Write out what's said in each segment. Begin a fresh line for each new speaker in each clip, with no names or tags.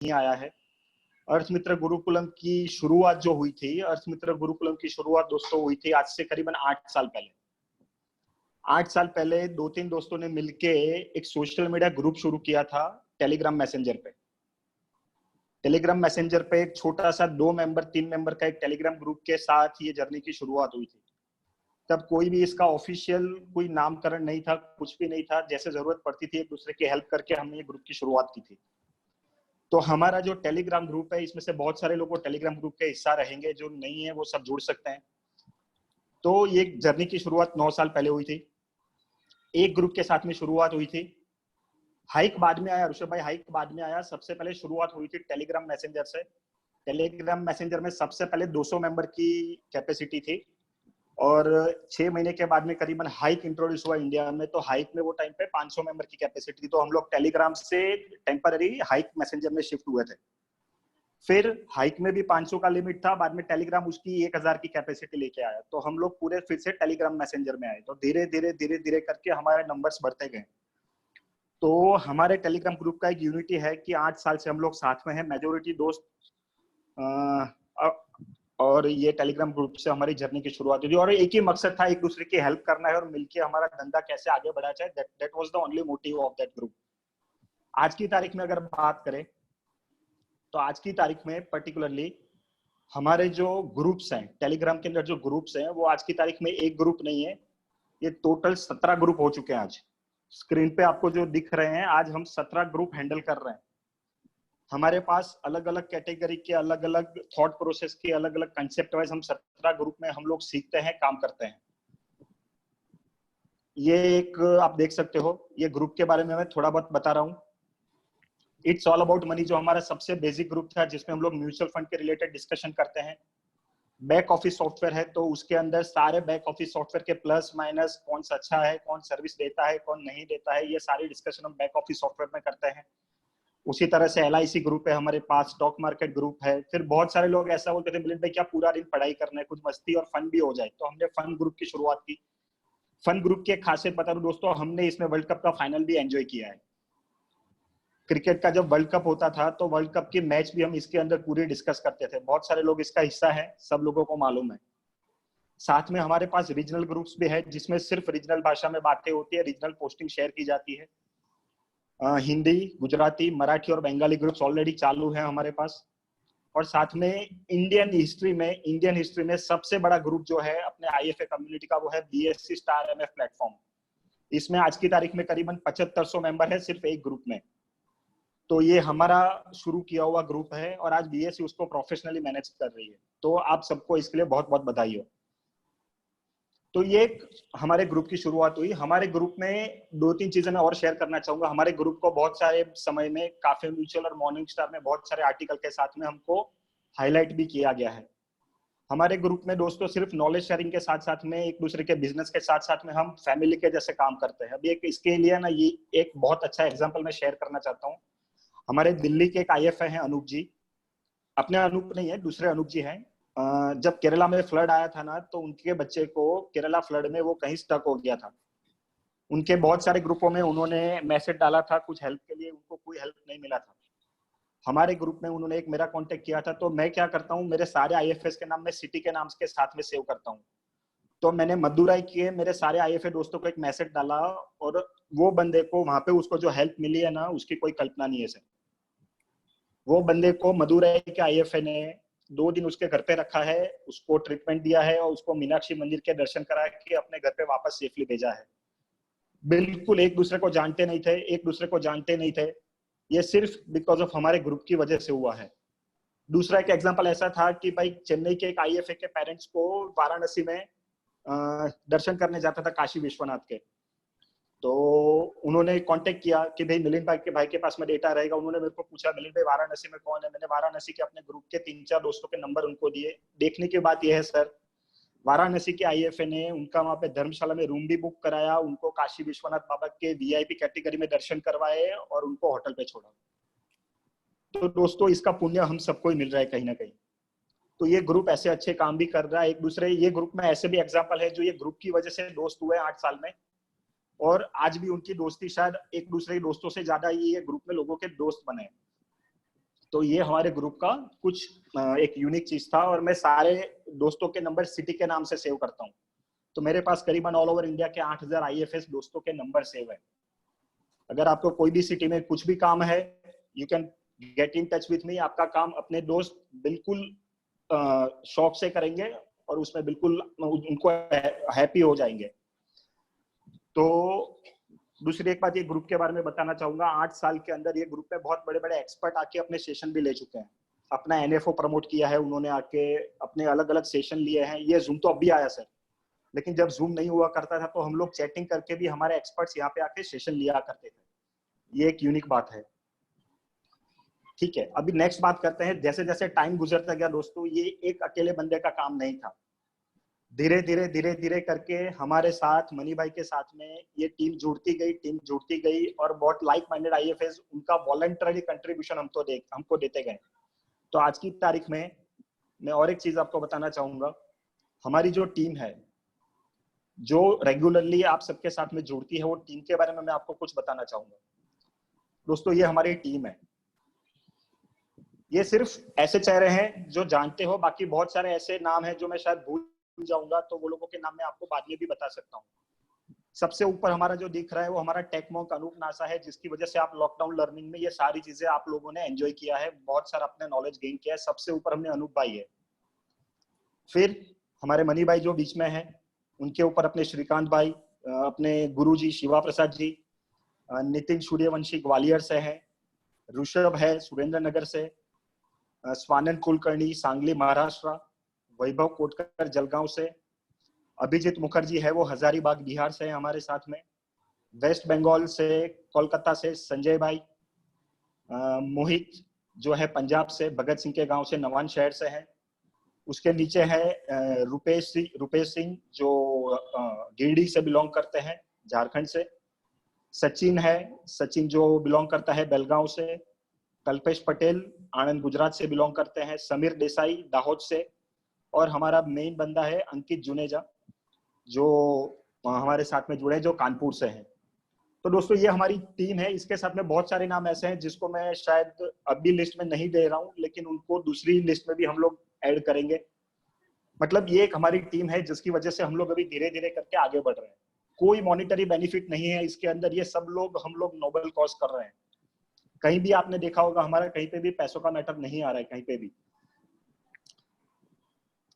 नहीं आया है। अर्थ मित्र गुरुकुलम की शुरुआत जो हुई थी, अर्थ मित्र गुरुकुलम की शुरुआत दोस्तों हुई थी आज से करीबन 8 साल पहले। 8 साल पहले 2-3 दोस्तों ने मिलके एक सोशल मीडिया ग्रुप शुरू किया था टेलीग्राम मैसेंजर पे। टेलीग्राम मैसेंजर पे एक छोटा सा 2 मेंबर 3 मेंबर का एक टेलीग्राम ग्रुप के साथ ये जर्नी की शुरुआत हुई थी। तब कोई भी इसका ऑफिशियल कोई नामकरण नहीं था, कुछ भी नहीं था। जैसे जरूरत पड़ती थी एक दूसरे की हेल्प करके हमने ये ग्रुप की शुरुआत की थी। तो हमारा जो टेलीग्राम ग्रुप है, इसमें से बहुत सारे लोग टेलीग्राम ग्रुप के हिस्सा रहेंगे, जो नहीं है वो सब जुड़ सकते हैं। तो ये जर्नी की शुरुआत 9 साल पहले हुई थी। एक ग्रुप के साथ में शुरुआत हुई थी। हाइक बाद में आया, ऋषभ भाई, हाइक बाद में आया। सबसे पहले शुरुआत हुई थी टेलीग्राम मैसेंजर से। टेलीग्राम मैसेंजर में सबसे पहले 200 मेंबर की कैपेसिटी थी और 6 महीने के बाद में करीबन हाइक इंट्रोड्यूस हुआ इंडिया में। तो हाइक में वो टाइम पे 500 मेंबर की कैपेसिटी थी। तो हम लोग टेलीग्राम से टेम्पररी हाइक मैसेंजर में शिफ्ट हुए थे। फिर हाइक में भी 500 का लिमिट था, बाद में टेलीग्राम उसकी 1000 की कैपेसिटी लेके आया। तो हम लोग पूरे फिर से टेलीग्राम मैसेंजर में आए। तो धीरे धीरे करके हमारे नंबर्स बढ़ते गए। तो हमारे टेलीग्राम ग्रुप का एक यूनिटी है कि 8 साल से हम लोग साथ में हैं, मेजोरिटी दोस्त। और ये टेलीग्राम ग्रुप से हमारी जर्नी की शुरुआत हुई और एक ही मकसद था, एक दूसरे की हेल्प करना है और मिलके हमारा धंधा कैसे आगे बढ़ा जाए। That was the only motive of that group. आज की तारीख में अगर बात करें तो आज की तारीख में पर्टिकुलरली हमारे जो ग्रुप्स हैं टेलीग्राम के अंदर, जो ग्रुप्स हैं वो आज की तारीख में एक ग्रुप नहीं है, ये टोटल 17 ग्रुप हो चुके हैं। आज स्क्रीन पे आपको जो दिख रहे हैं, आज हम 17 ग्रुप हैंडल कर रहे हैं। हमारे पास अलग अलग कैटेगरी के, अलग अलग थॉट प्रोसेस के, अलग अलग कंसेप्ट वाइज हम 17 ग्रुप में हम लोग सीखते हैं, काम करते हैं। ये एक आप देख सकते हो, ये ग्रुप के बारे में मैं थोड़ा बहुत बता रहा हूँ। इट्स ऑल अबाउट मनी जो हमारा सबसे बेसिक ग्रुप था, जिसमें हम लोग म्यूचुअल फंड के रिलेटेड डिस्कशन करते हैं। बैक ऑफिस सॉफ्टवेयर है, तो उसके अंदर सारे बैक ऑफिस सॉफ्टवेयर के प्लस माइनस, कौन सा अच्छा है, कौन सर्विस देता है, कौन नहीं देता है, ये सारी डिस्कशन हम बैक ऑफिस सॉफ्टवेयर में करते हैं। उसी तरह से LIC ग्रुप है हमारे पास, स्टॉक मार्केट ग्रुप है। फिर बहुत सारे लोग ऐसा बोलते थे, मिलिंद भाई क्या पूरा दिन पढ़ाई करना है, कुछ मस्ती और फन भी हो जाए। तो हमने फन ग्रुप की शुरुआत की। फन ग्रुप की एक खासियत बता दूं दोस्तों, हमने इसमें वर्ल्ड कप का फाइनल भी एंजॉय किया है। क्रिकेट का जब वर्ल्ड कप होता था तो वर्ल्ड कप की मैच भी हम इसके अंदर पूरी डिस्कस करते थे। बहुत सारे लोग इसका हिस्सा है, सब लोगों को मालूम है। साथ में हमारे पास रीजनल ग्रुप्स भी है, जिसमें सिर्फ रीजनल भाषा में बातें होती है, रीजनल पोस्टिंग शेयर की जाती है। हिंदी, गुजराती, मराठी और बंगाली ग्रुप्स ऑलरेडी चालू है हमारे पास। और साथ में इंडियन हिस्ट्री में सबसे बड़ा ग्रुप जो है अपने IFA कम्युनिटी का, वो है BSc स्टार MF प्लेटफॉर्म। इसमें आज की तारीख में करीबन 7500 मेंबर है सिर्फ एक ग्रुप में। तो ये हमारा शुरू किया हुआ ग्रुप है और आज BSc उसको प्रोफेशनली मैनेज कर रही है। तो आप सबको इसके लिए बहुत बहुत बधाई हो। तो ये हमारे ग्रुप की शुरुआत हुई। हमारे ग्रुप में 2-3 चीजें मैं और शेयर करना चाहूंगा। हमारे ग्रुप को बहुत सारे समय में काफी म्यूचुअल और मॉर्निंग स्टार में बहुत सारे आर्टिकल के साथ में हमको हाईलाइट भी किया गया है। हमारे ग्रुप में दोस्तों सिर्फ नॉलेज शेयरिंग के साथ साथ में, एक दूसरे के बिजनेस के साथ साथ में हम फैमिली के जैसे काम करते हैं। अभी एक इसके लिए ना, ये एक बहुत अच्छा एग्जांपल मैं शेयर करना चाहता हूँ। हमारे दिल्ली के एक IFA हैं अनूप जी। अपने अनूप नहीं है, दूसरे अनूप जी हैं। जब केरला में फ्लड आया था ना, तो उनके बच्चे को केरला फ्लड में वो कहीं स्टक हो गया था। उनके बहुत सारे ग्रुपों में उन्होंने मैसेज डाला था कुछ हेल्प के लिए, उनको कोई हेल्प नहीं मिला था। हमारे ग्रुप में उन्होंने एक मेरा कांटेक्ट किया था। तो मैं क्या करता हूँ, मेरे सारे IFS के नाम में सिटी के नाम के साथ में सेव करता हूँ। तो मैंने मदुराई के मेरे सारे IFA दोस्तों को एक मैसेज डाला और वो बंदे को वहां पे उसको जो हेल्प मिली है ना, उसकी कोई कल्पना नहीं है सर। वो बंदे को मदुराई के IFA ने 2 दिन उसके घर पे रखा है, उसको ट्रीटमेंट दिया है और उसको मीनाक्षी मंदिर के दर्शन करा के अपने घर पे वापस सेफली भेजा है। बिल्कुल एक दूसरे को जानते नहीं थे, एक दूसरे को जानते नहीं थे। ये सिर्फ बिकॉज ऑफ हमारे ग्रुप की वजह से हुआ है। दूसरा एक एग्जांपल ऐसा था कि भाई चेन्नई के एक IFA के पेरेंट्स को वाराणसी में दर्शन करने जाता था, काशी विश्वनाथ के। तो उन्होंने कांटेक्ट किया कि भाई मिलिंद भाई के पास में डेटा रहेगा। उन्होंने मेरे को पूछा, मिलिंद भाई वाराणसी में कौन है। मैंने वाराणसी के अपने ग्रुप के 3-4 दोस्तों के नंबर उनको दिए। देखने की बात यह है सर, वाराणसी के IFA ने उनका वहां पे धर्मशाला में रूम भी बुक कराया, उनको काशी विश्वनाथ बाबा के VIP कैटेगरी में दर्शन करवाए और उनको होटल पे छोड़ा। तो दोस्तों इसका पुण्य हम सबको ही मिल रहा है कहीं ना कहीं। तो ये ग्रुप ऐसे अच्छे काम भी कर रहा है एक दूसरे। ये ग्रुप में ऐसे भी एग्जांपल है जो ये ग्रुप की वजह से दोस्त हुए 8 साल में, और आज भी उनकी दोस्ती शायद एक दूसरे के दोस्तों से ज्यादा ये ग्रुप में लोगों के दोस्त बने। तो ये हमारे ग्रुप का कुछ एक यूनिक चीज था। और मैं सारे दोस्तों के नंबर सिटी के नाम से सेव करता हूँ। तो मेरे पास करीबन ऑल ओवर इंडिया के 8000 IFS दोस्तों के नंबर सेव है। अगर आपको कोई भी सिटी में कुछ भी काम है, you can get in touch with me. आपका काम अपने दोस्त बिल्कुल शौक से करेंगे और उसमें बिल्कुल उनको हैप्पी हो जाएंगे। तो दूसरी एक बात ये ग्रुप के बारे में बताना चाहूंगा, 8 साल के अंदर ये ग्रुप में बहुत बड़े बड़े एक्सपर्ट आके अपने सेशन भी ले चुके हैं, अपना NFO प्रमोट किया है उन्होंने, आके अपने अलग अलग सेशन लिए हैं। ये जूम तो अब भी आया सर, लेकिन जब जूम नहीं हुआ करता था तो हम लोग चैटिंग करके भी हमारे एक्सपर्ट्स यहाँ पे आके सेशन लिया करते थे। ये एक यूनिक बात है। ठीक है, अभी नेक्स्ट बात करते हैं। जैसे जैसे टाइम गुजरता गया दोस्तों, ये एक अकेले बंदे का काम नहीं था। धीरे धीरे करके हमारे साथ, मनी भाई के साथ में ये टीम जुड़ती गई और बहुत लाइक माइंडेड IFS उनका वॉलंटरी कंट्रीब्यूशन हमको देते गए। तो आज की तारीख में मैं और एक चीज आपको बताना चाहूंगा, हमारी जो टीम है जो रेगुलरली आप सबके साथ में जुड़ती है, वो टीम के बारे में मैं आपको कुछ बताना चाहूंगा। दोस्तों ये हमारी टीम है। ये सिर्फ ऐसे चेहरे हैं जो जानते हो, बाकी बहुत सारे ऐसे नाम हैं जो मैं शायद भूल जाऊंगा, तो वो लोगों के नाम मैं आपको बाद में भी बता सकता हूँ। सबसे ऊपर हमारा जो दिख रहा है वो हमारा टेक मॉन्क अनूप नासा है, जिसकी वजह से आप लॉकडाउन लर्निंग में ये सारी चीजें आप लोगों ने एंजॉय किया है, बहुत सारा अपने नॉलेज गेन किया है। सबसे ऊपर हमने अनूप भाई है। फिर हमारे मनी भाई जो बीच में है, उनके ऊपर अपने श्रीकांत भाई, अपने गुरुजी शिवा प्रसाद जी, नितिन सूर्यवंशी ग्वालियर से है, ऋषभ है सुरेंद्र नगर से, स्वानंद कुलकर्णी सांगली महाराष्ट्र, वैभव कोटकर जलगांव से, अभिजीत मुखर्जी है वो हजारीबाग बिहार से है हमारे साथ में, वेस्ट बंगाल से कोलकाता से संजय भाई, मोहित जो है पंजाब से भगत सिंह के गांव से नवान शहर से है। उसके नीचे है रुपेश सिंह जो गिरिडीह से बिलोंग करते हैं, झारखंड से। सचिन जो बिलोंग करता है बेलगांव से। कल्पेश पटेल आनंद गुजरात से बिलोंग करते हैं। समीर देसाई दाहोद से। और हमारा मेन बंदा है अंकित जुनेजा जो हमारे साथ में जुड़े, जो कानपुर से हैं। तो दोस्तों ये हमारी टीम है। इसके साथ में बहुत सारे नाम ऐसे हैं जिसको मैं शायद अभी लिस्ट में नहीं दे रहा हूँ, लेकिन उनको दूसरी लिस्ट में भी हम लोग ऐड करेंगे। मतलब ये एक हमारी टीम है जिसकी वजह से हम लोग अभी धीरे धीरे करके आगे बढ़ रहे हैं। कोई मॉनिटरी बेनिफिट नहीं है इसके अंदर, ये सब लोग हम लोग नोबल कॉज कर रहे हैं। कहीं भी आपने देखा होगा हमारा कहीं पे भी पैसों का मैटर नहीं आ रहा है कहीं पे भी।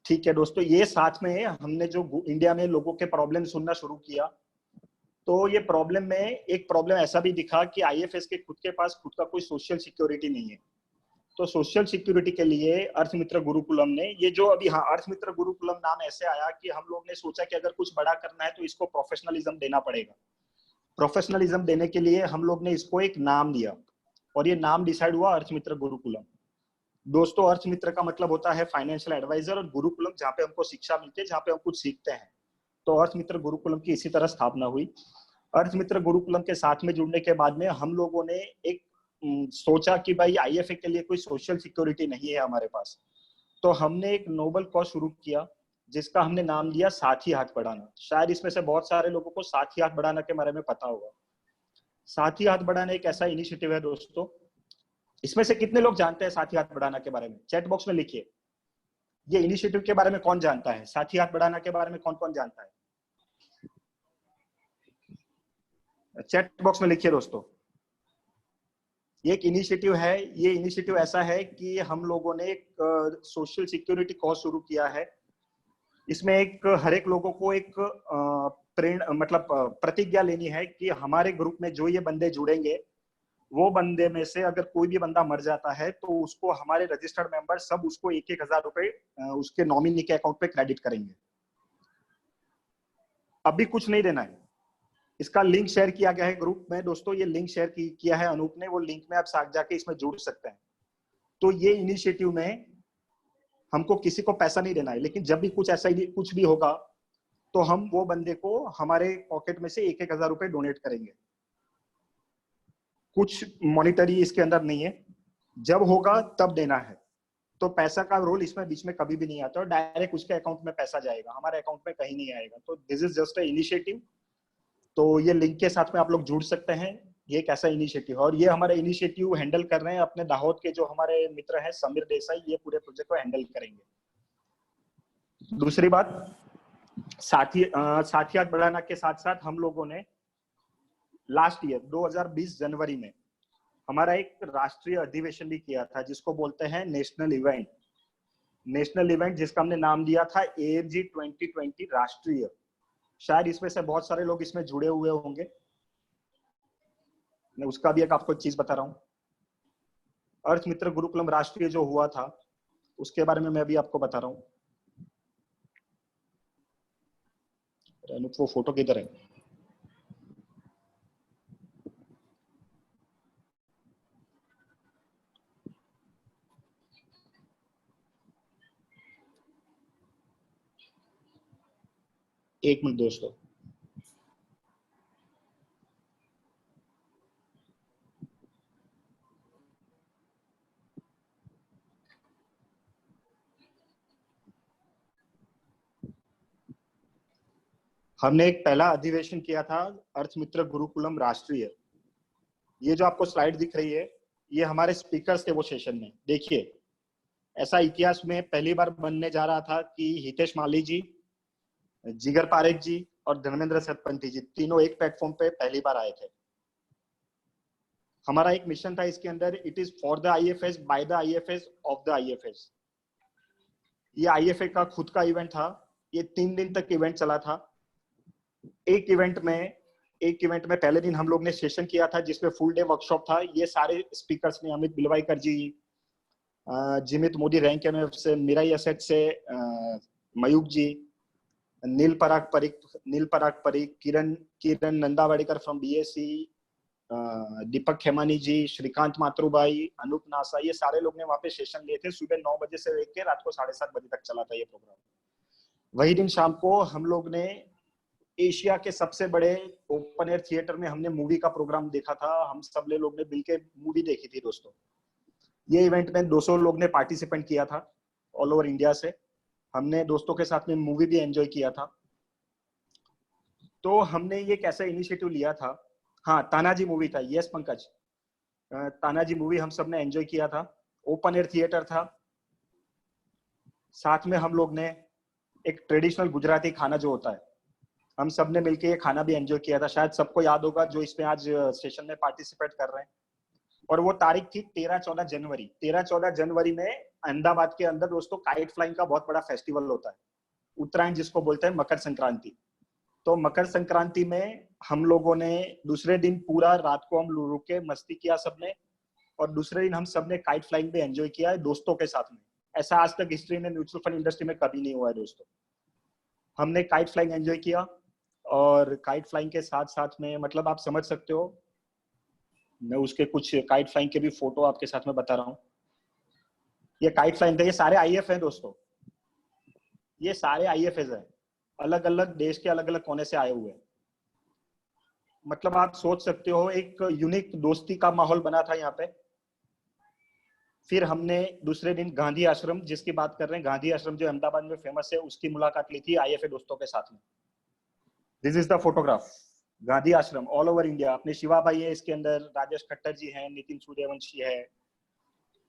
ठीक है दोस्तों, ये साथ में हमने जो इंडिया में लोगों के प्रॉब्लम सुनना शुरू किया, तो ये प्रॉब्लम में एक प्रॉब्लम ऐसा भी दिखा कि IFS के खुद के पास खुद का कोई सोशल सिक्योरिटी नहीं है। तो सोशल सिक्योरिटी के लिए अर्थमित्र गुरुकुलम ने ये जो अभी, हाँ, अर्थमित्र गुरुकुलम नाम ऐसे आया कि हम लोग ने सोचा कि अगर कुछ बड़ा करना है तो इसको प्रोफेशनलिज्म देना पड़ेगा। प्रोफेशनलिज्म देने के लिए हम लोग ने इसको एक नाम दिया और ये नाम डिसाइड हुआ अर्थमित्र गुरुकुलम। दोस्तों अर्थमित्र का मतलब होता है फाइनेंशियल एडवाइजर, और गुरुकुलम जहाँ पे हमको शिक्षा मिलती है, जहाँ पे हम कुछ सीखते हैं। तो अर्थमित्र गुरुकुलम की इसी तरह स्थापना हुई। अर्थमित्र गुरुकुलम के साथ में जुड़ने के बाद में हम लोगों ने एक सोचा कि भाई IFA के लिए कोई सोशल सिक्योरिटी नहीं है हमारे पास। तो हमने एक नोबल कॉज शुरू किया जिसका हमने नाम दिया साथी हाथ बढ़ाना। शायद इसमें से बहुत सारे लोगों को साथी हाथ बढ़ाना के बारे में पता होगा। साथी हाथ बढ़ाना एक ऐसा इनिशिएटिव है दोस्तों, इसमें से कितने लोग जानते हैं साथी हाथ बढ़ाना के बारे में? चैट बॉक्स में लिखिए, ये इनिशिएटिव के बारे में कौन जानता है? साथी हाथ बढ़ाना के बारे में कौन कौन जानता है? चैट बॉक्स में लिखिए दोस्तों। ये एक इनिशिएटिव है। ये इनिशिएटिव ऐसा है कि हम लोगों ने एक सोशल सिक्योरिटी कॉज शुरू किया है। इसमें एक हर एक लोगों को एक मतलब प्रतिज्ञा लेनी है कि हमारे ग्रुप में जो ये बंदे जुड़ेंगे, वो बंदे में से अगर कोई भी बंदा मर जाता है तो उसको हमारे रजिस्टर्ड मेंबर सब उसको 1,000 रुपए उसके नॉमिनी के अकाउंट पे क्रेडिट करेंगे। अभी कुछ नहीं देना है। इसका लिंक शेयर किया गया है ग्रुप में दोस्तों, ये लिंक शेयर किया है अनूप ने, वो लिंक में आप साथ जाके इसमें जुड़ सकते हैं। तो ये इनिशिएटिव में हमको किसी को पैसा नहीं देना है, लेकिन जब भी कुछ ऐसा कुछ भी होगा तो हम वो बंदे को हमारे पॉकेट में से 1,000 रुपए डोनेट करेंगे। कुछ मॉनिटरी इसके अंदर नहीं है, जब होगा तब देना है। तो पैसा का रोल इसमें बीच में कभी भी नहीं आता और डायरेक्ट उसके अकाउंट में पैसा जाएगा, हमारे अकाउंट में कहीं नहीं आएगा। तो this is just a initiative. तो ये लिंक के साथ में आप लोग जुड़ सकते हैं। ये एक ऐसा इनिशिएटिव है, और ये हमारा इनिशिएटिव हैंडल कर रहे हैं अपने दाहोद के जो हमारे मित्र हैं समीर देसाई, ये पूरे प्रोजेक्ट को हैंडल करेंगे। दूसरी बात, साथियात बढ़ाना के साथ साथ हम लोगों ने लास्ट ईयर 2020 जनवरी में हमारा एक राष्ट्रीय अधिवेशन भी किया था, जिसको बोलते हैं नेशनल इवेंट, जिसका हमने नाम दिया था AMG 2020 राष्ट्रीय। शायद इसमें से बहुत सारे लोग इसमें जुड़े हुए होंगे, मैं उसका भी एक आपको चीज बता रहा हूँ। अर्थ मित्र गुरुकुलम राष्ट्रीय जो हुआ था उसके बारे में मैं भी आपको बता रहा हूँ। वो फोटो किधर है? एक मिनट दोस्तों। हमने एक पहला अधिवेशन किया था अर्थ मित्र गुरुकुलम राष्ट्रीय। ये जो आपको स्लाइड दिख रही है, ये हमारे स्पीकर्स थे वो सेशन में। देखिए, ऐसा इतिहास में पहली बार बनने जा रहा था कि हितेश माली जी, जिगर पारेख जी और धर्मेंद्र सतपंथी जी तीनों एक प्लेटफॉर्म पे पहली बार आए थे। हमारा एक मिशन था इसके अंदर, it is for the IFS by the IFS of the IFS। ये IFA का खुद का इवेंट था। ये 3 दिन तक इवेंट चला था। एक इवेंट में पहले दिन हम लोग ने सेशन किया था जिसमें फुल डे वर्कशॉप था। ये सारे स्पीकर्स ने, अमित बिलवाईकर जी, जिमित मोदी रैंक से, मिराई एसेट से मयूख जी, नील पराग परीख, किरण नंदावाड़ीकर फ्रॉम BSc, दीपक खेमानी जी, श्रीकांत मातृभाई, अनूप नासा, ये सारे लोग ने वहां पे सेशन लिए थे। सुबह 9 बजे से लेकर रात को 7:30 बजे तक चला था ये प्रोग्राम। वही दिन शाम को हम लोग ने एशिया के सबसे बड़े ओपन एयर थिएटर में हमने मूवी का प्रोग्राम देखा था। हम सब लोग ने मिलकर मूवी देखी थी दोस्तों। ये इवेंट में 200 लोग ने पार्टिसिपेंट किया था ऑल ओवर इंडिया से। हमने दोस्तों के साथ में मूवी भी एंजॉय किया था। तो हमने ये कैसा इनिशिएटिव लिया था? हाँ, तानाजी मूवी था। यस पंकज, तानाजी मूवी हम सब ने एंजॉय किया था। ओपन एयर थिएटर था। साथ में हम लोग ने एक ट्रेडिशनल गुजराती खाना जो होता है, हम सब ने मिलकर ये खाना भी एंजॉय किया था। शायद सबको याद होगा जो इसमें आज सेशन में पार्टिसिपेट कर रहे हैं। और वो तारीख थी 13-14 जनवरी। 13-14 जनवरी में अहमदाबाद के अंदर दोस्तों काइट फ्लाइंग का बहुत बड़ा फेस्टिवल होता है, उत्तरायण जिसको बोलते हैं, मकर संक्रांति। तो मकर संक्रांति में हम लोगों ने दूसरे दिन पूरा रात को हम रुके, मस्ती किया सबने, और दूसरे दिन हम सबने काइट फ्लाइंग भी एंजॉय किया है दोस्तों के साथ में। ऐसा आज तक हिस्ट्री में म्यूचुअल फंड इंडस्ट्री में कभी नहीं हुआ है दोस्तों। हमने काइट फ्लाइंग एंजॉय किया, और काइट फ्लाइंग के साथ साथ में, मतलब आप समझ सकते हो, मैं उसके कुछ काइट फ्लाइंग के भी फोटो आपके साथ में बता रहा हूँ। ये काइट फ्लाइंग था। ये सारे IF हैं दोस्तों, ये सारे IFs हैं, अलग अलग देश के अलग अलग कोने से आए हुए। मतलब आप सोच सकते हो एक यूनिक दोस्ती का माहौल बना था यहाँ पे। फिर हमने दूसरे दिन गांधी आश्रम, जिसकी बात कर रहे हैं, गांधी आश्रम जो अहमदाबाद में फेमस है, उसकी मुलाकात ली थी IFA दोस्तों के साथ में। This is the photograph, Gandhi आश्रम ऑल ओवर इंडिया। अपने शिवा भाई है इसके अंदर, राजेश खट्टर जी हैं, नितिन सूर्यवंशी है,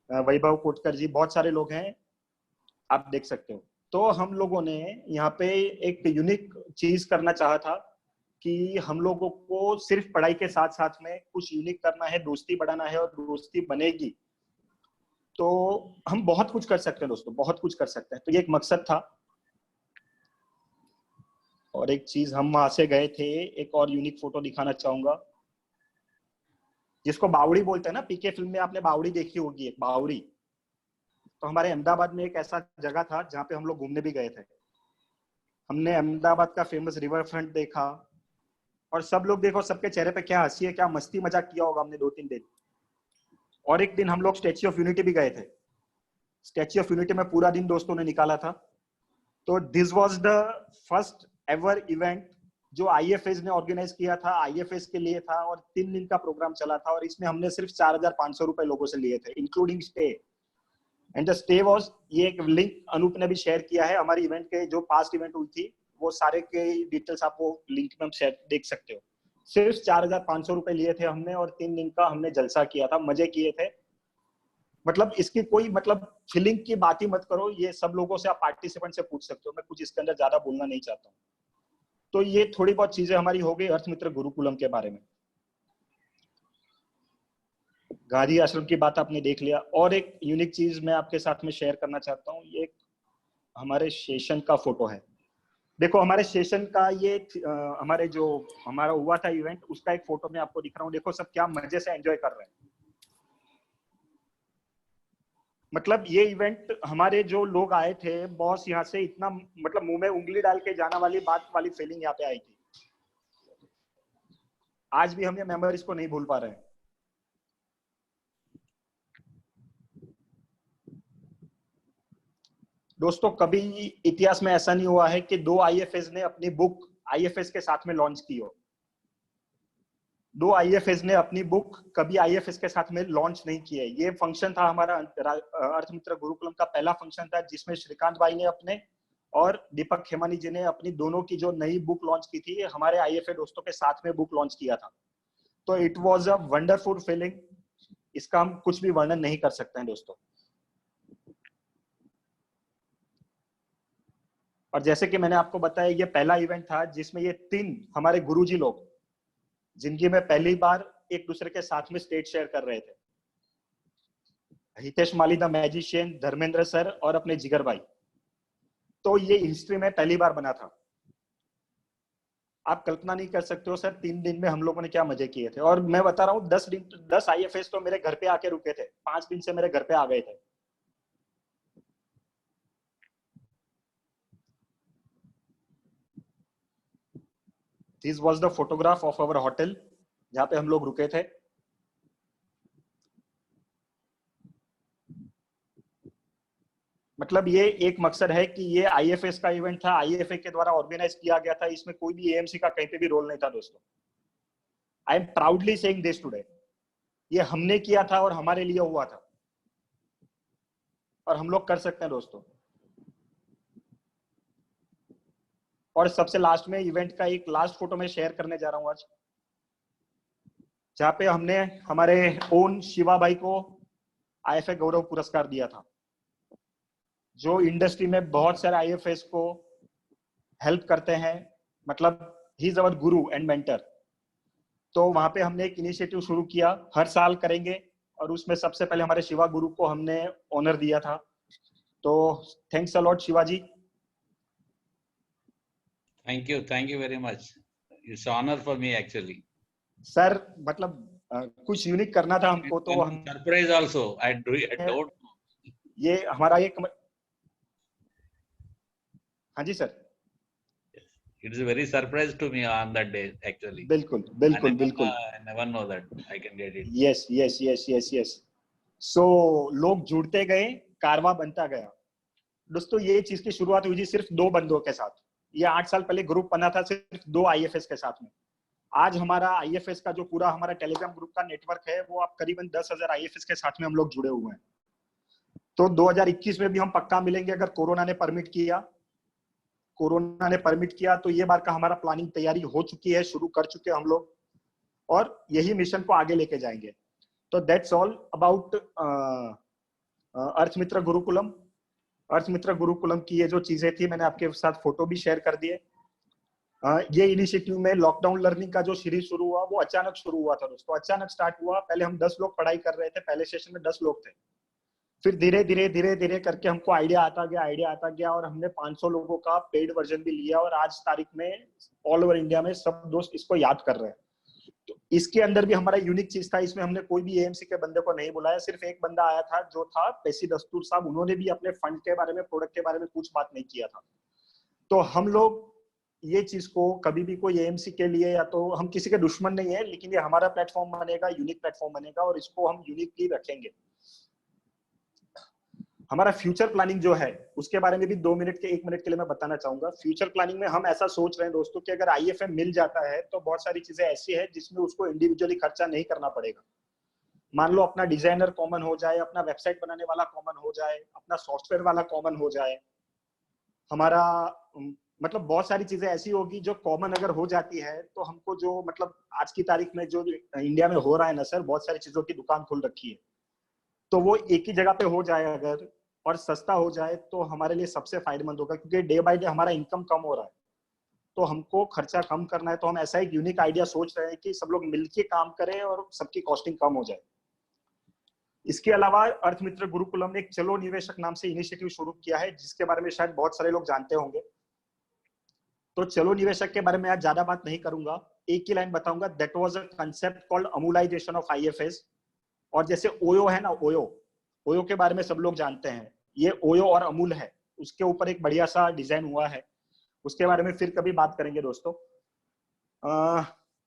वैभव कोटकर जी, बहुत सारे लोग हैं, आप देख सकते हो। तो हम लोगों ने यहाँ पे एक यूनिक चीज करना चाहा था कि हम लोगों को सिर्फ पढ़ाई के साथ साथ में कुछ यूनिक करना है, दोस्ती बढ़ाना है, और दोस्ती बनेगी तो हम बहुत कुछ कर सकते हैं दोस्तों, बहुत कुछ कर सकते हैं। तो ये एक मकसद था। और एक चीज, हम वहां से गए थे, एक और यूनिक फोटो दिखाना चाहूंगा, जिसको बावड़ी बोलते हैं ना। PK फिल्म में आपने बावड़ी देखी होगी, एक बावड़ी। तो हमारे अहमदाबाद में एक ऐसा जगह था जहाँ पे हम लोग घूमने भी गए थे। हमने अहमदाबाद का फेमस रिवर फ्रंट देखा, और सब लोग देखो, सबके चेहरे पे क्या हंसी है, क्या मस्ती मजाक किया होगा हमने 2-3 दिन। और एक दिन हम लोग स्टैच्यू ऑफ यूनिटी भी गए थे। स्टैच्यू ऑफ यूनिटी में पूरा दिन दोस्तों ने निकाला था। तो this was the first ever event जो IFS ने ऑर्गेनाइज किया था, IFS के लिए था, और 3 दिन का प्रोग्राम चला था। और इसमें हमने सिर्फ 4,500 रुपए लोगों से लिए थे, including stay. And the stay was, ये एक लिंक अनूप ने भी शेयर किया है, हमारी इवेंट के जो पास्ट इवेंट हुई थी वो सारे के डिटेल्स आप वो लिंक में शेयर देख सकते हो। सिर्फ 4,500 रुपए लिए थे हमने और 3 दिन का हमने जलसा किया था, मजे किए थे। मतलब इसकी कोई मतलब फीलिंग की बात ही मत करो, ये सब लोगों से आप पार्टिसिपेंट से पूछ सकते हो, मैं कुछ इसके अंदर ज्यादा बोलना नहीं चाहता हूँ। तो ये थोड़ी बहुत चीजें हमारी हो गई अर्थ मित्र गुरुकुलम के बारे में। गांधी आश्रम की बात आपने देख लिया, और एक यूनिक चीज मैं आपके साथ में शेयर करना चाहता हूँ, ये हमारे सेशन का फोटो है। देखो हमारे सेशन का ये हमारे जो हमारा हुआ था इवेंट, उसका एक फोटो मैं आपको दिख रहा हूँ। देखो सब क्या मजे से एंजॉय कर रहे हैं। मतलब ये इवेंट हमारे जो लोग आए थे बॉस, यहाँ से इतना मतलब मुंह में उंगली डाल के जाना वाली बात वाली फीलिंग यहाँ पे आई थी। आज भी हम ये मेमोरीज को नहीं भूल पा रहे हैं। दोस्तों कभी इतिहास में ऐसा नहीं हुआ है कि दो आईएफएस ने अपनी बुक आईएफएस के साथ में लॉन्च की हो। दो आईएफएस ने अपनी बुक कभी आईएफएस के साथ में लॉन्च नहीं की है। ये फंक्शन था हमारा अर्थ मित्र गुरुकुलम का पहला फंक्शन था, जिसमें श्रीकांत भाई ने अपने और दीपक खेमानी जी ने अपनी दोनों की जो नई बुक लॉन्च की थी, हमारे आईएफए दोस्तों के साथ में बुक लॉन्च किया था। तो it was a wonderful feeling, इसका हम कुछ भी वर्णन नहीं कर सकते हैं दोस्तों। और जैसे कि मैंने आपको बताया, ये पहला इवेंट था जिसमें ये 3 हमारे गुरुजी लोग जिंदगी में पहली बार एक दूसरे के साथ में स्टेज शेयर कर रहे थे। हितेश माली द मैजिशियन, धर्मेंद्र सर और अपने जिगर भाई। तो ये हिस्ट्री में पहली बार बना था। आप कल्पना नहीं कर सकते हो सर, 3 दिन में हम लोगों ने क्या मजे किए थे। और मैं बता रहा हूँ 10 आईएफएस तो मेरे घर पे आके रुके थे, 5 दिन से मेरे घर पे आ गए थे। This was the photograph of our hotel जहाँ पे हम लोग रुके थे। मतलब ये एक मकसद है कि ये आईएफएस का इवेंट था, आईएफए के द्वारा ऑर्गेनाइज किया गया था, इसमें कोई भी एएमसी का कहीं पे भी रोल नहीं था दोस्तों। I am proudly saying this today, ये हमने किया था और हमारे लिए हुआ था, और हम लोग कर सकते हैं दोस्तों। और सबसे लास्ट में इवेंट का एक लास्ट फोटो मैं शेयर करने जा रहा हूं आज, जहाँ पे हमने हमारे ओन शिवा भाई को आईएफए गौरव पुरस्कार दिया था, जो इंडस्ट्री में बहुत सारे आईएफएस को हेल्प करते हैं। मतलब he is our Guru and mentor. तो वहां पे हमने एक इनिशिएटिव शुरू किया, हर साल करेंगे, और उसमें सबसे पहले हमारे शिवा गुरु को हमने ऑनर दिया था। तो thanks a lot Shivaji.
Thank you very much, it's honour for me actually
sir मतलब कुछ यूनिक करना था हमको, तो हम
सरप्राइज आल्सो आई डोंट।
ये हमारा एक, हाँ जी sir,
It is a very surprise to me on that day actually.
बिल्कुल बिल्कुल बिल्कुल।
I never know that I can get it.
Yes yes yes yes yes. So लोग जुड़ते गए, कारवा बनता गया। दोस्तों ये चीज की शुरुआत हुई थी सिर्फ 2 बंदों के साथ। ये 8 साल पहले ग्रुप बना था सिर्फ 2 आईएफएस के साथ में। आज हमारा आईएफएस का जो पूरा हमारा टेलीग्राम ग्रुप का नेटवर्क है, वो आप करीबन 10,000 आईएफएस के साथ में हम लोग जुड़े हुए हैं। तो 2021 में भी हम पक्का मिलेंगे, अगर कोरोना ने परमिट किया। कोरोना ने परमिट किया तो ये बार का हमारा प्लानिंग तैयारी हो चुकी है, शुरू कर चुके हैं हम लोग, और यही मिशन को आगे लेके जाएंगे। तो दैट्स ऑल अबाउट अर्थ मित्र गुरुकुलम। अर्थ मित्र गुरुकुलम की ये जो चीजें थी, मैंने आपके साथ फोटो भी शेयर कर दिए। ये इनिशिएटिव में लॉकडाउन लर्निंग का जो सीरीज शुरू हुआ, वो अचानक शुरू हुआ था दोस्तों, अचानक स्टार्ट हुआ। पहले हम 10 लोग पढ़ाई कर रहे थे, पहले सेशन में 10 लोग थे। फिर धीरे धीरे धीरे धीरे करके हमको आइडिया आता गया, और हमने 500 लोगों का पेड वर्जन भी लिया, और आज तारीख में ऑल ओवर इंडिया में सब दोस्त इसको याद कर रहे हैं। तो इसके अंदर भी हमारा यूनिक चीज था, इसमें हमने कोई भी एएमसी के बंदे को नहीं बुलाया, सिर्फ एक बंदा आया था जो था पेशी दस्तूर साहब। उन्होंने भी अपने फंड के बारे में, प्रोडक्ट के बारे में कुछ बात नहीं किया था। तो हम लोग ये चीज को कभी भी कोई एएमसी के लिए, या तो हम किसी के दुश्मन नहीं है, लेकिन ये हमारा प्लेटफॉर्म बनेगा, यूनिक प्लेटफॉर्म बनेगा, और इसको हम यूनिकली रखेंगे। हमारा फ्यूचर प्लानिंग जो है, उसके बारे में भी 1 मिनट के लिए मैं बताना चाहूंगा। फ्यूचर प्लानिंग में हम ऐसा सोच रहे हैं दोस्तों कि अगर आईएफएम मिल जाता है तो बहुत सारी चीजें ऐसी है जिसमें उसको इंडिविजुअली खर्चा नहीं करना पड़ेगा। मान लो अपना डिजाइनर कॉमन हो जाए, अपना वेबसाइट बनाने वाला कॉमन हो जाए, अपना सॉफ्टवेयर वाला कॉमन हो जाए, हमारा मतलब बहुत सारी चीजें ऐसी होगी जो कॉमन अगर हो जाती है तो हमको जो मतलब आज की तारीख में जो इंडिया में हो रहा है ना सर, बहुत सारी चीजों की दुकान खुल रखी है, तो वो एक ही जगह पे हो जाए अगर और सस्ता हो जाए तो हमारे लिए सबसे फायदेमंद होगा, क्योंकि डे बाय डे हमारा इनकम कम हो रहा है, तो हमको खर्चा कम करना है। तो हम ऐसा एक यूनिक आइडिया सोच रहे हैं कि सब लोग मिलके काम करें और सबकी कॉस्टिंग कम हो जाए। इसके अलावा अर्थमित्र गुरुकुलम ने एक चलो निवेशक नाम से इनिशिएटिव शुरू किया है, जिसके बारे में शायद बहुत सारे लोग जानते होंगे। तो चलो निवेशक के बारे में आज ज्यादा बात नहीं करूंगा, एक ही लाइन बताऊंगा, that was a concept called Amulisation of IFS. और जैसे ओयो है ना, ओयो ओयो के बारे में सब लोग जानते हैं, ये ओयो और अमूल है, उसके ऊपर एक बढ़िया सा डिजाइन हुआ है, उसके बारे में फिर कभी बात करेंगे दोस्तों।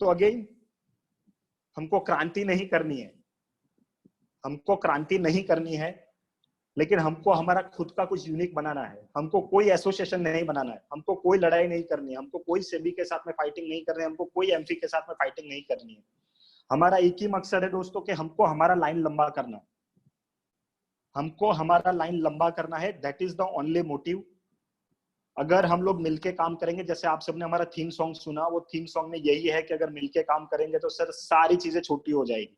तो अगेन हमको क्रांति नहीं करनी है, हमको क्रांति नहीं करनी है, लेकिन हमको हमारा खुद का कुछ यूनिक बनाना है। हमको कोई एसोसिएशन नहीं बनाना है, हमको कोई लड़ाई नहीं करनी है, हमको कोई सेबी के साथ में फाइटिंग नहीं करनी है, हमको कोई एमफी के साथ में फाइटिंग नहीं करनी है। हमारा एक ही मकसद है दोस्तों कि हमको हमारा लाइन लंबा करना है, हमको हमारा लाइन लंबा करना है, that is the only motive. अगर हम लोग मिलके काम करेंगे, जैसे आप सबने हमारा थीम सॉन्ग सुना, वो थीम सॉन्ग में यही है कि अगर मिलके काम करेंगे तो सर सारी चीजें छोटी हो जाएगी,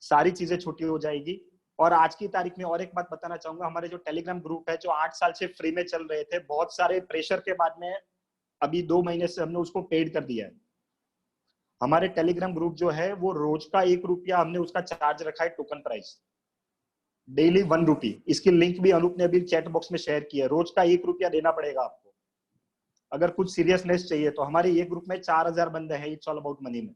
सारी चीजें छोटी हो जाएगी। और आज की तारीख में और एक बात बताना चाहूंगा, हमारे जो टेलीग्राम ग्रुप है जो 8 साल से फ्री में चल रहे थे, बहुत सारे प्रेशर के बाद में अभी 2 महीने से हमने उसको पेड कर दिया है। हमारे टेलीग्राम ग्रुप जो है वो रोज का 1 रुपया हमने उसका चार्ज रखा है, टोकन प्राइस डेली 1 रुपी। इसकी लिंक भी अनूप ने अभी चैट बॉक्स में शेयर किया है, रोज का 1 रुपया देना पड़ेगा आपको अगर कुछ सीरियसनेस चाहिए तो। हमारे ये ग्रुप में 4000 बंदे हैं इट्स ऑल अबाउट मनी में।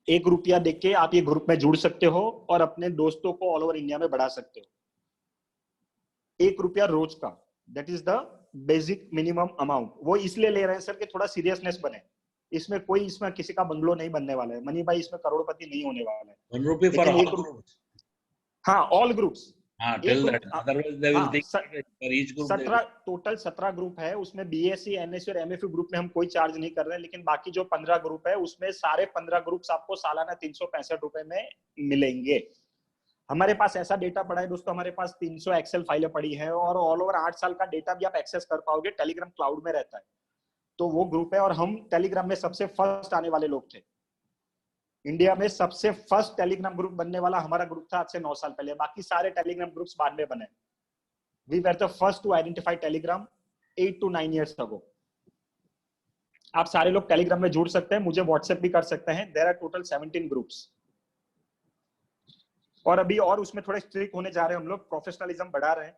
1 रुपया देख के आप ये ग्रुप में जुड़ सकते हो और अपने दोस्तों को ऑल ओवर इंडिया में बढ़ा सकते हो। 1 रुपया रोज का, that is the basic minimum amount. वो इसलिए ले रहे हैं सर कि थोड़ा सीरियसनेस बने, इसमें कोई इसमें किसी का बंगलो नहीं बनने वाला है, मनी भाई इसमें करोड़पति नहीं होने वाला है।
1 rupee for
लेकिन
all
एक
groups.
हाँ ऑल ग्रुप्स,
Till
एक
that. Otherwise, they will think for each group they
17 total 17 group है, उसमें बीएससी एनएससी और एमएफयू ग्रुप में हम कोई चार्ज नहीं कर रहे हैं, लेकिन बाकी जो 15 ग्रुप है उसमें सारे 15 ग्रुप्स आपको सालाना 365 रुपए में मिलेंगे। हमारे पास ऐसा डेटा पड़ा है दोस्तों, हमारे पास 300 एक्सेल फाइलें पड़ी है और ऑल ओवर 8 साल का डेटा भी आप एक्सेस कर पाओगे, टेलीग्राम क्लाउड में रहता है। तो वो ग्रुप है और हम टेलीग्राम में सबसे फर्स्ट आने वाले लोग थे। इंडिया में सबसे फर्स्ट टेलीग्राम ग्रुप बनने वाला हमारा ग्रुप था आज से 9 साल पहले, बाकी सारे टेलीग्राम ग्रुप्स बाद में बने। We were the first to identify Telegram 8 to 9 years ago. आप सारे लोग टेलीग्राम में जुड़ सकते हैं, मुझे व्हाट्सएप भी कर सकते हैं। There are total 17 groups. और अभी और उसमें थोड़े स्ट्रिक्ट होने जा रहे हैं हम लोग, प्रोफेशनलिज्म बढ़ा रहे हैं,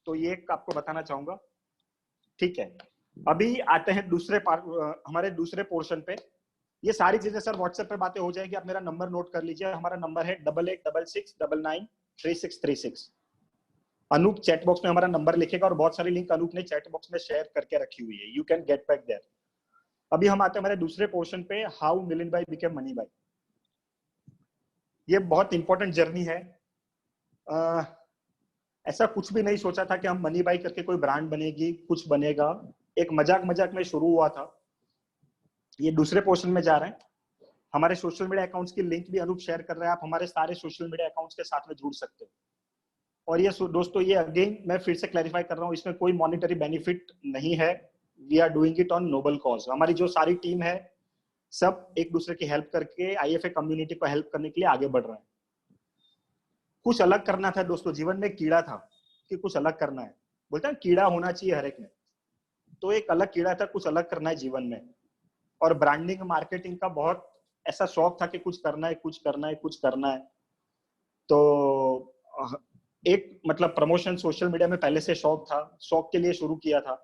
तो ये आपको बताना चाहूंगा। ठीक है, अभी आते हैं हमारे दूसरे पोर्शन पे। ये सारी चीजें सर व्हाट्सएप पे बातें हो जाएगी, आप मेरा नंबर नोट कर लीजिए। हमारा नंबर है 8866993636। अनूप चैट बॉक्स में हमारा नंबर लिखेगा और बहुत सारी लिंक अनूप ने चैट बॉक्स में शेयर करके रखी हुई है, you can get back there. अभी हम आते हैं हमारे दूसरे पोर्शन पे, हाउ मिलिंद भाई बिकेम मनी भाई। ये बहुत इंपॉर्टेंट जर्नी है। ऐसा कुछ भी नहीं सोचा था कि हम मनी भाई करके कोई ब्रांड बनेगी, कुछ बनेगा। एक मजाक मजाक में शुरू हुआ था। ये दूसरे पोर्शन में जा रहे हैं। हमारे सोशल मीडिया अकाउंट्स की लिंक भी अनूप शेयर कर रहे हैं, आप हमारे सारे सोशल मीडिया अकाउंट्स के साथ में जुड़ सकते हो। और ये दोस्तों, ये अगेन मैं फिर से क्लैरिफाई कर रहा हूँ, इसमें कोई मॉनिटरी बेनिफिट नहीं है। We are doing it on noble cause. हमारी जो सारी टीम है सब एक दूसरे की हेल्प करके आईएफए कम्युनिटी को हेल्प करने के लिए आगे बढ़ रहे हैं। कुछ अलग करना था दोस्तों, जीवन में कीड़ा था कि कुछ अलग करना है। बोलते हैं कीड़ा होना चाहिए हर एक में, तो एक अलग कीड़ा था, कुछ अलग करना है जीवन में। और ब्रांडिंग मार्केटिंग का बहुत ऐसा शौक था कि कुछ करना है, कुछ करना है, कुछ करना है। तो एक मतलब प्रमोशन सोशल मीडिया में पहले से शौक था, शौक के लिए शुरू किया था।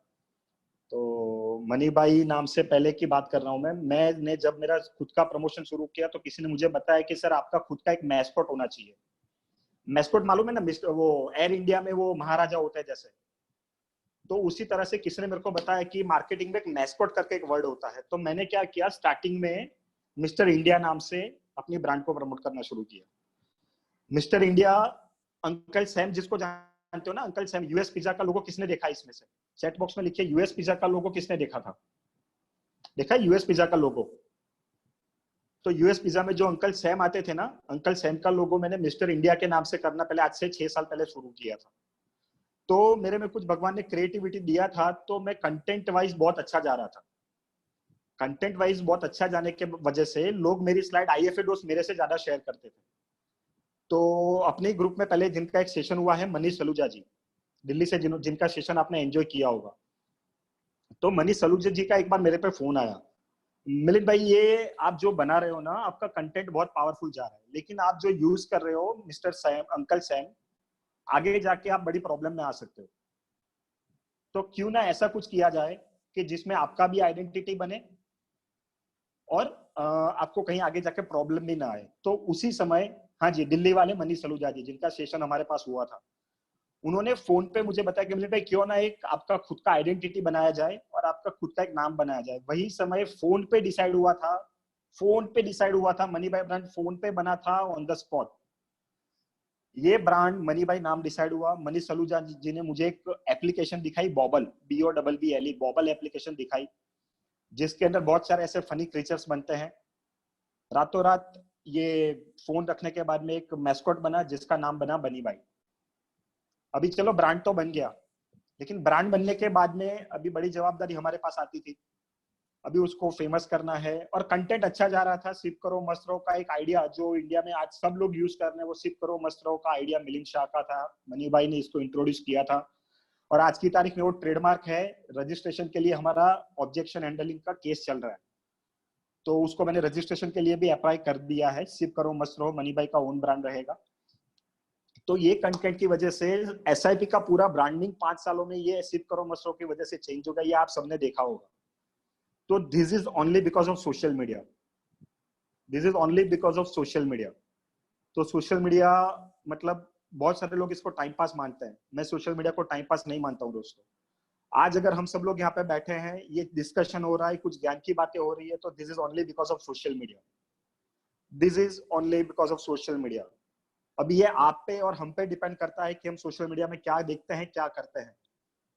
तो मनी भाई नाम से पहले की बात कर रहा हूँ मैंने जब मेरा खुद का प्रमोशन शुरू किया तो किसी ने मुझे बताया कि सर आपका खुद का एक मैस्कॉट होना चाहिए। मैस्कॉट मालूम है ना, वो एयर इंडिया में वो महाराजा होता है जैसे, तो उसी तरह से किसी ने मेरे को बताया कि मार्केटिंग में एक मैस्कॉट करके एक वर्ड होता है। तो मैंने क्या किया, स्टार्टिंग में मिस्टर इंडिया नाम से अपनी ब्रांड को प्रमोट करना शुरू किया। मिस्टर इंडिया, अंकल सैम जिसको जानते हो ना, अंकल सैम, यूएस पिज्जा का लोगो किसने देखा इसमें से? चैट बॉक्स में लिखिए यूएस पिज्जा का लोगो किसने देखा था? देखा यूएस पिज्जा का लोगो? तो यूएस पिज्जा में जो अंकल सैम आते थे ना, अंकल सैम का लोगो मैंने मिस्टर इंडिया के नाम से करना पहले आज से 6 साल पहले शुरू किया था। तो मेरे में कुछ भगवान ने क्रिएटिविटी दिया था, तो मैं कंटेंट वाइज बहुत अच्छा जा रहा था। कंटेंट वाइज बहुत अच्छा जाने के वजह से लोग मेरी स्लाइड आईएफए डोज मेरे से ज्यादा शेयर करते थे। तो अपने ग्रुप में पहले जिनका एक सेशन हुआ है, मनीष सलूजा जी, दिल्ली से, जिनका सेशन आपने एंजॉय किया होगा। तो मनीष सलूजा जी का एक बार मेरे पे फोन आया, मिलिंद भाई ये आप जो बना रहे हो ना, आपका कंटेंट बहुत पावरफुल जा रहा है, लेकिन आप जो यूज कर रहे हो मिस्टर सैम, अंकल सैम, आगे जाके आप बड़ी प्रॉब्लम में आ सकते हो। तो क्यों ना ऐसा कुछ किया जाए कि जिसमें आपका भी आइडेंटिटी बने और आपको कहीं आगे जाके प्रॉब्लम भी ना आए। तो उसी समय, हाँ जी, दिल्ली वाले मनीष सलूजा जी, जिनका सेशन हमारे पास हुआ था, उन्होंने फोन पे मुझे बताया कि मिलिंद भाई क्यों ना एक आपका खुद का आइडेंटिटी बनाया जाए और आपका खुद का एक नाम बनाया जाए। वही समय फोन पे डिसाइड हुआ था, मनी बाय ब्रांड फोन पे बना था ऑन द स्पॉट। ये ब्रांड मनी बाय नाम डिसाइड हुआ। मनीष सलूजा जी ने मुझे एक एप्लीकेशन दिखाई, बॉबल, BOBBLE, बॉबल एप्लीकेशन दिखाई, जिसके अंदर बहुत सारे ऐसे फनी क्रीचर्स बनते हैं। रातों रात ये फोन रखने के बाद में एक मैस्कॉट बना जिसका नाम बना बनी बाई। अभी चलो ब्रांड तो बन गया, लेकिन ब्रांड बनने के बाद में अभी बड़ी जवाबदारी हमारे पास आती थी। अभी उसको फेमस करना है और कंटेंट अच्छा जा रहा था। सिप करो मस्त रहो का एक आइडिया जो इंडिया में आज सब लोग यूज कर रहे हैं, वो सिप करो मस्त रहो का आइडिया मिलिंद शाह का था। मनी भाई ने इसको इंट्रोड्यूस किया था और आज की तारीख में वो ट्रेडमार्क है। रजिस्ट्रेशन के लिए हमारा ऑब्जेक्शन हैंडलिंग का केस चल रहा है, तो उसको मैंने रजिस्ट्रेशन के लिए भी अप्लाई कर दिया है। सिप करो मस्त रहो मनी भाई का ओन ब्रांड रहेगा। तो ये कंटेंट की वजह से SIP का पूरा ब्रांडिंग 5 सालों में ये सिप करो मस्त रहो की वजह से चेंज होगा, ये आप सबने देखा होगा। तो this is only because of social media, तो सोशल मीडिया मतलब बहुत सारे लोग इसको टाइम पास मानते हैं, मैं सोशल मीडिया को टाइम पास नहीं मानता हूँ दोस्तों। आज अगर हम सब लोग यहाँ पे बैठे हैं, ये डिस्कशन हो रहा है, कुछ ज्ञान की बातें हो रही है, तो this is only because of social media. अब ये आप पे और हम पे डिपेंड करता है कि हम सोशल मीडिया में क्या देखते हैं, क्या करते हैं।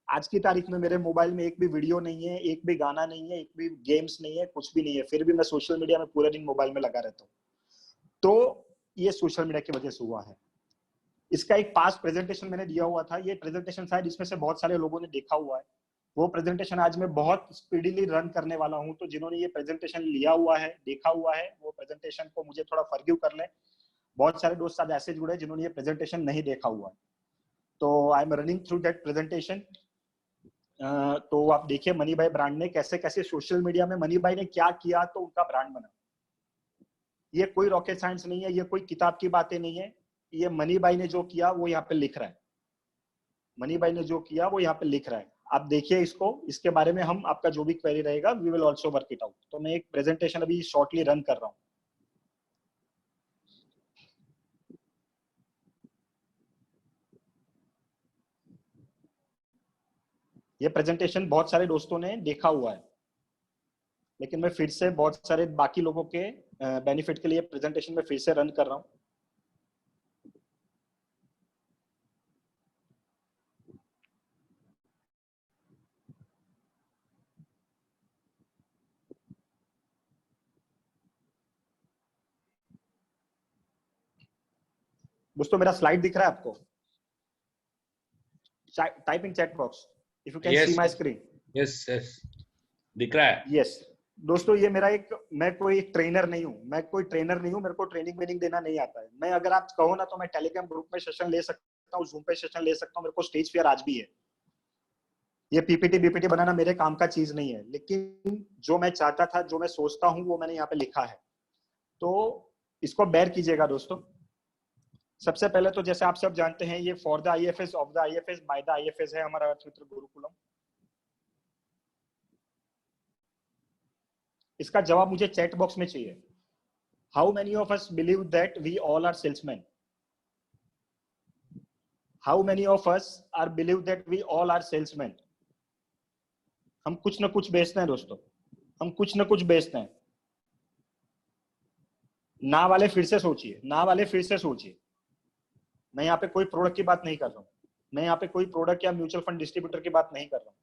आज की तारीख में मेरे मोबाइल में एक भी वीडियो नहीं है, एक भी गाना नहीं है, एक भी गेम्स नहीं है, कुछ भी नहीं है, फिर भी मैं सोशल मीडिया में पूरे दिन मोबाइल में लगा रहता हूँ। तो ये सोशल मीडिया की वजह से हुआ है। इसका एक पास्ट प्रेजेंटेशन मैंने दिया हुआ था, ये प्रेजेंटेशन शायद इसमें से बहुत सारे लोगों ने देखा हुआ है। वो प्रेजेंटेशन आज मैं बहुत स्पीडीली रन करने वाला हूँ, तो जिन्होंने ये प्रेजेंटेशन लिया हुआ है, देखा हुआ है, वो प्रेजेंटेशन को मुझे थोड़ा फॉरगिव कर ले। बहुत सारे दोस्त आज ऐसे जुड़े जिन्होंने ये प्रेजेंटेशन नहीं देखा हुआ है, तो I am running through that presentation. तो आप देखिए मनी भाई ब्रांड ने कैसे कैसे सोशल मीडिया में मनी भाई ने क्या किया तो उनका ब्रांड बना। ये कोई रॉकेट साइंस नहीं है, ये कोई किताब की बातें नहीं है, ये मनी भाई ने जो किया वो यहाँ पे लिख रहा है। आप देखिए इसको, इसके बारे में हम, आपका जो भी क्वेरी रहेगा we will also work it out. तो मैं एक प्रेजेंटेशन अभी शॉर्टली रन कर रहा हूँ। ये प्रेजेंटेशन बहुत सारे दोस्तों ने देखा हुआ है, लेकिन मैं फिर से बहुत सारे बाकी लोगों के बेनिफिट के लिए प्रेजेंटेशन में फिर से रन कर रहा हूँ। दोस्तों मेरा स्लाइड दिख रहा है आपको? Type in chat box if you can see my screen.
Yes दिख रहा है।
यस दोस्तों, ये मेरा एक, मैं कोई ट्रेनर नहीं हूँ, मेरे को ट्रेनिंग वेनिंग देना नहीं आता है। मैं, अगर आप कहो ना, तो मैं टेलीग्राम ग्रुप में सेशन ले सकता हूँ, जूम पे सेशन ले सकता हूँ, मेरे को स्टेज फियर आज भी है। ये पीपीटी बीपीटी बनाना मेरे काम का चीज नहीं है, लेकिन जो मैं चाहता था, जो मैं सोचता हूँ, वो मैंने यहाँ पे लिखा है, तो इसको बेयर कीजिएगा दोस्तों। सबसे पहले तो जैसे आप सब जानते हैं, ये for the IFS, of the IFS, by the IFS है हमारा अर्थ मित्र गुरुकुलम। इसका जवाब मुझे चैट बॉक्स में चाहिए। How many of us believe that we all are salesman? How many of us are believe that we all are salesman? हम कुछ ना कुछ बेचते हैं दोस्तों, हम कुछ ना कुछ बेचते हैं। ना वाले फिर से सोचिए, मैं यहाँ पे कोई प्रोडक्ट की बात नहीं कर रहा हूँ, मैं यहाँ पे कोई प्रोडक्ट या म्यूचुअल फंड डिस्ट्रीब्यूटर की बात नहीं कर रहा हूँ।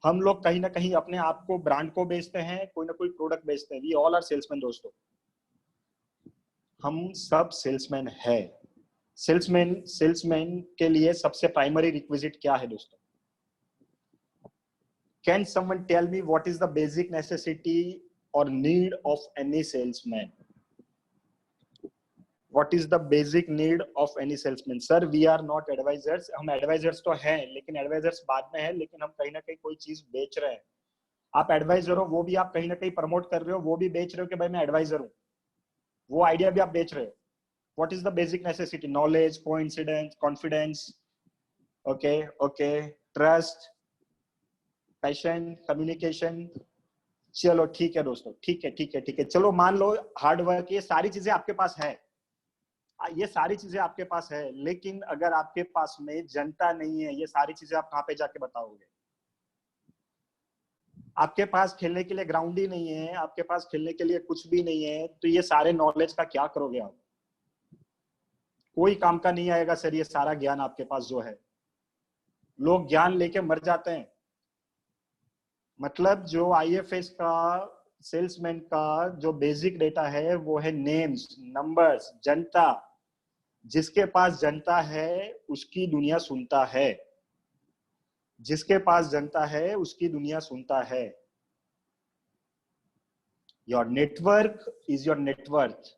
हम लोग कहीं ना कहीं अपने आप को, ब्रांड को बेचते हैं, कोई ना कोई प्रोडक्ट बेचते हैं। वी ऑल आर सेल्समैन दोस्तों, हम सब सेल्समैन है। सेल्समैन के लिए सबसे प्राइमरी रिक्विजिट क्या है दोस्तों? Can someone tell me what is the basic necessity और need of any salesman? What is the basic need of any salesman? Sir, we are not advisors. हम advisors तो हैं, लेकिन advisors बाद में है, लेकिन हम कहीं ना कहीं कोई चीज बेच रहे हैं. आप एडवाइजर हो, वो भी आप कहीं ना कहीं प्रमोट कर रहे हो, वो भी बेच रहे हो कि भाई मैं एडवाइजर हूँ, वो आइडिया भी आप बेच रहे हो. What is the basic necessity? Knowledge, coincidence, confidence, okay, trust, passion, communication. चलो ठीक है दोस्तों, ठीक है. चलो मान लो हार्ड वर्क, ये सारी चीजें आपके पास है, ये सारी चीजें आपके पास है, लेकिन अगर आपके पास में जनता नहीं है, ये सारी चीजें आप कहाँ पे जाके बताओगे? आपके पास खेलने के लिए ग्राउंड ही नहीं है, आपके पास खेलने के लिए कुछ भी नहीं है, तो ये सारे नॉलेज का क्या करोगे आप? कोई काम का नहीं आएगा सर ये सारा ज्ञान आपके पास जो है. लोग ज्ञान लेके मर जाते हैं. मतलब जो आईएफएस का सेल्समैन का जो बेसिक डेटा है वो है नेम्स, नंबर्स, जनता. जिसके पास जनता है उसकी दुनिया सुनता है, जिसके पास जनता है उसकी दुनिया सुनता है. Your network is your net worth.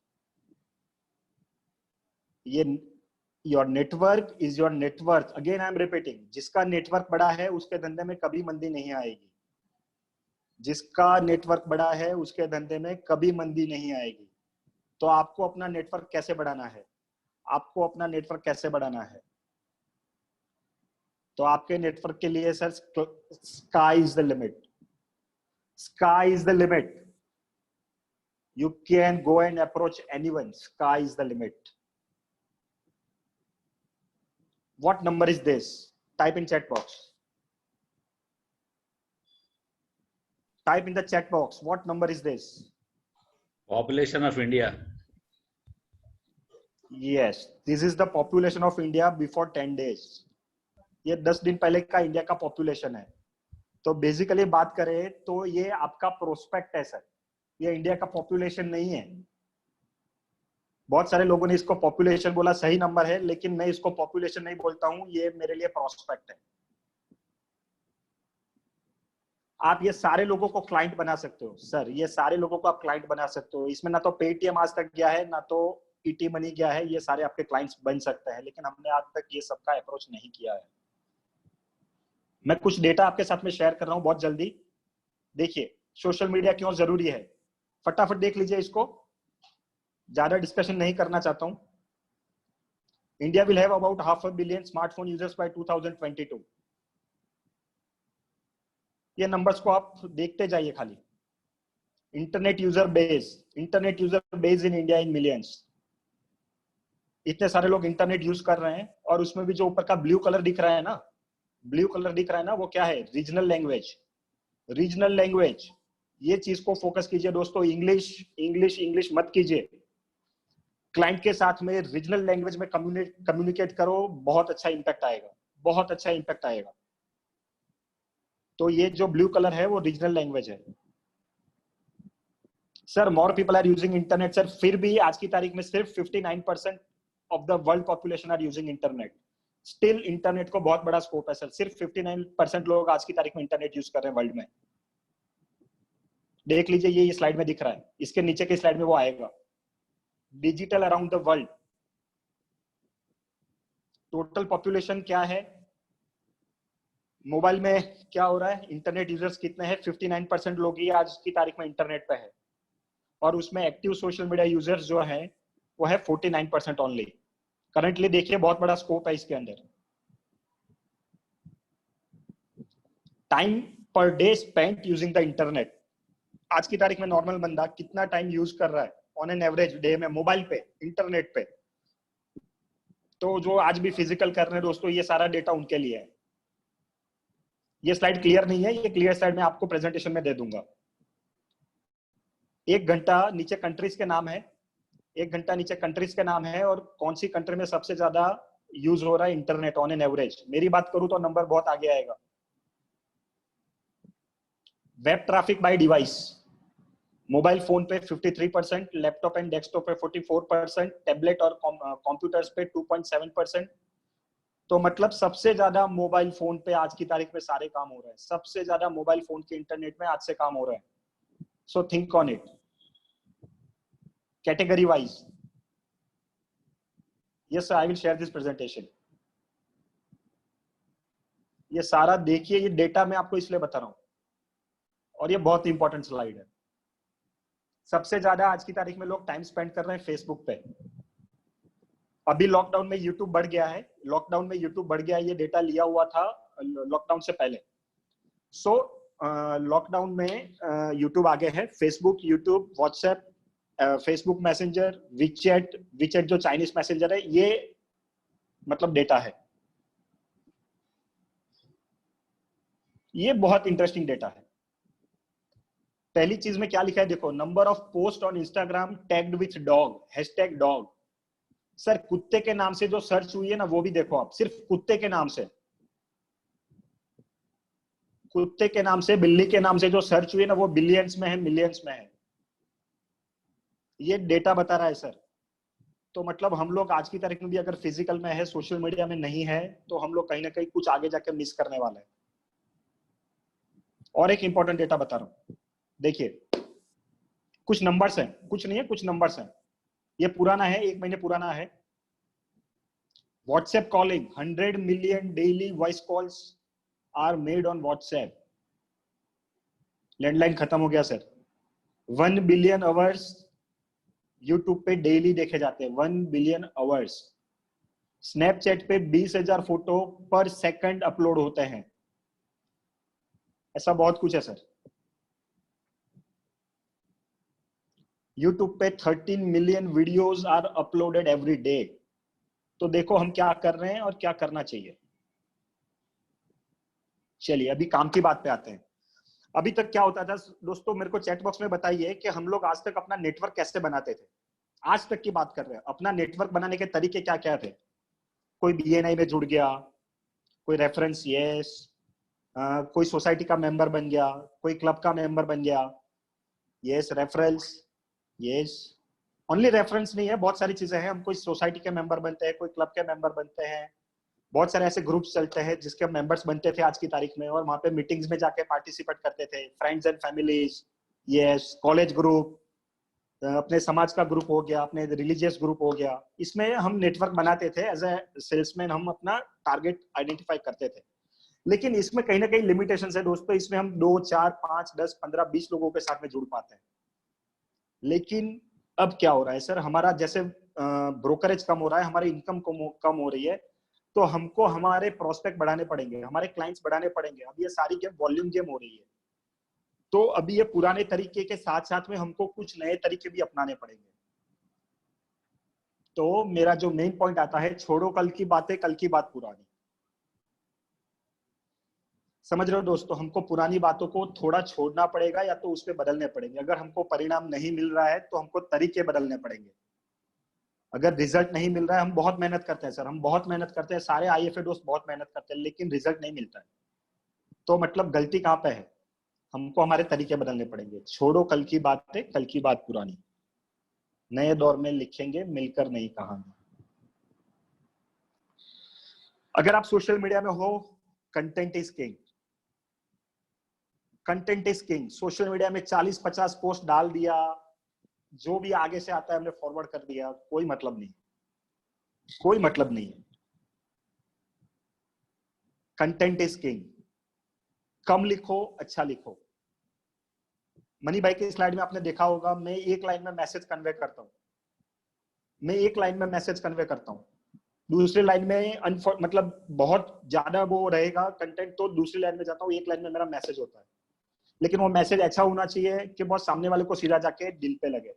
ये your network is your net worth. Again I am repeating, जिसका नेटवर्क बड़ा है उसके धंधे में कभी मंदी नहीं आएगी. जिसका नेटवर्क बड़ा है उसके धंधे में कभी मंदी नहीं आएगी. तो आपको अपना नेटवर्क कैसे बढ़ाना है? आपको अपना नेटवर्क कैसे बढ़ाना है? तो आपके नेटवर्क के लिए sir sky is the limit. Sky is the limit. You can go and approach anyone. Sky is the limit. What number is this? Type in chat box. Type in the chat box. What number is this?
Population of India.
Yes, this is the population of India before 10 days. ये 10 दिन पहले का India का population है. तो basically बात करें तो ये आपका प्रोस्पेक्ट है सर, ये इंडिया का पॉपुलेशन नहीं है. बहुत सारे लोगों ने इसको पॉपुलेशन बोला, सही नंबर है, लेकिन मैं इसको पॉपुलेशन नहीं बोलता हूं, ये मेरे लिए प्रोस्पेक्ट है. आप ये सारे लोगों को क्लाइंट बना सकते हो सर, ये सारे लोगों को आप क्लाइंट बना सकते हो. इसमें ना तो पेटीएम आज तक गया है, ना तो ईटी मनी गया है. ये सारे आपके क्लाइंट्स बन सकते हैं, लेकिन हमने आज तक ये सबका अप्रोच नहीं किया है. मैं कुछ डेटा आपके साथ में शेयर कर रहा हूं बहुत जल्दी. देखिए सोशल मीडिया क्यों जरूरी है, फटाफट देख लीजिए इसको. ज्यादा डिस्कशन नहीं करना चाहता हूं. India will have about 500 million smartphone users by 2022. ये नंबर्स को आप देखते जाइए खाली. Internet user base in India in millions. इतने सारे लोग इंटरनेट यूज कर रहे हैं, और उसमें भी जो ऊपर का ब्लू कलर दिख रहा है ना, वो क्या है? Regional language. ये चीज को फोकस कीजिए दोस्तों. इंग्लिश मत कीजिए. क्लाइंट के साथ में रीजनल लैंग्वेज में कम्युनिकेट करो. बहुत अच्छा इंपैक्ट आएगा. तो ये जो ब्लू कलर है वो रीजनल लैंग्वेज है. Sir more people are using internet. Sir फिर भी आज की तारीख में सिर्फ 59% of the world population are using internet. Still internet को बहुत बड़ा स्कोप है सर. सिर्फ 59% लोग आज की तारीख में इंटरनेट यूज कर रहे हैं वर्ल्ड में. देख लीजिए, ये स्लाइड में दिख रहा है, इसके नीचे की स्लाइड में वो आएगा. Digital around the world. Total population क्या है, मोबाइल में क्या हो रहा है, इंटरनेट यूजर्स कितने हैं? 59% लोग ही आज की तारीख में इंटरनेट पे है. और उसमें एक्टिव सोशल मीडिया यूजर्स जो है वो है 49% ओनली. करंटली देखिए बहुत बड़ा स्कोप है इसके अंदर. Time per day spent using the internet. आज की तारीख में नॉर्मल बंदा कितना टाइम यूज कर रहा है ऑन एन एवरेज डे में मोबाइल पे, इंटरनेट पे? तो जो आज भी फिजिकल कर रहे हैं दोस्तों, ये सारा डेटा उनके लिए है. ये स्लाइड क्लियर नहीं है, ये क्लियर स्लाइड मैं आपको प्रेजेंटेशन में दे दूंगा. 1 घंटा नीचे कंट्रीज के नाम है, 1 घंटा नीचे कंट्रीज के नाम है, और कौन सी कंट्री में सबसे ज्यादा यूज हो रहा है इंटरनेट ऑन एन एवरेज. मेरी बात करूं तो नंबर बहुत आगे आएगा. Web traffic by device mobile phone पे 53%, लैपटॉप एंड डेस्कटॉप पे 44%, टैबलेट और कंप्यूटर्स पे 2.7%। तो मतलब सबसे ज्यादा मोबाइल फोन पे आज की तारीख में सारे काम हो रहे हैं, सबसे ज्यादा मोबाइल फोन के इंटरनेट में आज से काम हो रहे हैं। So think on it category wise. Yes I will share this presentation. ये सारा देखिए, ये डेटा मैं आपको इसलिए बता रहा हूं और ये बहुत इंपॉर्टेंट स्लाइड है। सबसे ज्यादा आज की तारीख में लोग टाइम स्पेंड कर रहे हैं फेसबुक पे। अभी लॉकडाउन में यूट्यूब बढ़ गया है, लॉकडाउन में यूट्यूब बढ़ गया है, ये डेटा लिया हुआ था लॉकडाउन से पहले। सो लॉकडाउन में यूट्यूब आगे है, Facebook, YouTube, WhatsApp, Facebook Messenger, WeChat, WeChat जो चाइनीज मैसेंजर है, ये मतलब डेटा है। ये बहुत इंटरेस्टिंग डेटा है। पहली चीज में क्या लिखा है देखो, number of post on Instagram tagged with dog, hashtag dog. Sir कुत्ते के नाम से जो सर्च हुई है ना, वो भी देखो आप, सिर्फ कुत्ते के नाम से, कुत्ते के नाम से, बिल्ली के नाम से जो सर्च हुई है ना, वो बिलियंस में है, मिलियंस में है। ये डेटा बता रहा है सर। तो मतलब हम लोग आज की तारीख में भी अगर फिजिकल में है, सोशल मीडिया में नहीं है, तो हम लोग कहीं ना कहीं कुछ आगे जाके मिस करने वाले हैं। और एक इंपॉर्टेंट डेटा बता रहा हूं, देखिए कुछ नंबर्स हैं, कुछ नहीं है, कुछ नंबर्स हैं। ये पुराना है, 1 महीने पुराना है। WhatsApp calling, 100 million daily voice calls are made on WhatsApp. Landline खत्म हो गया सर। 1 बिलियन आवर्स यूट्यूब पे डेली देखे जाते हैं, 1 बिलियन आवर्स। स्नैपचैट पे 20,000 फोटो पर सेकंड अपलोड होते हैं। ऐसा बहुत कुछ है सर। यूट्यूब पे 13 million videos are uploaded every day. तो देखो हम क्या कर रहे हैं और क्या करना चाहिए। चलिए अभी काम की बात पे आते हैं। अभी तक क्या होता था दोस्तों, मेरे को चैट बॉक्स में बताइए कि हम लोग आज तक अपना नेटवर्क कैसे बनाते थे। आज तक की बात कर रहे हैं, अपना नेटवर्क बनाने के तरीके क्या क्या थे। कोई बीएनआई में जुड़ गया, कोई रेफरेंस, यस, कोई सोसाइटी का मेंबर बन गया, कोई क्लब का मेंबर बन गया, yes, reference, yes. Only reference नहीं है, बहुत सारी चीजें हैं। हम कोई सोसाइटी के मेंबर बनते हैं, कोई क्लब के मेंबर बनते हैं, बहुत सारे ऐसे ग्रुप्स चलते हैं जिसके मेंबर्स बनते थे आज की तारीख में, और वहां पे मीटिंग्स में जाके पार्टिसिपेट करते थे। Friends and families, yes, college group, अपने समाज का ग्रुप हो गया, अपने रिलीजियस ग्रुप हो गया। इसमें हम नेटवर्क बनाते थे। एज ए सेल्समैन हम अपना टारगेट आइडेंटिफाई करते थे। लेकिन इसमें कहीं ना कहीं लिमिटेशन है दोस्तों। इसमें हम 2, 4, 5, 10, 15, 20 लोगों के साथ में जुड़ पाते हैं। लेकिन अब क्या हो रहा है सर, हमारा जैसे ब्रोकरेज कम हो रहा है, हमारी इनकम कम हो रही है, तो हमको हमारे प्रोस्पेक्ट बढ़ाने पड़ेंगे, हमारे क्लाइंट्स बढ़ाने पड़ेंगे। अब ये सारी गेम वॉल्यूम गेम हो रही है। तो अभी ये पुराने तरीके के साथ साथ में हमको कुछ नए तरीके भी अपनाने पड़ेंगे। तो मेरा जो मेन पॉइंट आता है, छोड़ो कल की बातें, कल की बात पुरानी। समझ रहे हो दोस्तों, हमको पुरानी बातों को थोड़ा छोड़ना पड़ेगा या तो उस पर बदलने पड़ेंगे। अगर हमको परिणाम नहीं मिल रहा है तो हमको तरीके बदलने पड़ेंगे। अगर रिजल्ट नहीं मिल रहा है, हम बहुत मेहनत करते हैं सर, हम बहुत मेहनत करते हैं, सारे आईएफए दोस्त बहुत मेहनत करते हैं, लेकिन रिजल्ट नहीं मिलता है। तो मतलब गलती कहाँ पे है, हमको हमारे तरीके बदलने पड़ेंगे। छोड़ो कल की बातें, कल की बात पुरानी, नए दौर में लिखेंगे मिलकर नई कहानी। अगर आप सोशल मीडिया में हो, content is king, content is king. Social media में 40-50 पोस्ट डाल दिया, जो भी आगे से आता है हमने फॉरवर्ड कर दिया, कोई मतलब नहीं, कोई मतलब नहीं है। Content is king. कम लिखो, अच्छा लिखो। मनी भाई की स्लाइड में आपने देखा होगा, मैं एक लाइन में मैसेज कन्वे करता हूं, मैं एक लाइन में मैसेज कन्वे करता हूं, दूसरी लाइन में मतलब बहुत ज्यादा वो रहेगा कंटेंट, तो दूसरी लाइन में जाता हूं, एक लाइन में मेरा मैसेज होता है। लेकिन वो मैसेज ऐसा होना चाहिए कि बहुत सामने वाले को सीधा जाके दिल पे लगे।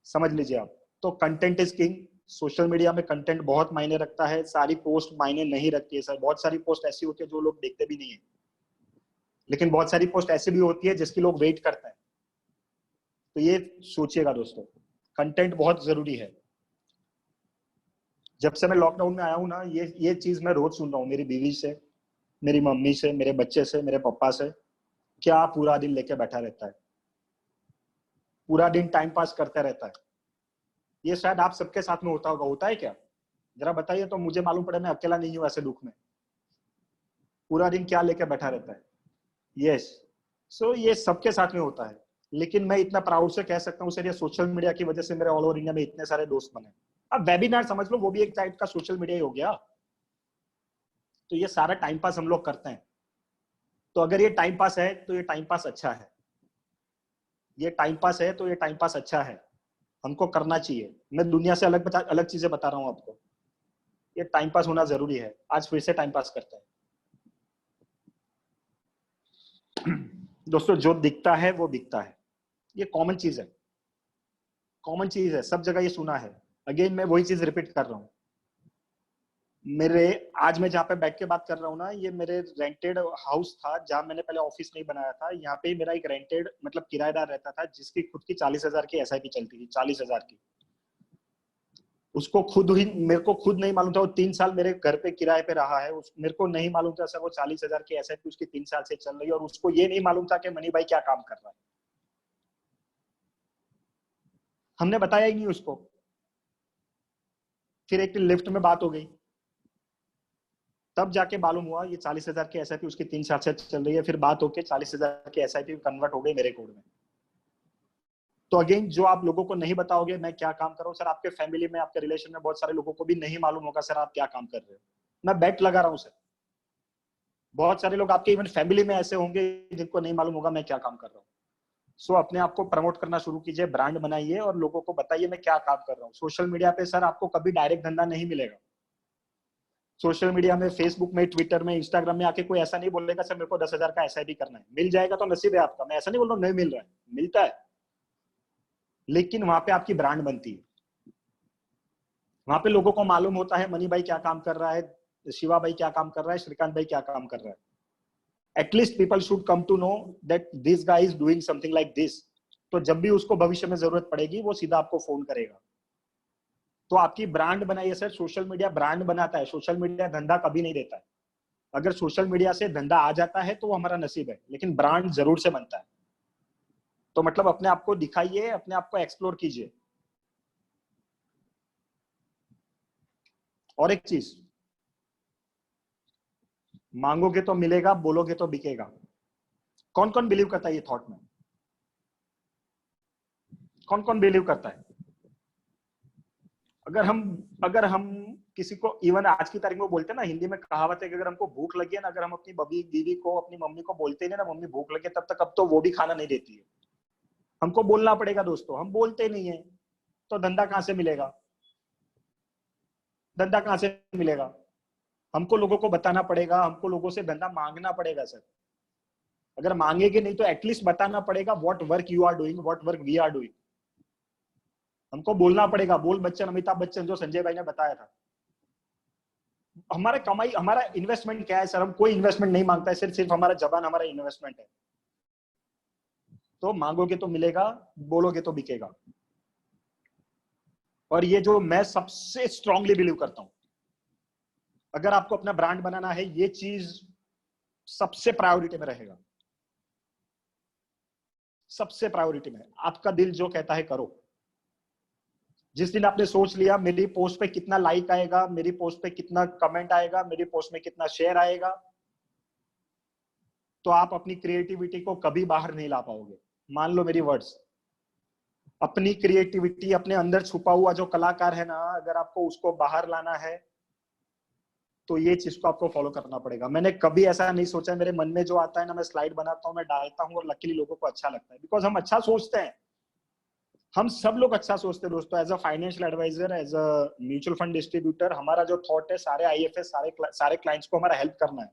समझ लीजिए आप। तो content is king. Social media में कंटेंट बहुत मायने रखता है, सारी पोस्ट मायने नहीं रखती है सर। बहुत सारी पोस्ट ऐसी होती है जो लोग देखते भी नहीं है, लेकिन बहुत सारी पोस्ट ऐसी भी होती है जिसकी लोग वेट करते हैं। तो ये सोचिएगा दोस्तों, कंटेंट बहुत जरूरी है। जब से मैं लॉकडाउन में आया हूं ना, ये चीज मैं रोज सुन रहा हूँ, मेरी बीवी से, मेरी मम्मी से, मेरे बच्चे से, मेरे पापा से, क्या पूरा दिन लेके बैठा रहता है। पूरा दिन टाइम पास करता रहता है। ये शायद आप सबके साथ में होता होगा, होता है क्या? जरा बताइए तो मुझे मालूम पड़े मैं अकेला नहीं हूं ऐसे दुख में। पूरा दिन क्या लेके बैठा रहता है। यस, सो ये सबके साथ में होता है। लेकिन मैं इतना प्राउड से कह सकता हूँ सर, ये सोशल मीडिया की वजह से मेरे ऑल ओवर इंडिया में इतने सारे दोस्त बने। अब वेबिनार समझ लो, वो भी एक टाइप का सोशल मीडिया ही हो गया। तो ये सारा टाइम पास हम लोग करते हैं। तो अगर ये टाइम पास है तो ये टाइम पास अच्छा है, ये टाइम पास है तो ये टाइम पास अच्छा है, हमको करना चाहिए। मैं दुनिया से अलग चीजें बता रहा हूँ आपको। ये टाइम पास होना जरूरी है। आज फिर से टाइम पास करते हैं। दोस्तों, जो दिखता है वो बिकता है, ये कॉमन चीज है, कॉमन चीज है, सब जगह ये सुना है। अगेन मैं वही चीज रिपीट कर रहा हूँ। मेरे आज मैं जहाँ पे बैठ के बात कर रहा हूँ ना, ये मेरे रेंटेड हाउस था जहाँ मैंने पहले ऑफिस नहीं बनाया था। यहाँ पे मेरा एक रेंटेड मतलब किराएदार रहता था जिसकी खुद की 40,000 की एसआईपी चलती थी, 40,000 की। उसको खुद ही, मेरे को खुद नहीं मालूम था, वो 3 साल मेरे घर पे किराए पे रहा है। मेरे को नहीं मालूम था सर वो 40,000 की एसआईपी उसकी 3 साल से चल रही है, और उसको ये नहीं मालूम था कि मनी भाई क्या काम कर रहा है। हमने बताया ही नहीं उसको। फिर एक लिफ्ट में बात हो गई, तब जाके मालूम हुआ ये 40,000 की एसआईपी उसकी 3 साल से चल रही है। फिर बात होके 40,000 की एसआईपी कन्वर्ट हो गई मेरे कोड में। तो अगेन, जो आप लोगों को नहीं बताओगे मैं क्या काम कर रहा हूँ सर, आपके फैमिली में, आपके रिलेशन में बहुत सारे लोगों को भी नहीं मालूम होगा सर आप क्या काम कर रहे हो। मैं बेट लगा रहा हूँ सर, बहुत सारे लोग आपके इवन फैमिली में ऐसे होंगे जिनको नहीं मालूम होगा मैं क्या काम कर रहा हूँ। सो अपने आप को प्रमोट करना शुरू कीजिए, ब्रांड बनाइए और लोगों को बताइए मैं क्या काम कर रहा हूँ। सोशल मीडिया पे सर आपको कभी डायरेक्ट धंधा नहीं मिलेगा। सोशल मीडिया में, फेसबुक में, ट्विटर में, इंस्टाग्राम में आके कोई ऐसा नहीं बोलेगा सर मेरे को 10,000 का एसआईपी करना है। मिल जाएगा तो नसीब है आपका, मैं ऐसा नहीं बोल रहा हूँ नहीं मिल रहा है, मिलता है। लेकिन वहां पे आपकी ब्रांड बनती है, वहां पे लोगों को मालूम होता है मनी भाई क्या काम कर रहा है, शिवा भाई क्या काम कर रहा है, श्रीकांत भाई क्या काम कर रहा है। At least people should come to know that this guy is doing something like this. तो जब भी उसको भविष्य में जरूरत पड़ेगी वो सीधा आपको फोन करेगा। तो आपकी ब्रांड बनाइए सर। सोशल मीडिया ब्रांड बनाता है, सोशल मीडिया धंधा कभी नहीं देता है। अगर सोशल मीडिया से धंधा आ जाता है तो वो हमारा नसीब है, लेकिन ब्रांड जरूर से बनता है। तो मतलब अपने आप को दिखाइए, अपने आप को एक्सप्लोर कीजिए। और एक चीज, मांगोगे तो मिलेगा, बोलोगे तो बिकेगा। कौन कौन बिलीव करता है ये थॉट में? कौन कौन बिलीव करता है? अगर हम किसी को, इवन आज की तारीख में बोलते हैं ना, हिंदी में कहावत है कि अगर हमको भूख लगी है ना, अगर हम अपनी बबी दीदी को, अपनी मम्मी को बोलते हैं ना मम्मी भूख लगी, तब तक अब तो वो भी खाना नहीं देती है। हमको बोलना पड़ेगा दोस्तों, हम बोलते नहीं है तो धंधा कहां से मिलेगा? धंधा कहां से मिलेगा? हमको लोगों को बताना पड़ेगा, हमको लोगों से धंधा मांगना पड़ेगा सर। अगर मांगेंगे नहीं तो एटलीस्ट बताना पड़ेगा what work you are doing, what work we are doing. हमको बोलना पड़ेगा। बोल बच्चन, अमिताभ बच्चन जो संजय भाई ने बताया था। हमारा कमाई, हमारा इन्वेस्टमेंट क्या है सर? हम कोई इन्वेस्टमेंट नहीं मांगता है, सिर्फ हमारा जबान हमारा इन्वेस्टमेंट है। तो मांगोगे तो मिलेगा, बोलोगे तो बिकेगा। और ये जो मैं सबसे स्ट्रांगली बिलीव करता हूं, अगर आपको अपना ब्रांड बनाना है, ये चीज सबसे प्रायोरिटी में रहेगा। सबसे प्रायोरिटी में। आपका दिल जो कहता है करो। जिस दिन आपने सोच लिया मेरी पोस्ट पे कितना लाइक आएगा, मेरी पोस्ट पे कितना कमेंट आएगा, मेरी पोस्ट में कितना शेयर आएगा, तो आप अपनी क्रिएटिविटी को कभी बाहर नहीं ला पाओगे। मान लो मेरी वर्ड्स। अपनी क्रिएटिविटी, अपने अंदर छुपा हुआ जो कलाकार है ना, अगर आपको उसको बाहर लाना है तो ये चीज को आपको फॉलो करना पड़ेगा। मैंने कभी ऐसा नहीं सोचा, मेरे मन में जो आता है ना मैं स्लाइड बनाता हूँ, मैं डालता हूँ, और लकीली लोगों को अच्छा लगता है, बिकॉज हम अच्छा सोचते हैं। हम सब लोग अच्छा सोचते हैं दोस्तों। As a financial adviser, as a mutual fund distributor, हमारा जो थॉट है सारे आईएफएस, सारे क्लाइंट्स को हमारा हेल्प करना है।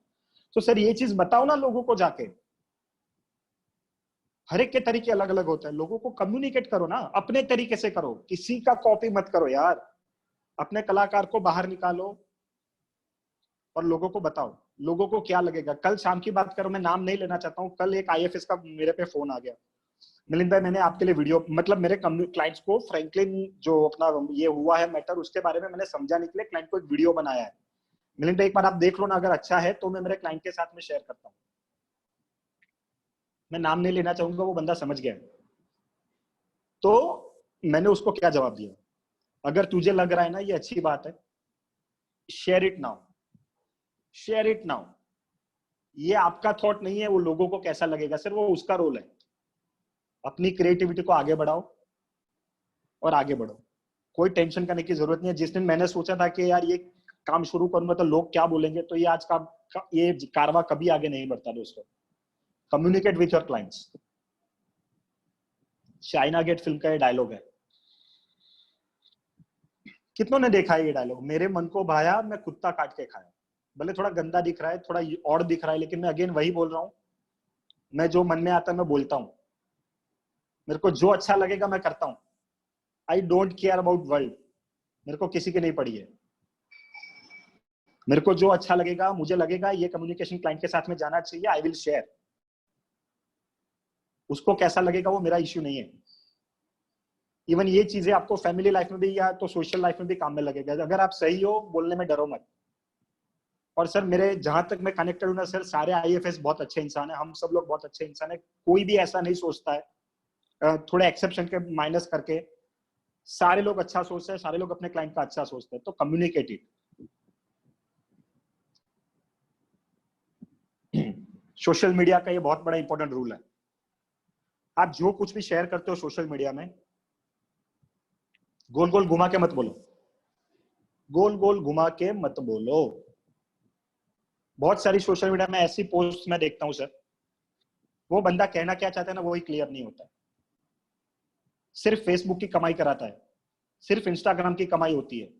तो सर ये चीज बताओ ना लोगों को जाके। हर एक के तरीके अलग अलग होते हैं, लोगों को कम्युनिकेट करो ना, अपने तरीके से करो, किसी का कॉपी मत करो यार। अपने कलाकार को बाहर निकालो और लोगों को बताओ। लोगों को क्या लगेगा? कल शाम की बात करो, मैं नाम नहीं लेना चाहता हूँ, कल एक आईएफएस का मेरे पे फोन आ गया, मिलिंद भाई मैंने आपके लिए वीडियो, मतलब मेरे क्लाइंट्स को फ्रैंकलिन जो अपना ये हुआ है मैटर, उसके बारे में मैंने समझाने के लिए क्लाइंट को एक वीडियो बनाया है। मिलिंद भाई एक बार आप देख लो ना, अगर अच्छा है तो मैं मेरे क्लाइंट के साथ में शेयर करता हूँ। मैं नाम नहीं लेना चाहूंगा, वो बंदा समझ गया। तो मैंने उसको क्या जवाब दिया, अगर तुझे लग रहा है ना ये अच्छी बात है, share it now, share it now. ये आपका थॉट नहीं है, वो लोगों को कैसा लगेगा, सिर्फ वो उसका रोल है। अपनी क्रिएटिविटी को आगे बढ़ाओ और आगे बढ़ो, कोई टेंशन करने की जरूरत नहीं है। जिस दिन मैंने सोचा था कि यार ये काम शुरू करूंगा तो लोग क्या बोलेंगे, तो ये आज का ये कारवा कभी आगे नहीं बढ़ता दोस्तों। Communicate with your clients. China Gate film का ये डायलॉग है, कितनों ने देखा है ये डायलॉग? मेरे मन को भाया, मैं कुत्ता काट के खाया। भले थोड़ा गंदा दिख रहा है, थोड़ा और दिख रहा है, लेकिन मैं अगेन वही बोल रहा हूँ, मैं जो मन में आता है मैं बोलता हूँ। मेरे को जो अच्छा लगेगा मैं करता हूँ। I don't care about world, मेरे को किसी की नहीं पड़ी है। मेरे को जो अच्छा लगेगा, मुझे लगेगा ये कम्युनिकेशन क्लाइंट के साथ में जाना चाहिए, आई विल शेयर। उसको कैसा लगेगा वो मेरा इश्यू नहीं है। इवन ये चीजें आपको फैमिली लाइफ में भी या तो सोशल लाइफ में भी काम में लगेगा। अगर आप सही हो, बोलने में डरो मत। और सर मेरे जहां तक मैं कनेक्टेड हूं ना सर, सारे आईएफएस बहुत अच्छे इंसान है, हम सब लोग बहुत अच्छे इंसान है। कोई भी ऐसा नहीं सोचता है, थोड़े एक्सेप्शन के माइनस करके सारे लोग अच्छा सोचते हैं, सारे लोग अपने क्लाइंट का अच्छा सोचते हैं। तो कम्युनिकेट इट। सोशल मीडिया का ये बहुत बड़ा इंपॉर्टेंट रूल है। आप जो कुछ भी शेयर करते हो सोशल मीडिया में, गोल गोल घुमा के मत बोलो, गोल गोल घुमा के मत बोलो। बहुत सारी सोशल मीडिया में ऐसी पोस्ट मैं देखता हूं सर, वो बंदा कहना क्या चाहता है ना, वो ही क्लियर नहीं होता है। सिर्फ फेसबुक की कमाई कराता है, सिर्फ इंस्टाग्राम की कमाई होती है,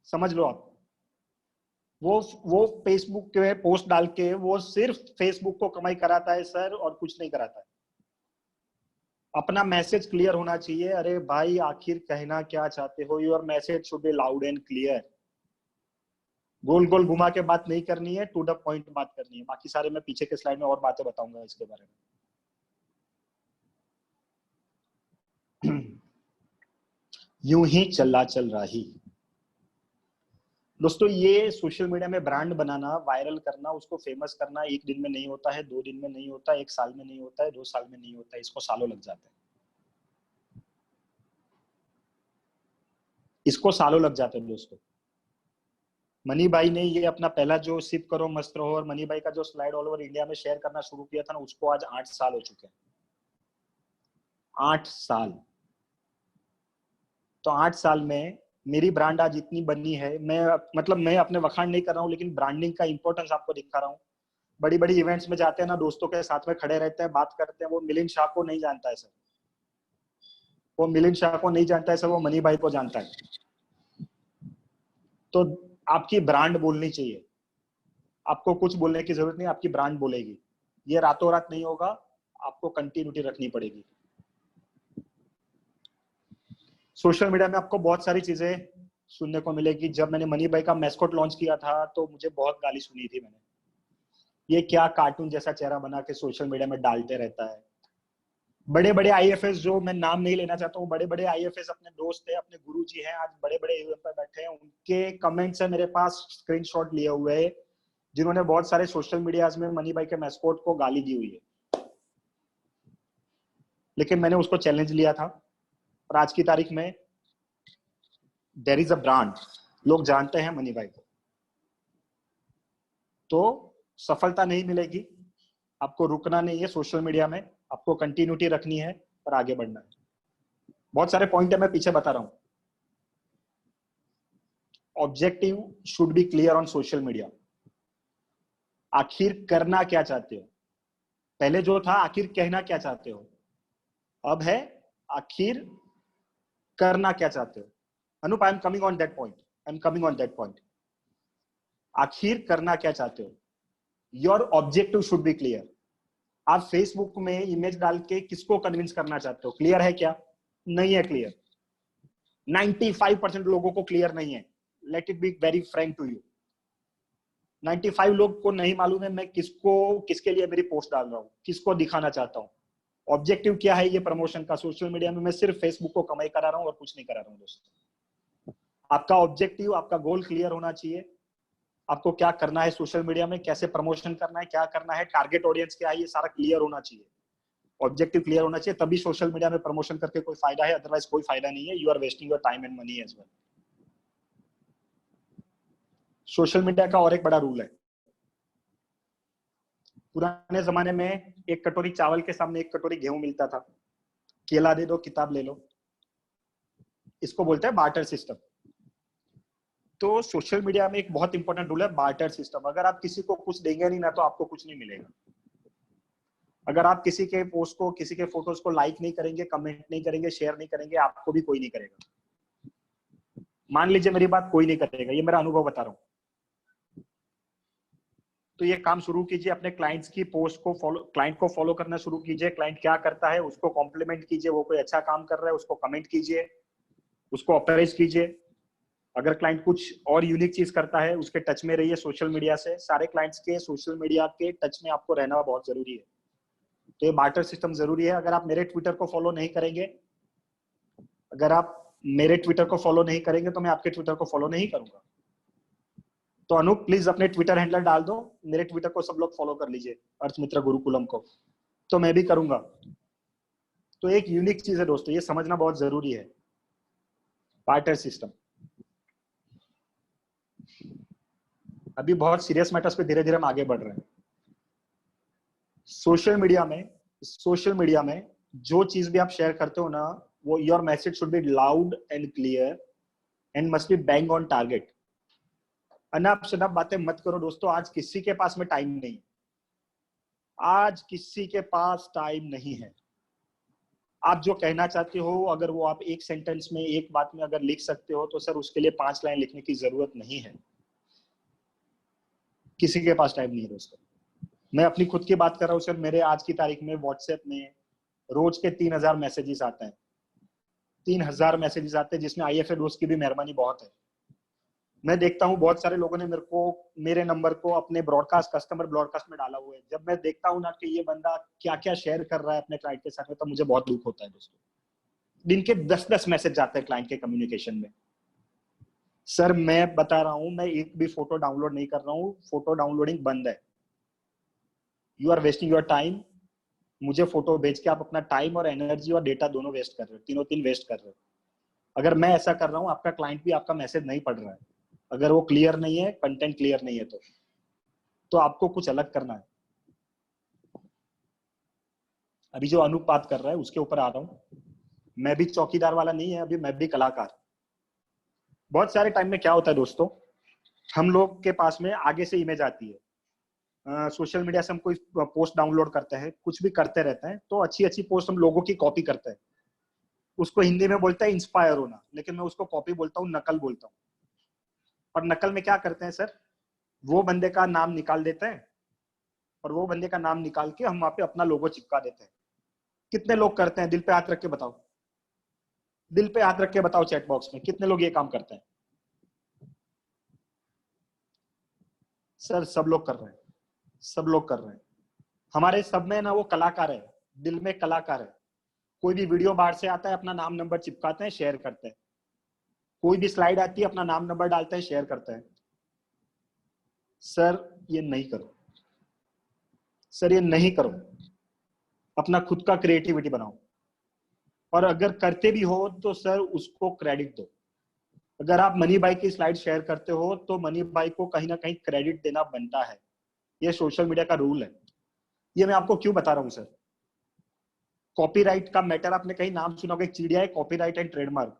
समझ लो आप। वो फेसबुक के पोस्ट डाल के वो सिर्फ फेसबुक को कमाई कराता है सर, और कुछ नहीं कराता है। अपना मैसेज क्लियर होना चाहिए। अरे भाई आखिर कहना क्या चाहते हो, your message should be loud and clear. गोल गोल घुमा के बात नहीं करनी है, टू द पॉइंट बात करनी है। बाकी सारे मैं पीछे के स्लाइड में और बातें बताऊंगा इसके बारे में। यूं ही चला चल रही। दोस्तों ये सोशल मीडिया में ब्रांड बनाना, वायरल करना, उसको फेमस करना एक दिन में नहीं होता है, 2 दिन में नहीं होता है, 1 साल में नहीं होता है, 2 साल में नहीं होता है, इसको सालों लग जाते हैं। इसको सालों लग जाते हैं दोस्तों। मनी भाई ने ये अपना पहला जो सिप करो मस्त रहो और मनी भाई का जो स्लाइड ऑल ओवर इंडिया में शेयर करना शुरू किया था ना, उसको आज 8 साल हो चुके हैं। 8 साल। तो 8 साल में मेरी ब्रांड आज इतनी बनी है। मैं अपने वखाण नहीं कर रहा हूँ, लेकिन ब्रांडिंग का इंपॉर्टेंस आपको दिखा रहा हूँ। बड़ी बड़ी इवेंट्स में जाते हैं ना, दोस्तों के साथ में खड़े रहते हैं, बात करते हैं। वो मिलिंद शाह को नहीं जानता है सर, वो मिलिंद शाह को नहीं जानता है सर, वो मनी भाई को जानता है। तो आपकी ब्रांड बोलनी चाहिए, आपको कुछ बोलने की जरूरत नहीं, आपकी ब्रांड बोलेगी। ये रातों रात नहीं होगा, आपको कंटिन्यूटी रखनी पड़ेगी। सोशल मीडिया में आपको बहुत सारी चीजें सुनने को मिलेगी। जब मैंने मनी भाई का मैस्कॉट लॉन्च किया था तो मुझे बहुत गाली सुनी थी मैंने, ये क्या कार्टून जैसा चेहरा बना के सोशल मीडिया में डालते रहता है। बड़े बड़े आईएफएस, जो मैं नाम नहीं लेना चाहता हूँ, बड़े बड़े आईएफएस अपने दोस्त है, अपने गुरुजी हैं, आज बड़े बड़े इवेंट पर बैठे हैं। उनके कमेंट्स है मेरे पास, स्क्रीनशॉट लिए हुए है, जिन्होंने बहुत सारे सोशल मीडियाज में मनी भाई के मैस्कॉट को गाली दी हुई है। लेकिन मैंने उसको चैलेंज लिया था, और आज की तारीख में देयर इज अ ब्रांड, लोग जानते हैं मनी भाई को। तो सफलता नहीं मिलेगी, आपको रुकना नहीं है सोशल मीडिया में, आपको कंटिन्यूटी रखनी है और आगे बढ़ना है। बहुत सारे पॉइंट है, मैं पीछे बता रहा हूं। Objective should be clear on social media. आखिर करना क्या चाहते हो? पहले जो था आखिर कहना क्या चाहते हो, अब है आखिर करना क्या चाहते हो। Anup, I am coming on that point, I am coming on that point. आखिर करना क्या चाहते हो, your objective should be clear. आप फेसबुक में इमेज डाल के किसको कन्विंस करना चाहते हो, क्लियर है क्या? नहीं है क्लियर। 95% लोगों को क्लियर नहीं है। Let it be very frank to you, 95 लोग को नहीं मालूम है मैं किसके लिए मेरी पोस्ट डाल रहा हूँ, किसको दिखाना चाहता हूँ। ऑब्जेक्टिव क्या है ये प्रमोशन का सोशल मीडिया में? मैं सिर्फ फेसबुक को कमाई करा रहा हूँ और कुछ नहीं करा रहा हूँ दोस्तों। आपका ऑब्जेक्टिव, आपका गोल क्लियर होना चाहिए। आपको क्या करना है सोशल मीडिया में, कैसे प्रमोशन करना है, क्या करना है, टारगेट ऑडियंस क्या है, ये सारा क्लियर होना चाहिए। ऑब्जेक्टिव क्लियर होना चाहिए, तभी सोशल मीडिया में प्रमोशन करके कोई फायदा है, अदरवाइज कोई फायदा नहीं है। You are wasting your time and money as well. Social media का और एक बड़ा रूल है, पुराने जमाने में एक कटोरी चावल के सामने एक कटोरी गेहूं मिलता था, केला दे दो किताब ले लो, इसको बोलते हैं बार्टर सिस्टम। तो सोशल मीडिया में एक बहुत इंपॉर्टेंट रूल है बार्टर सिस्टम। अगर आप किसी को कुछ देंगे नहीं ना, तो आपको कुछ नहीं मिलेगा। अगर आप किसी के पोस्ट को, किसी के फोटोज को लाइक नहीं करेंगे, कमेंट नहीं करेंगे, शेयर नहीं करेंगे, आपको भी कोई नहीं करेगा। मान लीजिए मेरी बात कोई नहीं करेगा, ये मेरा अनुभव बता रहा हूँ। तो ये काम शुरू कीजिए, अपने क्लाइंट्स की पोस्ट को फॉलो, क्लाइंट को फॉलो करना शुरू कीजिए। क्लाइंट क्या करता है उसको कॉम्प्लीमेंट कीजिए, वो कोई अच्छा काम कर रहा है उसको कमेंट कीजिए, उसको अप्रेज कीजिए। अगर क्लाइंट कुछ और यूनिक चीज करता है उसके टच में रहिए सोशल मीडिया से। सारे क्लाइंट्स के सोशल मीडिया के टच में आपको रहना बहुत जरूरी है। तो ये बार्टर सिस्टम जरूरी है। अगर आप मेरे ट्विटर को फॉलो नहीं करेंगे, अगर आप मेरे ट्विटर को फॉलो नहीं करेंगे तो मैं आपके ट्विटर को फॉलो नहीं करूंगा। तो अनूप प्लीज अपने ट्विटर हैंडल डाल दो, मेरे ट्विटर को सब लोग फॉलो कर लीजिए, अर्थमित्र गुरुकुलम को, तो मैं भी करूंगा। तो एक यूनिक चीज है दोस्तों, ये समझना बहुत जरूरी है, बार्टर सिस्टम। अभी बहुत सीरियस मैटर्स पे धीरे धीरे हम आगे बढ़ रहे हैं। सोशल मीडिया में जो चीज भी आप शेयर करते हो ना, वो your message should be loud and clear and must be bang on target. अनाप शनाप बातें मत करो दोस्तों। आज किसी के पास में टाइम नहीं, आज किसी के पास टाइम नहीं है। आप जो कहना चाहते हो, अगर वो आप एक सेंटेंस में, एक बात में अगर लिख सकते हो, तो सर उसके लिए 5 लाइन लिखने की जरूरत नहीं है। किसी के पास टाइम नहीं है दोस्तों। मैं अपनी खुद की बात कर रहा हूँ सर, मेरे आज की तारीख में व्हाट्सएप में रोज के 3000 मैसेजेस आते हैं। 3000 मैसेजेस आते हैं, जिसमें IFA दोस्त की भी मेहरबानी बहुत है। मैं देखता हूँ बहुत सारे लोगों ने मेरे नंबर को अपने ब्रॉडकास्ट, कस्टमर ब्रॉडकास्ट में डाला हुआ है। जब मैं देखता हूँ ना कि ये बंदा क्या क्या शेयर कर रहा है अपने क्लाइंट के साथ में, तब मुझे बहुत दुख होता है दोस्तों। दिन के 10-10 मैसेज जाते हैं क्लाइंट के कम्युनिकेशन में। सर मैं बता रहा हूँ, मैं एक भी फोटो डाउनलोड नहीं कर रहा हूँ, फोटो डाउनलोडिंग बंद है। You are wasting your time. मुझे फोटो भेज के आप अपना टाइम और एनर्जी और डेटा दोनों वेस्ट कर रहे हो, तीनों तीन वेस्ट कर रहे हो। अगर मैं ऐसा कर रहा हूँ, आपका क्लाइंट भी आपका मैसेज नहीं पढ़ रहा है, अगर वो क्लियर नहीं है, कंटेंट क्लियर नहीं है, तो आपको कुछ अलग करना है। अभी जो अनूप बात कर रहा है उसके ऊपर आ रहा हूँ। मैं भी चौकीदार वाला नहीं है, अभी मैं भी कलाकार। बहुत सारे टाइम में क्या होता है दोस्तों, हम लोग के पास में आगे से इमेज आती है। सोशल मीडिया से हम कोई पोस्ट डाउनलोड करते हैं, कुछ भी करते रहते हैं, तो अच्छी अच्छी पोस्ट हम लोगों की कॉपी करते हैं। उसको हिंदी में बोलते हैं इंस्पायर होना, लेकिन मैं उसको कॉपी बोलता हूँ, नकल बोलता हूँ। और नकल में क्या करते हैं सर, वो बंदे का नाम निकाल देते हैं, और वो बंदे का नाम निकाल के हम वहां पे अपना लोगो चिपका देते हैं। कितने लोग करते हैं? दिल पे हाथ रख के बताओ, दिल पे हाथ रख के बताओ चैट बॉक्स में, कितने लोग ये काम करते हैं? सर सब लोग कर रहे हैं, सब लोग कर रहे हैं। हमारे सब में ना वो कलाकार है, दिल में कलाकार है। कोई भी वीडियो बाहर से आता है, अपना नाम नंबर चिपकाते हैं, शेयर करते हैं। कोई भी स्लाइड आती है, अपना नाम नंबर डालते हैं, शेयर करते हैं। सर ये नहीं करो, सर ये नहीं करो। अपना खुद का क्रिएटिविटी बनाओ, और अगर करते भी हो तो सर उसको क्रेडिट दो। अगर आप मनी भाई की स्लाइड शेयर करते हो, तो मनी भाई को कहीं ना कहीं क्रेडिट देना बनता है। ये सोशल मीडिया का रूल है। ये मैं आपको क्यों बता रहा हूँ सर, कॉपीराइट का मैटर आपने कहीं नाम सुना होगा, एक चिड़िया है कॉपीराइट एंड ट्रेडमार्क।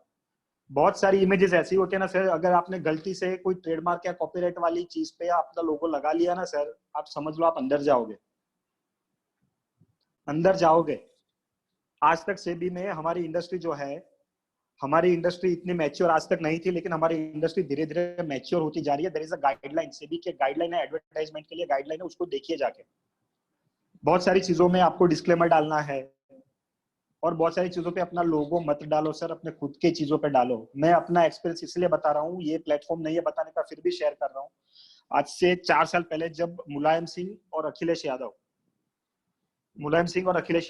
बहुत सारी इमेजेस ऐसी होती है ना सर, अगर आपने गलती से कोई ट्रेडमार्क या कॉपीराइट वाली चीज पे अपना लोगो लगा लिया ना सर, आप समझ लो आप अंदर जाओगे, अंदर जाओगे। आज तक सेबी में हमारी इंडस्ट्री जो है, हमारी इंडस्ट्री इतनी मैच्योर आज तक नहीं थी, लेकिन हमारी इंडस्ट्री धीरे धीरे मैच्योर होती जा रही है। There is a guideline, SEBI के गाइडलाइन है, एडवर्टाइजमेंट के लिए गाइडलाइन है, उसको देखिए जाके। बहुत सारी चीजों में आपको डिस्क्लेमर डालना है, और बहुत सारी चीजों पे अपना लोगो मत डालो सर, अपने खुद के चीजों पे डालो। मैं अपना एक्सपीरियंस इसलिए बता रहा हूँ, ये प्लेटफॉर्म नहीं है बताने का, फिर भी शेयर कर रहा हूँ। आज से 4 साल पहले जब मुलायम सिंह और अखिलेश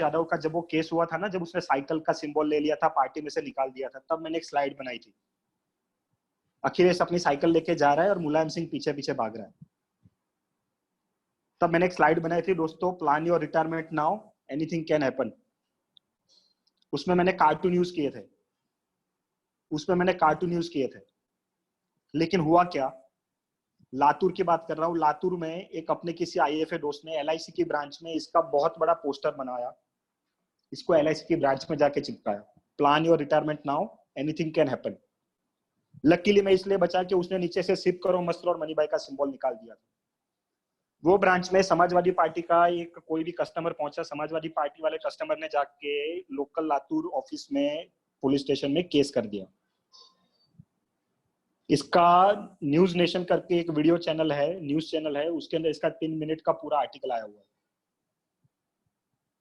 यादव का जब वो केस हुआ था ना, जब उसने साइकिल का सिंबल ले लिया था, पार्टी में से निकाल दिया था, तब मैंने एक स्लाइड बनाई थी। अखिलेश अपनी साइकिल लेके जा रहा है और मुलायम सिंह पीछे पीछे भाग रहा है। तब मैंने एक स्लाइड बनाई थी दोस्तों, plan your retirement now anything can happen. उसमें मैंने कार्टून यूज किए थे, लेकिन हुआ क्या, लातूर की बात कर रहा हूँ, लातूर में एक अपने किसी आईएफए दोस्त ने एलआईसी की ब्रांच में इसका बहुत बड़ा पोस्टर बनाया, इसको एलआईसी की ब्रांच में जाके चिपकाया, plan your retirement now, anything can happen. Luckily मैं इसलिए बचा कि उसने नीचे से सिप करो मस्त और मनी भाई का सिंबल निकाल दिया था। वो ब्रांच में समाजवादी पार्टी का एक कोई भी कस्टमर पहुंचा, समाजवादी पार्टी वाले कस्टमर ने जाके लोकल लातूर ऑफिस में पुलिस स्टेशन में केस कर दिया। इसका न्यूज नेशन करके एक वीडियो चैनल है, न्यूज चैनल है, उसके अंदर इसका 3 मिनट का पूरा आर्टिकल आया हुआ है।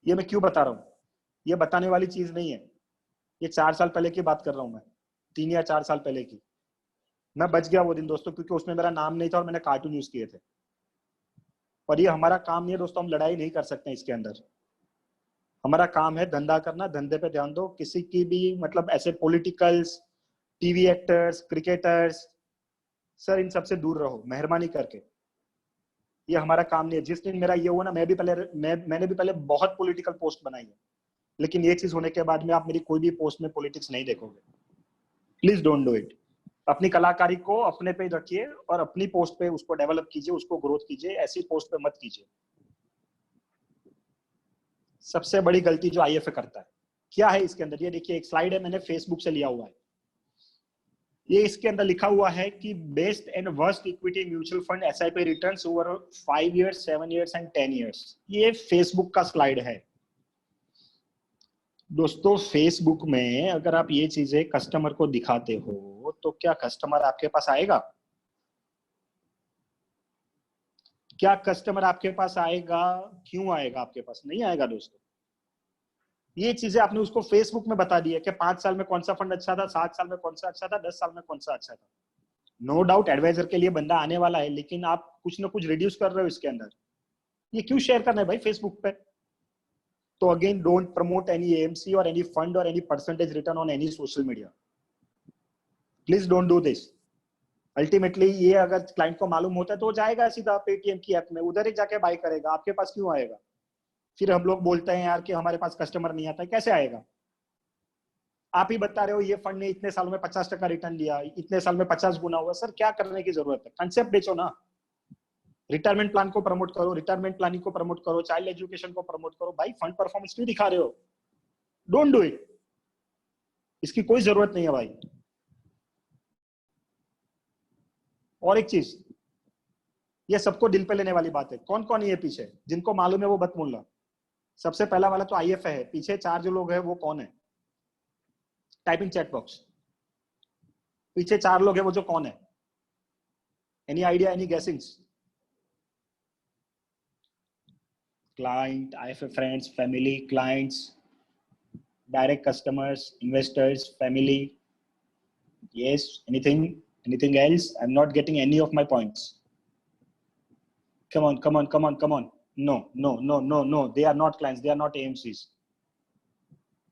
ये मैं क्यों बता रहा हूँ, ये बताने वाली चीज नहीं है, ये 4 साल पहले की बात कर रहा हूँ मैं, 3 या 4 साल पहले की। मैं बच गया वो दिन दोस्तों, क्योंकि उसमें मेरा नाम नहीं था और मैंने कार्टून यूज किए थे। और ये हमारा काम नहीं है दोस्तों, हम लड़ाई नहीं कर सकते इसके अंदर। हमारा काम है धंधा करना, धंधे पे ध्यान दो। किसी की भी मतलब ऐसे politicals, TV actors, cricketers, sir इन सबसे दूर रहो मेहरबानी करके, ये हमारा काम नहीं है। जिस दिन मेरा ये हुआ ना, मैंने भी पहले बहुत पॉलिटिकल पोस्ट बनाई है, लेकिन ये चीज होने के बाद में आप मेरी कोई भी पोस्ट में पॉलिटिक्स नहीं देखोगे। Please don't do it. अपनी कलाकारी को अपने पे रखिए और अपनी पोस्ट पे उसको डेवलप कीजिए, उसको ग्रोथ कीजिए, ऐसी पोस्ट पे मत कीजिए। सबसे बड़ी गलती जो आईएफए करता है, क्या है इसके अंदर, ये देखिए एक स्लाइड है, मैंने फेसबुक से लिया हुआ है। ये इसके अंदर लिखा हुआ है कि best and worst equity mutual fund SIP returns over 5 years, 7 years and 10 years. ये फेसबुक का स्लाइड है दोस्तों। फेसबुक में अगर आप ये चीजें कस्टमर को दिखाते हो तो क्या कस्टमर आपके पास आएगा? क्या कस्टमर आपके पास आएगा? क्यों आएगा आपके पास? नहीं आएगा दोस्तों। ये चीजें आपने उसको फेसबुक में बता दी है कि 5 साल में कौन सा फंड अच्छा था, 7 साल में कौन सा अच्छा था, 10 साल में कौन सा अच्छा था। नो डाउट एडवाइजर के लिए बंदा आने वाला है, लेकिन आप कुछ ना कुछ रिड्यूस कर रहे हो इसके अंदर। ये क्यों शेयर करना है भाई फेसबुक पे? तो again, don't promote any AMC और एनी फंड और any percentage return on any social media. Please don't do this. Ultimately ये अगर क्लाइंट को मालूम होता है तो वो जाएगा सीधा पेटीएम की ऐप में, उधर ही जाके बाय करेगा, आपके पास क्यों आएगा? फिर हम लोग बोलते हैं यार कि हमारे पास कस्टमर नहीं आता है। कैसे आएगा? आप ही बता रहे हो ये फंड ने इतने सालों में 50% रिटर्न दिया, इतने साल में 50 गुना हुआ। सर क्या करने की जरूरत है? कंसेप्ट बेचो ना। रिटायरमेंट प्लान को प्रमोट करो, रिटायरमेंट प्लानिंग को प्रमोट करो, चाइल्ड एजुकेशन को प्रमोट करो। भाई फंड परफॉर्मेंस क्यों दिखा रहे हो? डोंट डू इट, इसकी कोई जरूरत नहीं है भाई। और एक चीज, ये सबको दिल पे लेने वाली बात है। कौन कौन ये पीछे, जिनको मालूम है वो बत मुल्ला। सबसे पहला वाला तो आईएफए है, पीछे 4 जो लोग हैं वो कौन है? Typing chat box. पीछे 4 लोग हैं, वो जो कौन है? Any idea, any guessings? Client, IFA friends, family, clients, direct customers, investors, family? Yes, anything else? I'm not getting any of my points. Come on. No, they are not clients, they are not AMCs,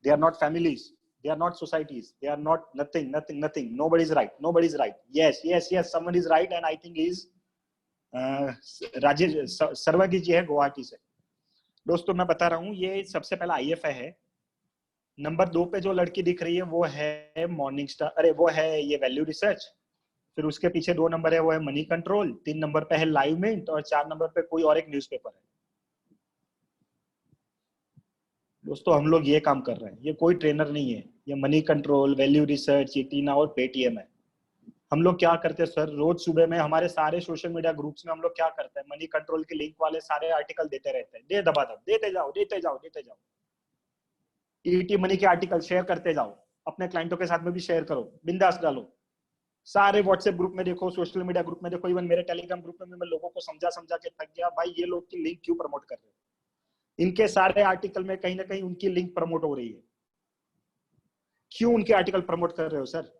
they are not families, they are not societies, they are not nothing. Nobody's right. Yes, someone is right, and I think is Rajesh Sarvagi ji है गुवाहाटी से। दोस्तों मैं बता रहा हूँ, ये सबसे पहला आईएफए है। नंबर 2 पे जो लड़की दिख रही है वो है मॉर्निंग स्टार, अरे वो है ये वैल्यू रिसर्च। फिर उसके पीछे 2 नंबर है वो है मनी कंट्रोल, 3 नंबर पे है लाइव मिंट, और 4 नंबर पे कोई और एक न्यूज़पेपर है। दोस्तों हम लोग ये काम कर रहे हैं, ये कोई ट्रेनर नहीं है। ये मनी कंट्रोल, वैल्यू रिसर्च, ये टीना और पेटीएम है। हम लोग क्या करते हैं सर, रोज सुबह में हमारे सारे सोशल मीडिया ग्रुप्स में हम लोग क्या करते हैं, मनी कंट्रोल के लिंक वाले सारे आर्टिकल देते रहते हैं, दे दबा दब देते जाओ। ईटी मनी के आर्टिकल शेयर करते जाओ, अपने क्लाइंटों के साथ में भी शेयर करो, बिंदास डालो। सारे व्हाट्सएप ग्रुप में देखो, सोशल मीडिया ग्रुप में देखो, इवन मेरे टेलीग्राम ग्रुप में मैं लोगों को समझा के थक गया, भाई ये लोग की लिंक क्यों प्रमोट कर रहे हो? इनके सारे आर्टिकल में कहीं ना कहीं उनकी लिंक प्रमोट हो रही है। क्यों उनके आर्टिकल प्रमोट कर रहे हो सर?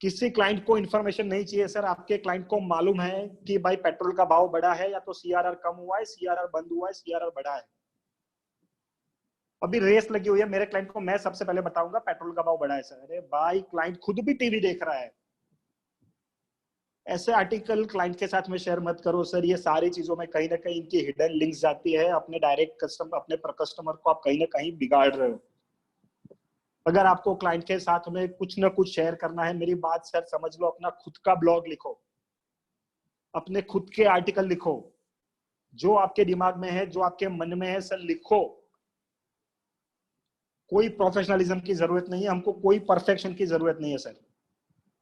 किसी क्लाइंट को इन्फॉर्मेशन नहीं चाहिए सर। आपके क्लाइंट को मालूम है कि भाई पेट्रोल का भाव बढ़ा है, या तो सीआरआर कम हुआ है, सीआरआर बंद हुआ है, सीआरआर बढ़ा है। अभी रेस लगी हुई है मेरे क्लाइंट को, मैं सबसे पहले बताऊंगा पेट्रोल का भाव बढ़ा है सर। अरे भाई क्लाइंट खुद भी टीवी देख रहा है, ऐसे आर्टिकल क्लाइंट के साथ में शेयर मत करो सर। ये सारी चीजों में कहीं ना कहीं इनकी हिडन लिंक्स जाती है, अपने डायरेक्ट कस्टमर, अपने कस्टमर को आप कहीं ना कहीं बिगाड़ रहे हो। अगर आपको क्लाइंट के साथ में कुछ ना कुछ शेयर करना है, मेरी बात सर समझ लो, अपना खुद का ब्लॉग लिखो, अपने खुद के आर्टिकल लिखो, जो आपके दिमाग में है, जो आपके मन में है सर लिखो। कोई प्रोफेशनलिज्म की जरूरत नहीं है हमको, कोई परफेक्शन की जरूरत नहीं है सर।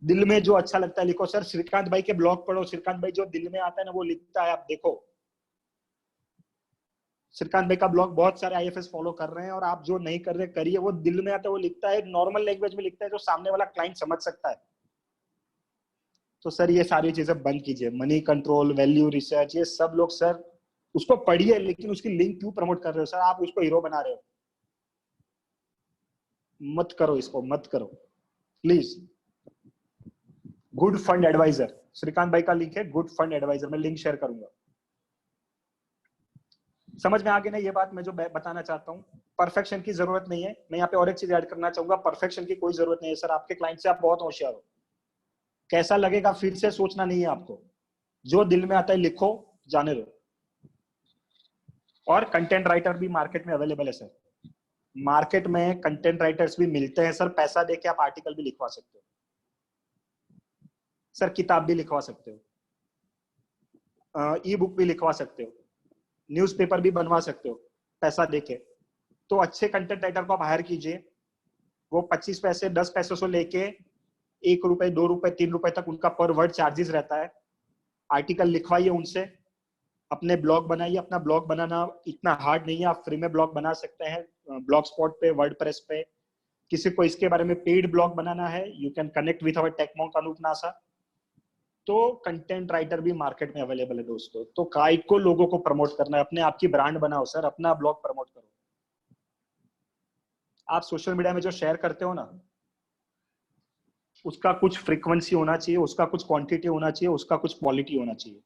दिल में जो अच्छा लगता है लिखो सर। श्रीकांत भाई के ब्लॉग पढ़ो, श्रीकांत भाई जो दिल में आता है ना वो लिखता है, आप देखो। श्रीकांत भाई का ब्लॉग बहुत सारे आईएफएस फॉलो कर रहे हैं, और आप जो नहीं कर रहे करिए। वो दिल में आता है, वो लिखता है, नॉर्मल लैंग्वेज में लिखता है जो सामने वाला क्लाइंट समझ सकता है। तो सर ये सारी चीजें बंद कीजिए। मनी कंट्रोल, वैल्यू रिसर्च, ये सब लोग सर उसको पढ़िए, लेकिन उसकी लिंक क्यों प्रमोट कर रहे हो सर? आप उसको हीरो बना रहे हो। मत करो इसको, मत करो please. Good fund adviser, Shrikant भाई का लिंक है, गुड फंड एडवाइजर, मैं लिंक शेयर करूंगा। समझ में आ गई ना ये बात मैं जो बताना चाहता हूँ? परफेक्शन की जरूरत नहीं है। मैं यहाँ पे और एक चीज ऐड करना चाहूंगा, परफेक्शन की कोई जरूरत नहीं है सर। आपके क्लाइंट से आप बहुत होशियार हो, कैसा लगेगा फिर से सोचना नहीं है आपको। जो दिल में आता है लिखो, जाने दो। और कंटेंट राइटर भी मार्केट में अवेलेबल है सर। मार्केट में कंटेंट राइटर्स भी मिलते हैं सर, पैसा देके आप आर्टिकल भी लिखवा सकते हो सर, किताब भी लिखवा सकते हो, ई बुक भी लिखवा सकते हो, न्यूज़पेपर भी बनवा सकते हो पैसा देके। तो अच्छे कंटेंट राइटर को आप हायर कीजिए, वो 25 पैसे 10 पैसों से लेके 1 रुपए 2 रुपए 3 रुपए तक उनका पर वर्ड चार्जेस रहता है। आर्टिकल लिखवाइए उनसे, अपने ब्लॉग बनाइए। अपना ब्लॉग बनाना इतना हार्ड नहीं है, आप फ्री में ब्लॉग बना सकते हैं ब्लॉग स्पॉट पे, वर्डप्रेस पे। किसी को इसके बारे में पेड ब्लॉग बनाना है, you can connect with our Techmonk Anoop Nasa. तो कंटेंट राइटर भी मार्केट में अवेलेबल है दोस्तों। तो काय को लोगों को प्रमोट करना है, अपने आप की ब्रांड बनाओ सर, अपना ब्लॉग प्रमोट करो। आप सोशल मीडिया में जो शेयर करते हो ना, उसका कुछ फ्रीक्वेंसी होना चाहिए, उसका कुछ क्वांटिटी होना चाहिए, उसका कुछ क्वालिटी होना चाहिए।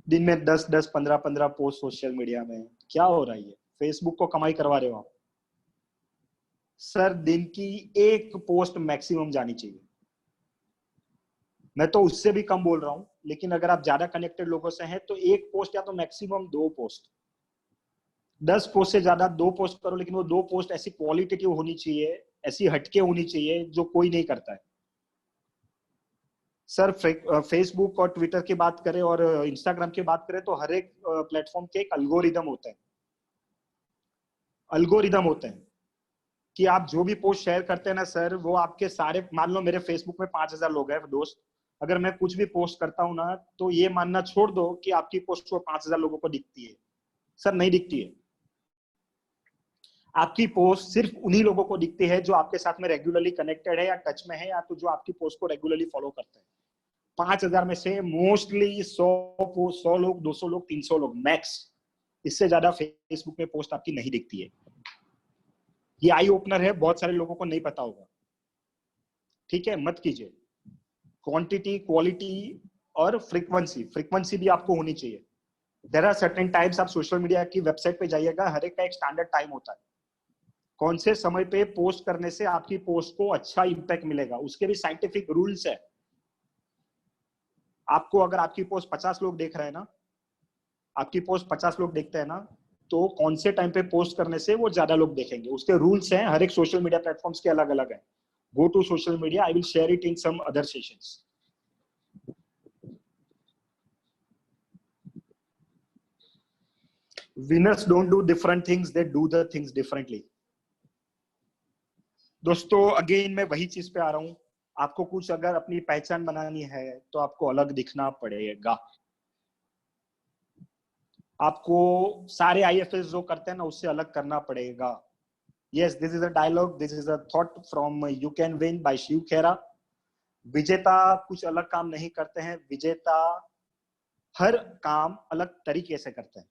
दिन में 10-10 15-15 पोस्ट सोशल मीडिया में क्या हो रहा है? फेसबुक को कमाई करवा रहे हो आप सर। दिन की एक पोस्ट मैक्सिमम जानी चाहिए। मैं तो उससे भी कम बोल रहा हूं, लेकिन अगर आप ज्यादा कनेक्टेड लोगों से हैं तो एक पोस्ट या तो मैक्सिमम 2 पोस्ट। 10 पोस्ट से ज्यादा 2 पोस्ट करो, लेकिन वो 2 पोस्ट ऐसी क्वालिटेटिव होनी चाहिए, ऐसी हटके होनी चाहिए जो कोई नहीं करता है सर। फेसबुक और ट्विटर की बात करें और इंस्टाग्राम की बात करें तो हर एक प्लेटफॉर्म के एक अल्गोरिदम होते हैं। अल्गोरिदम होते हैं कि आप जो भी पोस्ट शेयर करते हैं ना सर, वो आपके सारे, मान लो मेरे फेसबुक में 5000 लोग हैं दोस्त, अगर मैं कुछ भी पोस्ट करता हूं ना, तो ये मानना छोड़ दो कि आपकी पोस्ट वो 5000 लोगों को दिखती है। सर नहीं दिखती है। आपकी पोस्ट सिर्फ उन्हीं लोगों को दिखती है जो आपके साथ में रेगुलरली कनेक्टेड है या टच में है, या तो जो आपकी पोस्ट को रेगुलरली फॉलो करते हैं। 5000 में से मोस्टली 100 लोग, 200 लोग, 300 लोग मैक्स, इससे ज्यादा फेसबुक में पोस्ट आपकी नहीं दिखती है। ये आई ओपनर है, बहुत सारे लोगों को नहीं पता होगा। ठीक है, मत कीजिए। क्वांटिटी, क्वालिटी और फ्रीक्वेंसी, फ्रीक्वेंसी भी आपको होनी चाहिए। देयर आर सर्टेन टाइम्स, आप सोशल मीडिया की वेबसाइट पे जाइएगा, हर एक का एक स्टैंडर्ड टाइम होता है। कौन से समय पे पोस्ट करने से आपकी पोस्ट को अच्छा इंपैक्ट मिलेगा, उसके भी साइंटिफिक रूल्स है। आपको अगर आपकी पोस्ट 50 लोग देख रहे हैं ना, आपकी पोस्ट 50 लोग देखते हैं ना, तो कौन से टाइम पे पोस्ट करने से वो ज्यादा लोग देखेंगे, उसके रूल्स हैं। हर एक सोशल मीडिया प्लेटफॉर्म्स के अलग अलग है। Go to social media, I will share it in some other sessions. Winners don't do different things, they do the things differently. दोस्तों अगेन मैं वही चीज पे आ रहा हूं, आपको कुछ अगर अपनी पहचान बनानी है तो आपको अलग दिखना पड़ेगा। आपको सारे आईएफएस जो करते हैं ना उससे अलग करना पड़ेगा। Yes, this is a dialogue, this is a thought from You Can Win by Shiv Khera. विजेता कुछ अलग काम नहीं करते हैं, विजेता हर काम अलग तरीके से करते हैं।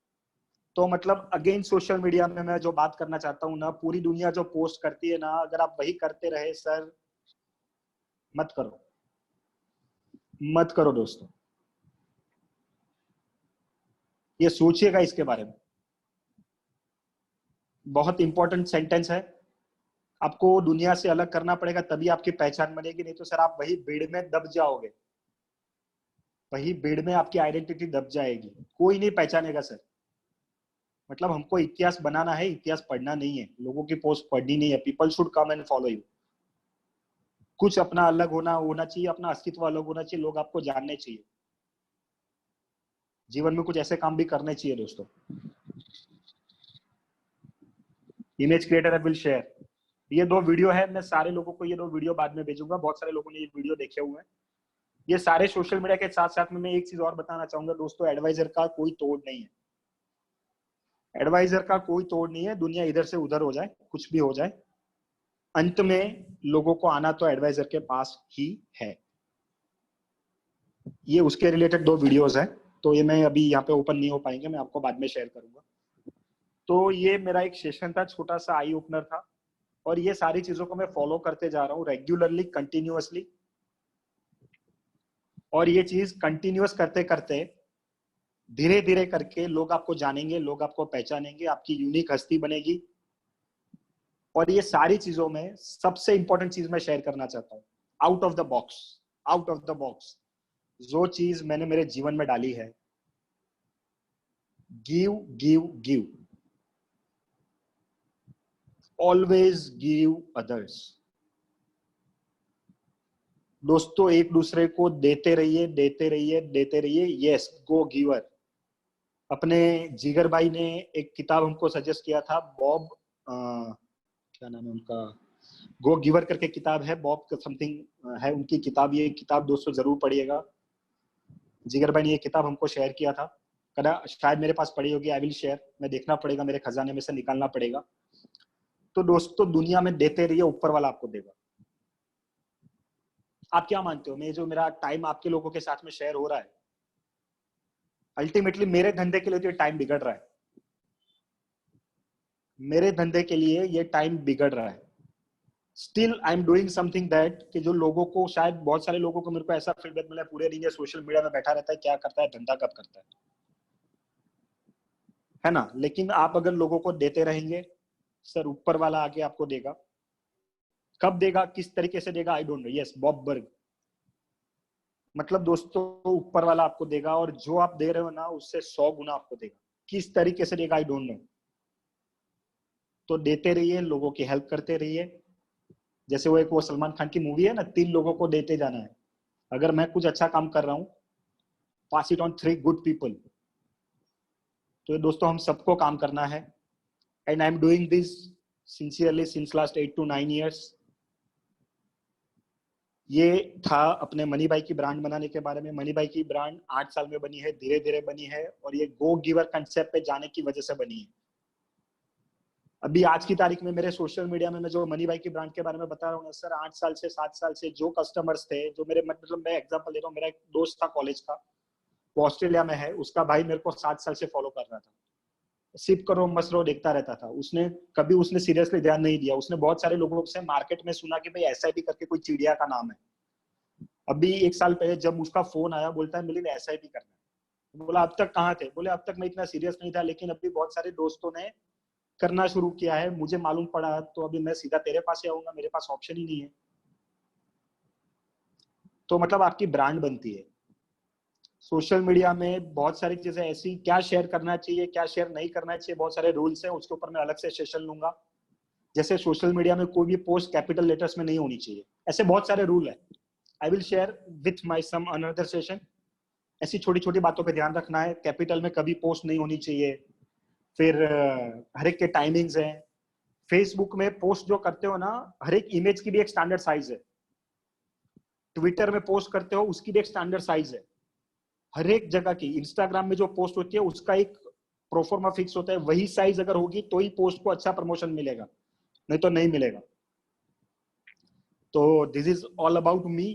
तो मतलब अगेन सोशल मीडिया में मैं जो बात करना चाहता हूँ ना, पूरी दुनिया जो पोस्ट करती है ना, अगर आप वही करते रहे सर, मत करो, मत करो दोस्तों। ये सोचिएगा इसके बारे में, बहुत इंपॉर्टेंट सेंटेंस है। आपको दुनिया से अलग करना पड़ेगा, तभी आपकी पहचान बनेगी, नहीं तो सर आप वही भीड़ में दब जाओगे। वही भीड़ में आपकी आइडेंटिटी दब जाएगी, कोई नहीं पहचानेगा सर। मतलब हमको इतिहास बनाना है, इतिहास पढ़ना नहीं है, लोगों की पोस्ट पढ़नी नहीं है। People should come and follow you. कुछ अपना अलग होना चाहिए, अपना अस्तित्व अलग होना चाहिए, लोग आपको जानने चाहिए। जीवन में कुछ ऐसे काम भी करने चाहिए दोस्तों। इमेज क्रिएटर विल शेयर, ये 2 वीडियो है, मैं सारे लोगों को ये 2 वीडियो बाद में भेजूंगा। बहुत सारे लोगों ने ये वीडियो देखे हुए हैं। ये सारे सोशल मीडिया के साथ साथ में मैं एक चीज और बताना चाहूंगा दोस्तों, एडवाइजर का कोई तोड़ नहीं है। एडवाइजर का कोई तोड़ नहीं है, दुनिया इधर से उधर हो जाए, कुछ भी हो जाए, अंत में लोगों को आना तो एडवाइजर के पास ही है। ये उसके रिलेटेड 2 वीडियोस हैं, तो ये मैं अभी यहाँ पे ओपन नहीं हो पाएंगे, मैं आपको बाद में शेयर करूंगा। तो ये मेरा एक सेशन था, छोटा सा आई ओपनर था, और ये सारी चीजों को मैं फॉलो करते जा रहा हूँ रेगुलरली, कंटिन्यूअसली। और ये चीज कंटिन्यूअस करते करते धीरे धीरे करके लोग आपको जानेंगे, लोग आपको पहचानेंगे, आपकी यूनिक हस्ती बनेगी। और ये सारी चीजों में सबसे इंपॉर्टेंट चीज मैं शेयर करना चाहता हूँ, out of the box. Out of the box जो चीज मैंने मेरे जीवन में डाली है, give give give, always give others. दोस्तों एक दूसरे को देते रहिए, देते रहिए, देते रहिए। यस, गो गिवर। अपने जिगर भाई ने एक किताब हमको सजेस्ट किया था, बॉब क्या नाम है उनका, गो गिवर करके किताब है, बॉब समथिंग है उनकी किताब। ये किताब दोस्तों जरूर पढ़िएगा। जिगर भाई ने ये किताब हमको शेयर किया था, कदा शायद मेरे पास पड़ी होगी, आई विल शेयर। मैं देखना पड़ेगा, मेरे खजाने में से निकालना पड़ेगा। तो दोस्तों दुनिया में देते रहिए, ऊपर वाला आपको देगा। आप क्या मानते हो, मैं जो मेरा टाइम आपके लोगों के साथ में शेयर हो रहा है, अल्टीमेटली मेरे धंधे के लिए तो ये टाइम बिगड़ रहा है। मेरे धंधे के लिए ये टाइम बिगड़ रहा है। Still I am doing something that, कि जो लोगों को, शायद बहुत सारे लोगों को मेरे को ऐसा फीडबैक मिला है, पूरे दिन ये सोशल मीडिया में बैठा रहता है, क्या करता है, धंधा कब करता है ना। लेकिन आप अगर लोगों को देते रहेंगे, सर ऊपर वाला आके आपको देगा। कब देगा, किस तरीके से देगा, I don't know. Yes, Bob Berg. मतलब दोस्तों ऊपर वाला आपको देगा, और जो आप दे रहे हो ना, उससे 100 गुना आपको देगा। किस तरीके से देगा, आई डोंट नो। तो देते रहिए, लोगों की हेल्प करते रहिए। जैसे वो सलमान खान की मूवी है ना, 3 लोगों को देते जाना है। अगर मैं कुछ अच्छा काम कर रहा हूँ, पास इट ऑन 3 गुड पीपल। तो ये दोस्तों हम सबको काम करना है, and I am doing this sincerely since last 8 to 9 years। ये था अपने मनी भाई की ब्रांड बनाने के बारे में। मनी भाई की ब्रांड 8 साल में बनी है, धीरे धीरे बनी है, और ये गो गिवर कंसेप्ट पे जाने की वजह से बनी है। अभी आज की तारीख में मेरे सोशल मीडिया में मैं जो मनी भाई की ब्रांड के बारे में बता रहा हूँ ना सर, 8 साल से 7 साल से जो कस्टमर्स थे, जो मेरे, मतलब मैं एग्जांपल दे रहा हूँ, मेरा एक दोस्त था कॉलेज का, वो ऑस्ट्रेलिया में है, उसका भाई मेरे को 7 साल से फॉलो कर रहा था, सिप करो मसरो देखता रहता था। उसने कभी उसने सीरियसली ध्यान नहीं दिया। उसने बहुत सारे लोगों से मार्केट में सुना कि भाई एसआईपी करके कोई चिड़िया का नाम है। अभी 1 साल पहले जब उसका फोन आया, बोलता है मिलिंद एसआईपी करना है। बोला अब तक कहाँ थे, बोले अब तक मैं इतना सीरियस नहीं था, लेकिन अभी बहुत सारे दोस्तों ने करना शुरू किया है, मुझे मालूम पड़ा, तो अभी मैं सीधा तेरे पास ही आऊंगा, मेरे पास ऑप्शन ही नहीं है। तो मतलब आपकी ब्रांड बनती है। सोशल मीडिया में बहुत सारी चीजें ऐसी, क्या शेयर करना चाहिए, क्या शेयर नहीं करना चाहिए, बहुत सारे रूल्स हैं, उसके ऊपर मैं अलग से सेशन लूंगा। जैसे सोशल मीडिया में कोई भी पोस्ट कैपिटल लेटर्स में नहीं होनी चाहिए, ऐसे बहुत सारे रूल है। I will share with my some another session. ऐसी छोटी छोटी बातों पे ध्यान रखना है। कैपिटल में कभी पोस्ट नहीं होनी चाहिए। फिर हर एक के टाइमिंग्स हैं। फेसबुक में पोस्ट जो करते हो ना, हर एक इमेज की भी एक स्टैंडर्ड साइज है। ट्विटर में पोस्ट करते हो, उसकी भी एक स्टैंडर्ड साइज है। हर एक जगह की, इंस्टाग्राम में जो पोस्ट होती है उसका एक प्रोफॉर्मा फिक्स होता है, वही साइज अगर होगी तो ही पोस्ट को अच्छा प्रमोशन मिलेगा, नहीं तो नहीं मिलेगा। तो this is all about me.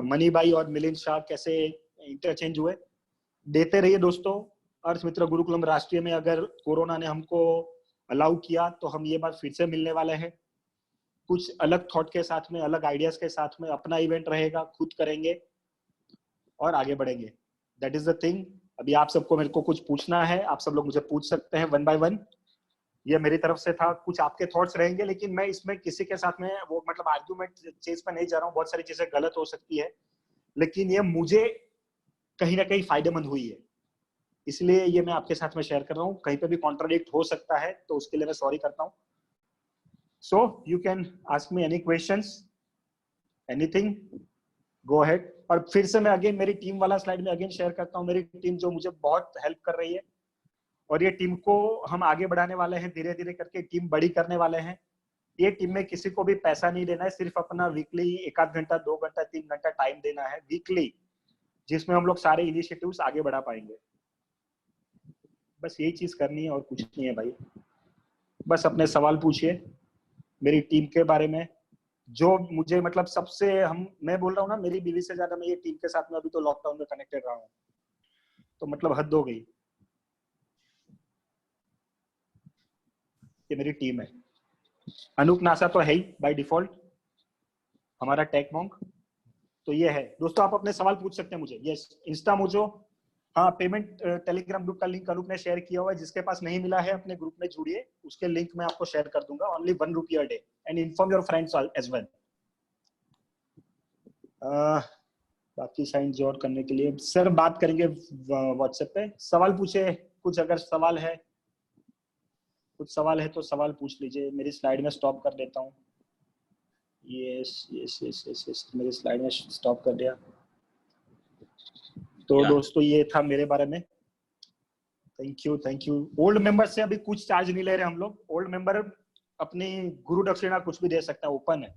Money भाई और मिलिंद शाह कैसे इंटरचेंज हुए। देते रहिए दोस्तों। अर्थ मित्र गुरुकुलम राष्ट्रीय में अगर कोरोना ने हमको अलाउ किया, तो हम ये बार फिर से मिलने वाले हैं, कुछ अलग थॉट के साथ में, अलग आइडियाज के साथ में। अपना इवेंट रहेगा, खुद करेंगे और आगे बढ़ेंगे। That is the thing. अभी आप सबको मेरे को कुछ पूछना है, आप सब लोग मुझे पूछ सकते हैं 1 by 1। ये मेरी तरफ से था, कुछ आपके थॉट्स रहेंगे, लेकिन मैं इसमें किसी के साथ में वो मतलब आर्ग्यूमेंट चीज पर नहीं जा रहा हूँ। बहुत सारी चीजें गलत हो सकती है, लेकिन ये मुझे कहीं ना कहीं फायदेमंद हुई है, इसलिए ये मैं आपके साथ में शेयर कर रहा हूँ। कहीं पे भी कॉन्ट्राडिक्ट हो सकता है तो उसके लिए मैं सॉरी करता हूँ। So you can ask me any questions, anything, go ahead. और फिर से मैं अगेन मेरी टीम वाला स्लाइड में अगेन शेयर करता हूँ, मेरी टीम जो मुझे बहुत हेल्प कर रही है, और ये टीम को हम आगे बढ़ाने वाले हैं, धीरे धीरे करके टीम बड़ी करने वाले हैं। ये टीम में किसी को भी पैसा नहीं देना है, सिर्फ अपना वीकली 1 घंटा 2 घंटा 3 घंटा टाइम देना है वीकली, जिसमें हम लोग सारे इनिशिएटिव्स आगे बढ़ा पाएंगे। बस यही चीज करनी है और कुछ नहीं है भाई। बस अपने सवाल पूछिए मेरी टीम के बारे में, जो मुझे मतलब सबसे मैं बोल रहा हूँ ना, मेरी बीवी से ज्यादा मैं ये टीम के साथ में अभी तो लॉकडाउन में कनेक्टेड रहा हूँ, तो मतलब हद हो गई। ये मेरी टीम है। अनूप नासा तो है ही बाय डिफॉल्ट, हमारा टेक मॉन्क। तो ये है दोस्तों, आप अपने सवाल पूछ सकते हैं मुझे। यस, इंस्टा मुझो, हाँ, पेमेंट टेलीग्राम ग्रुप का लिंक अनूप ने शेयर किया हुआ है। जिसके पास नहीं मिला है अपने ग्रुप में जुड़िए, उसके लिंक मैं आपको शेयर कर दूंगा। Only 1 rupee a day and inform your friends as well. बाकी साइन जोड़ करने के लिए सर बात करेंगे व्हाट्सएप पे। सवाल पूछे कुछ, अगर सवाल है, कुछ सवाल है तो सवाल पूछ लीजिए। मेरी स्लाइड में स्टॉप कर देता हूँ। Yes yes yes yes yes, मेरी स्लाइड में स्टॉप कर दिया। तो दोस्तों ये था मेरे बारे में। Thank you thank you. Old member से अभी कुछ चार्ज नहीं ले रहे हम लोग। ओल्ड मेंबर अपनी गुरु दक्षिणा कुछ भी दे सकता है, ओपन है।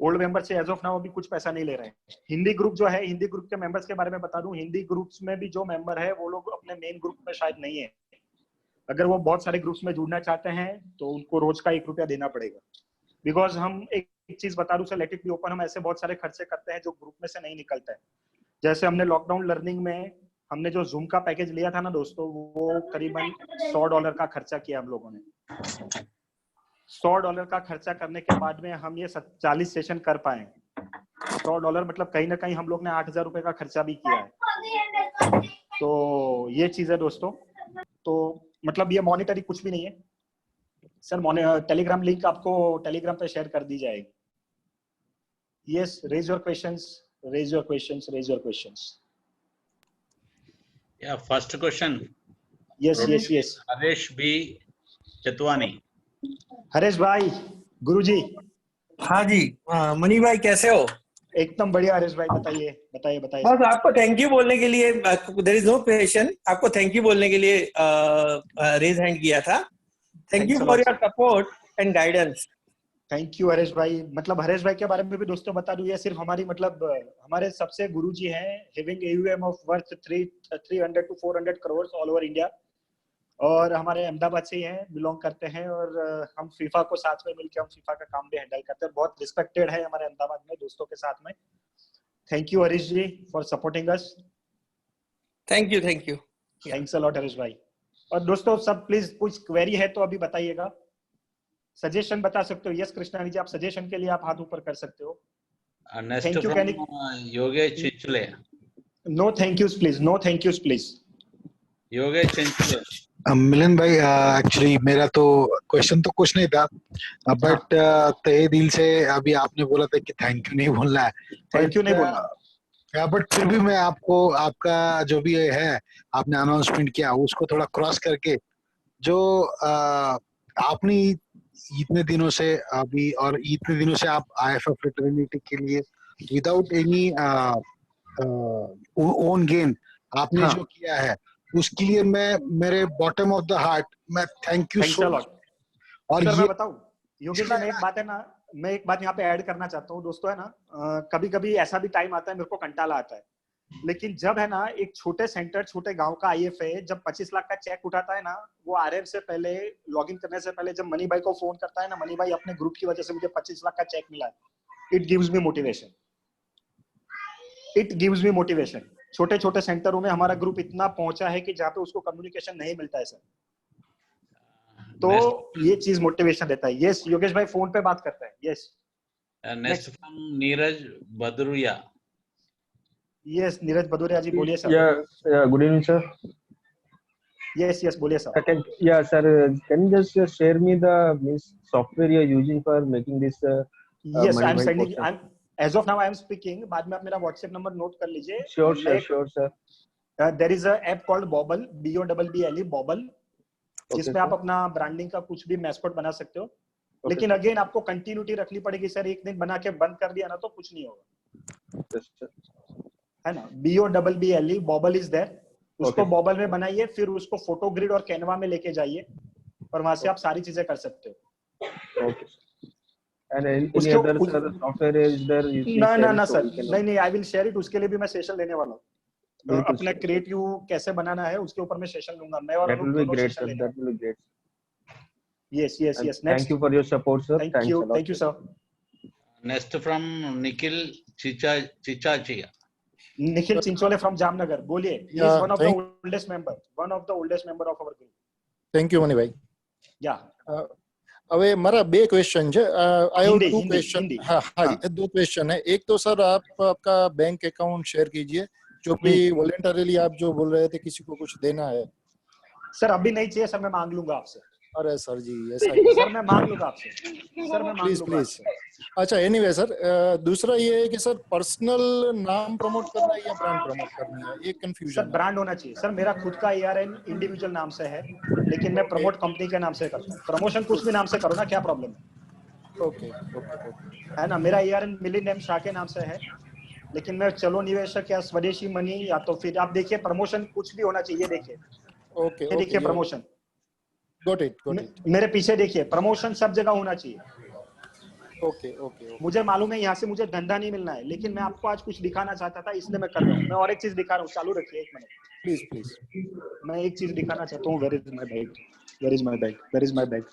ओल्ड मेंबर से एज ऑफ नाउ अभी कुछ पैसा नहीं ले रहे हैं। हिंदी ग्रुप जो है, हिंदी ग्रुप के मेंबर्स के बारे में बता दूं, हिंदी ग्रुप्स में भी जो मेंबर है वो लोग अपने मेन ग्रुप में शायद नहीं है। अगर वो बहुत सारे ग्रुप्स में जुड़ना चाहते हैं तो उनको रोज का 1 रुपया देना पड़ेगा। बिकॉज हम एक चीज बता दूं sir, late it be open, हम ऐसे बहुत सारे खर्चे करते हैं जो ग्रुप में से नहीं निकलते हैं। जैसे हमने लॉकडाउन लर्निंग में हमने जो जूम का पैकेज लिया था ना दोस्तों, वो करीबन $100 का खर्चा किया हम लोगों ने। $100 का खर्चा करने के बाद में हम ये 40 सेशन कर पाए। $100 मतलब कहीं ना कहीं हम लोग ने 8,000 रुपए का खर्चा भी किया है। तो ये चीज है दोस्तों। तो मतलब ये मॉनिटरी कुछ भी नहीं है सर। टेलीग्राम लिंक आपको टेलीग्राम पे शेयर कर दी जाएगी। Yes, raise your questions, raise your questions.
Yeah, first question.
Yes.
Haresh B Chatwani.
Haresh भाई, गुरुजी।
हाँ जी, मनी भाई कैसे हो?
एकदम बढ़िया हरेश भाई, बताइए।
बस आपको थैंक यू बोलने के लिए, देयर इज नो क्वेश्चन, आपको थैंक यू बोलने के लिए रेज हैंड किया था। Thank you for your support and guidance.
Thank you Haresh भाई। मतलब हरेश भाई के बारे में भी दोस्तों बता दूं, ये सिर्फ हमारी मतलब हमारे सबसे गुरुजी हैं, having AUM of worth 300 to 400 crore all over India, और हमारे अहमदाबाद से ही हैं, बिलोंग करते हैं। और हम फीफा को साथ में मिलकर हम फीफा का काम भी हैंडल करते हैं। बहुत रिस्पेक्टेड है हमारे अहमदाबाद में दोस्तों के साथ में। Thank you Harish ji for supporting us.
Thank you
thanks a lot Harish भाई। और दोस्तों सब प्लीज कुछ क्वेरी है तो अभी बताइएगा, सजेशन बता सकते हो। यस कृष्णा जी, आप सजेशन के लिए आप हाथ ऊपर कर सकते हो।
Next from Yogesh Chinchule.
No thank yous please, no thank yous please.
Yogesh Chinchule.
Milan भाई, एक्चुअली मेरा तो क्वेश्चन तो कुछ नहीं था, बट तहे दिल से अभी आपने बोला था कि थैंक यू नहीं बोलना है।
थैंक यू नहीं बोलना,
बट फिर भी मैं आपको, आपका जो भी है आपने अनाउंसमेंट किया उसको थोड़ा क्रॉस करके, जो आपने इतने दिनों से अभी और इतने दिनों से आप IFF फ्रेटर्निटी के लिए विदाउट एनी ओन गेन आपने जो किया है, उसके लिए मैं मेरे बॉटम ऑफ द हार्ट मैं थैंक यू सो मच।
और ये मैं बताऊं योगेश जी, एक बात है ना, मैं एक बात यहाँ पे ऐड करना चाहता हूँ दोस्तों, है ना, कभी कभी ऐसा भी टाइम आता है मेरे को कंटाला आता है, लेकिन जब है ना एक छोटे सेंटर छोटे गांव का IFA जब 25 लाख का चेक उठाता है ना, वो RM से पहले लॉगिन करने से पहले जब मनी भाई को फोन करता है ना, मनी भाई अपने ग्रुप की वजह से मुझे 25 लाख का चेक मिला है, it gives me motivation, it gives me motivation. छोटे छोटे सेंटरों में हमारा ग्रुप इतना पहुंचा है कि जहाँ पे उसको कम्युनिकेशन नहीं मिलता है सर, तो ये चीज मोटिवेशन देता है। यस योगेश भाई फोन पे बात करता है। Yes,
next from Neeraj Badruya.
Yes Neeraj Bhadauria ji, बोलिए sir.
Good evening sir.
Yes बोलिए sir.
Sir, can you just share me the means software you are using for making this
yes,
Money Bhai
as of now I am speaking, बाद में आप मेरा WhatsApp number note कर लीजिए।
Sure sir.
There is a app called Bobble, BOBBLE Bobble, जिसमें आप अपना branding का कुछ भी मैस्कॉट बना सकते हो। लेकिन अगेन आपको कंटिन्यूटी रखनी पड़ेगी सर, एक दिन बना के बंद कर दिया ना तो कुछ नहीं होगा, है ना। BOBBLE बॉबल इज देयर, उसको बॉबल में बनाइए, फिर उसको फोटो ग्रिड और कैनवा में लेके जाइए और वहां से आप सारी चीजें कर सकते हो।
Okay. And any other software is there?
ना सर, नहीं, आई विल शेयर इट। उसके लिए भी मैं सेशन लेने वाला हूँ। अपने क्रिएटिव कैसे बनाना है उसके ऊपर मैं सेशन लूंगा, मैं और
that will be great sir, that will be great.
Yes. Next.
Thank you for your support sir.
Thank you sir.
Next from Nikhil Chichachia.
Nikhil Chinchole from Jamnagar. बोलिए. He is one of the oldest member of our group.
Thank you money ભાઈ.
Yeah.
હવે મારા બે question છે. I have two question. हाँ, दो question है. एक तो सर आप आपका बैंक अकाउंट शेयर कीजिए, जो भी वॉलंटरीली आप जो बोल रहे थे किसी को कुछ देना है.
सर अभी नहीं चाहिए सर, मैं मांग लूंगा आपसे.
अरे सर जी ऐसा
सर मैं मांग लूंगा आपसे, सर मैं मांग लूंगा
प्लीज. अच्छा एनीवे सर, दूसरा ये है कि सर पर्सनल नाम प्रमोट करना है या ब्रांड प्रमोट करना है, एक कंफ्यूजन.
सर ब्रांड होना चाहिए सर. मेरा खुद का ARN इंडिविजुअल नाम से है, लेकिन मैं प्रमोट कंपनी के नाम से करता हूँ. प्रमोशन कुछ भी नाम से करो ना, क्या प्रॉब्लम है?
ओके,
है ना. मेरा ARN मिलियन शाह के नाम से है, लेकिन मैं चलो निवेशक या स्वदेशी मनी या तो फिर आप देखिए प्रमोशन कुछ भी होना चाहिए. देखिए
ओके,
देखिए प्रमोशन,
गॉट इट.
मेरे पीछे देखिए प्रमोशन सब जगह होना चाहिए.
ओके.
मुझे मालूम है यहाँ से मुझे धंधा नहीं मिलना है, लेकिन मैं आपको आज कुछ दिखाना चाहता था, इसलिए मैं कर रहा हूँ. मैं और एक चीज दिखा रहा हूँ, चालू रखिए एक मिनट
प्लीज.
मैं एक चीज दिखाना चाहता हूँ. Where is my bag.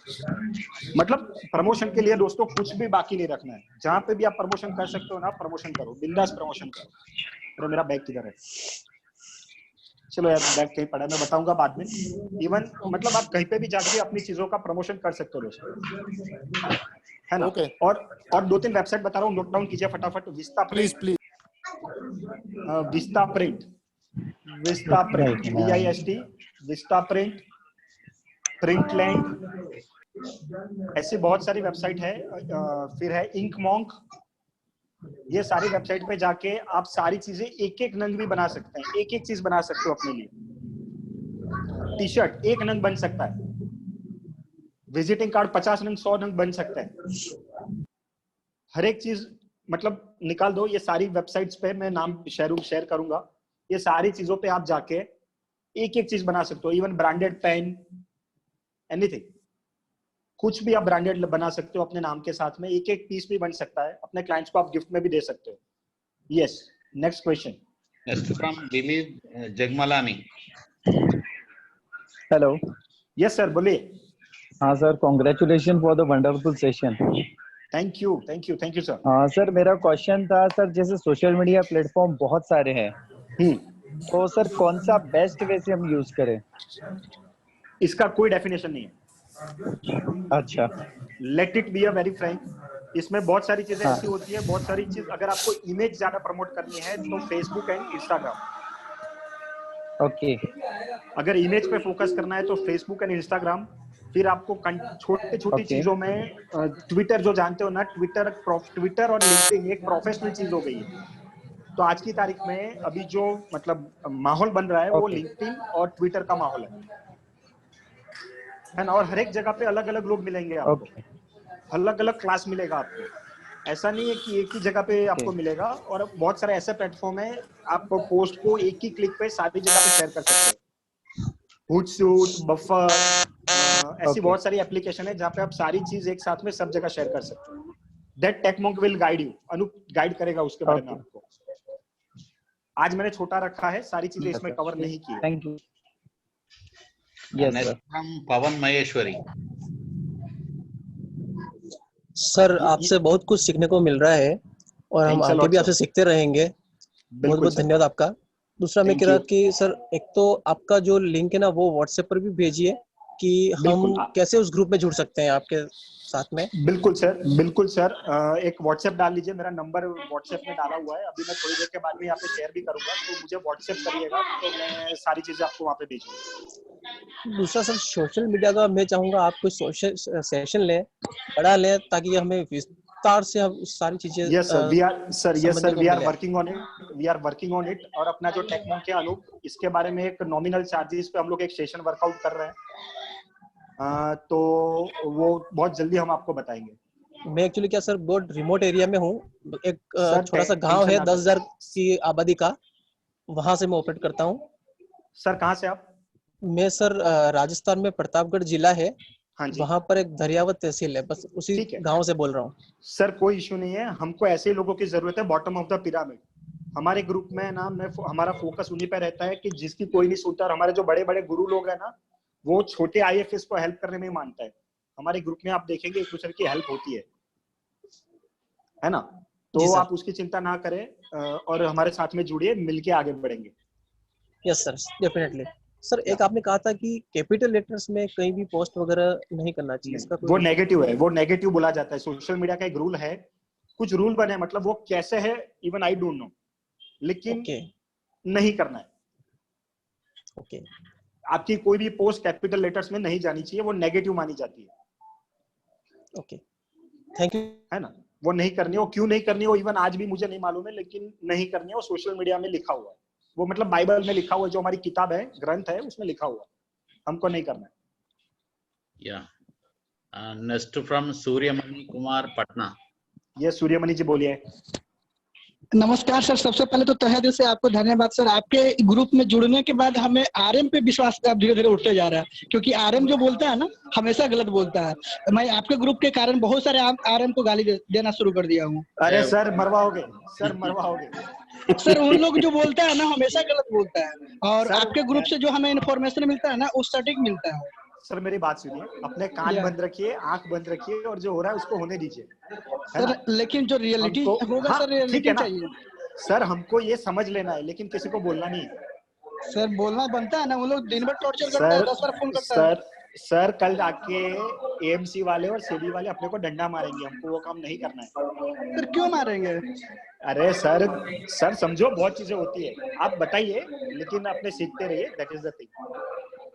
मतलब प्रमोशन के लिए दोस्तों कुछ भी बाकी नहीं रखना है. जहाँ पे भी आप प्रमोशन कर सकते हो ना, प्रमोशन करो, बिंदास प्रमोशन करो. मेरा बैग किधर है? चलो यार, बैग कहीं पड़ा है, मैं बताऊंगा बाद में. इवन मतलब आप कहीं पे भी जाके अपनी चीजों का प्रमोशन कर सकते हो दोस्तों, है ना. और 2-3 वेबसाइट बता रहा हूँ, नोट डाउन कीजिए फटाफट. Vistaprint, Vistaprint, VIST, Vistaprint, Printland, ऐसी बहुत सारी वेबसाइट है. फिर है इंक मॉन्क. ये सारी वेबसाइट पे जाके आप सारी चीजें एक नंग भी बना सकते हैं. एक चीज बना सकते हो अपने लिए. टी-शर्ट 1 नंग बन सकता है. विजिटिंग कार्ड 50 नंग, 100 नंग बन सकता है. हर एक चीज मतलब निकाल दो. ये सारी वेबसाइट्स पे मैं नाम शेयर करूंगा. ये सारी चीजों पे आप जाके एक चीज बना सकते हो. इवन ब्रांडेड पेन, एनीथिंग, कुछ भी आप ब्रांडेड बना सकते हो अपने नाम के साथ में. एक पीस भी बन सकता है. अपने क्लाइंट्स को आप गिफ्ट में भी दे सकते हो. Yes. Next question.
Next from Dilip Jagmalani.
Hello.
Yes sir, बोलिए.
हाँ sir, congratulation for the wonderful session.
Thank you sir.
हाँ सर, मेरा क्वेश्चन था सर, जैसे सोशल मीडिया प्लेटफॉर्म बहुत सारे हैं, तो सर कौन सा बेस्ट वे से हम यूज करें?
इसका कोई डेफिनेशन नहीं है.
अच्छा.
Late it be a very Frank. इसमें बहुत सारी चीजें ऐसी होती है, बहुत सारी चीज. अगर आपको इमेज ज्यादा प्रमोट करनी है तो फेसबुक एंड इंस्टाग्राम.
ओके.
अगर इमेज पे फोकस करना है तो फेसबुक एंड इंस्टाग्राम. फिर आपको छोटी चीजों में ट्विटर, जो जानते हो ना, ट्विटर और लिंक्डइन एक प्रोफेशनल चीज हो गई है. तो आज की तारीख में अभी जो मतलब माहौल बन रहा है वो लिंक्डइन और ट्विटर का माहौल है ना. और हर एक जगह पे अलग अलग लोग मिलेंगे आपको. अलग अलग क्लास मिलेगा आपको. ऐसा नहीं है कि एक ही जगह पे आपको मिलेगा. और बहुत सारे ऐसे प्लेटफॉर्म है, आप पोस्ट को एक ही क्लिक पे सारी जगह पे शेयर कर सकते हो. हुटसूट, बफर, ऐसी बहुत सारी एप्लीकेशन है जहाँ पे आप सारी चीज एक साथ में सब जगह शेयर कर सकते हो. That Techmonk will guide you. Anoop guide करेगा उसके बारे में आपको. आज मैंने छोटा रखा है, सारी चीजें इसमें कवर नहीं की है.
Thank you.
Next from Pavan Maheshwari.
Sir आपसे बहुत कुछ सीखने को मिल रहा है और हम आगे भी आपसे सीखते रहेंगे. बहुत बहुत धन्यवाद आपका. दूसरा मैं कह रहा कि सर, एक तो आपका जो लिंक है ना वो व्हाट्सएप पर भी भेजिए कि हम कैसे उस ग्रुप में जुड़ सकते हैं आपके साथ में. बिल्कुल
सर. एक व्हाट्सएप डाल लीजिए. मेरा नंबर व्हाट्सएप में डाला हुआ है. अभी मैं थोड़ी देर के बाद में यहाँ पे शेयर भी करूंगा, तो मुझे व्हाट्सएप करिएगा तो मैं सारी चीजें आपको वहाँ पे भेजूंगा.
दूसरा सर, सोशल मीडिया का मैं चाहूंगा आप कोई सोशल सेशन लें, बड़ा लें, ताकि हमें विस्तार से हम सारी चीजें
yes sir we are sir yes sir we are working on it और अपना जो टेक्नो के अनूप इसके बारे में एक नॉमिनल चार्जेस पे हम लोग एक सेशन वर्कआउट कर रहे हैं, तो वो बहुत जल्दी हम आपको बताएंगे।
मैं एक्चुअली क्या सर बहुत रिमोट एरिया में हूँ, एक छोटा सा गांव है
टेंशन ना
10,000 की आबादी का, वहां से मैं ऑपरेट करता हूँ।
सर कहाँ से आप?
मैं सर राजस्थान में प्रतापगढ़ जिला है,
हाँ जी,
वहां पर एक धरियावत तहसील है, बस उसी गांव से बोल रहा हूँ।
सर कोई इशू नहीं है, हमको ऐसे लोगों की जरूरत है बॉटम ऑफ द पिरामिड। हमारे ग्रुप में ना हमारा फोकस उन्हीं पर रहता है कि जिसकी कोई नहीं सुनता, और हमारे जो बड़े बड़े गुरु लोग हैं ना वो छोटे IFS को हेल्प करने में मानता है। हमारे ग्रुप में आप देखेंगे एक दूसरे की हेल्प होती है ना? तो आप उसकी चिंता ना करें और हमारे साथ में जुड़िए, मिलके आगे बढ़ेंगे।
Yes sir, definitely. सर एक आपने कहा था कि कैपिटल लेटर्स में कहीं भी पोस्ट वगैरह नहीं करना चाहिए, इसका
वो नेगेटिव है, वो नेगेटिव बोला जाता है। सोशल मीडिया का एक रूल है, कुछ रूल बने, मतलब वो कैसे है इवन आई डोंट नो, लेकिन नहीं करना है। आपकी कोई भी पोस्ट कैपिटल लेटर्स में नहीं जानी चाहिए, वो नेगेटिव मानी जाती है।
Thank you.
है ना? वो नहीं करनी, वो क्यों नहीं करनी, वो इवन आज भी मुझे नहीं मालूम है, लेकिन नहीं करनी है। वो सोशल मीडिया में लिखा हुआ है, वो मतलब बाइबल में लिखा हुआ है, जो हमारी किताब है, ग्रंथ है, उसमें लिखा हुआ है, हमको नहीं करना है।
Next from Suryamani Kumar Patna.
ये सूर्यमणि जी बोलिए।
नमस्कार सर, सबसे पहले तो तहे दिल से आपको धन्यवाद सर। आपके ग्रुप में जुड़ने के बाद हमें RM पे विश्वास अब धीरे धीरे उठते जा रहा है, क्योंकि RM जो बोलता है ना हमेशा गलत बोलता है। मैं आपके ग्रुप के कारण बहुत सारे RM को गाली देना शुरू कर दिया हूँ।
अरे सर मरवाओगे, सर मरवाओगे।
सर उन लोग जो बोलता है ना हमेशा गलत बोलता है, और आपके ग्रुप से जो हमें इन्फॉर्मेशन मिलता है ना वो सटीक मिलता है।
सर मेरी बात सुनिए, अपने कान बंद रखिए, आंख बंद रखिए, और जो हो रहा है उसको होने दीजिए।
सर लेकिन जो रियलिटी होगा सर, रियलिटी चाहिए।
सर हमको ये समझ लेना है, लेकिन किसी को बोलना नहीं है।
सर बोलना बनता है ना, वो लोग दिन भर टॉर्चर करता है, 10 बार फोन करता है।
सर कल जाके AMC वाले और CD वाले अपने को डंडा मारेंगे, हमको वो काम नहीं करना है।
फिर क्यों मारेंगे?
अरे सर समझो, बहुत चीजें होती है, आप बताइए, लेकिन अपने सीखते रहिए, दैट इज द थिंग,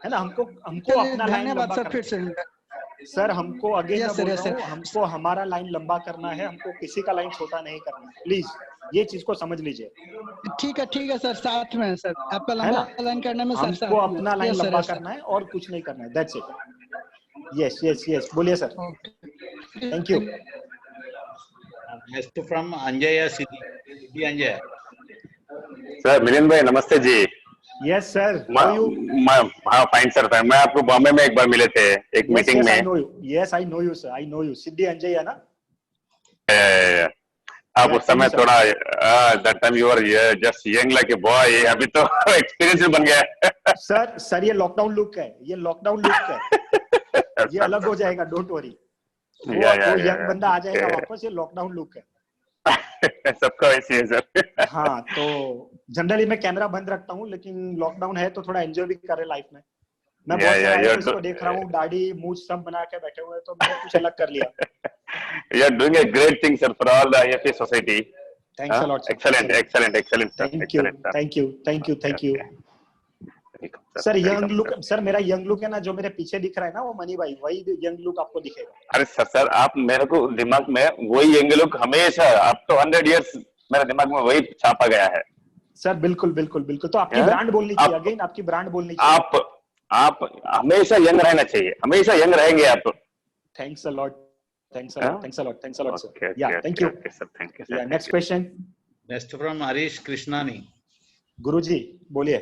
है ना? हमको अपना लाइन लंबा करना है। सर हमको आगे मैं बोल रहा हूँ, हमको हमारा लाइन लंबा करना है, हमको किसी का लाइन छोटा नहीं करना है। प्लीज ये चीज को समझ लीजिए।
ठीक है सर, साथ में सर, आपका लंबा लाइन करने में
हमको अपना लाइन लंबा करना है और कुछ नहीं करना है, दैट्स इट। यस बोलिए sir. Thank you.
Next from Anjay Siddhi Anjay.
Sir Milind भाई नमस्ते जी।
Yes sir.
हाँ फाइन सर। मैं आपको बॉम्बे में एक बार मिले थे एक मीटिंग में।
Yes I know you sir, I know you. Siddhi Anjay है ना?
आप उस समय थोड़ा that time you are just young like a boy, अभी तो एक्सपीरियंस बन गया है।
सर ये लॉकडाउन लुक है, ये लॉकडाउन लुक है, ये अलग हो जाएगा, डोंट वरी। वो यंग बंदा आ जाएगा वापस, ये लॉकडाउन लुक है।
सबका वैसे है सर।
हाँ तो जनरली मैं कैमरा बंद रखता हूँ, लेकिन लॉकडाउन है तो थोड़ा एंजॉय भी कर रहे लाइफ में। मैं बहुत सारे इसको देख रहा हूँ, दाढ़ी मूंछ सब बना के बैठे हुए, तो मैंने कुछ अलग कर लिया।
You are doing a great thing sir for all the IFS society.
Thanks a lot sir.
Excellent sir.
Thank you. Sir young look, sir मेरा यंग लुक है ना, जो मेरे पीछे दिख रहा है ना वो मनी भाई, वही यंग लुक आपको दिखेगा।
अरे सर आप मेरे को दिमाग में वही यंग लुक हमेशा, अब तो 100 इयर्स मेरे दिमाग में वही छापा गया है।
सर बिल्कुल। तो आपकी ब्रांड बोलनी चाहिए, अगेन आपकी ब्रांड बोलनी चाहिए।
आप हमेशा यंग रहना चाहिए, हमेशा यंग रहेंगे आप।
Thanks a lot sir. Yeah thank you sir. Yeah next question.
Next from Harish Krishnani.
गुरुजी बोलिए।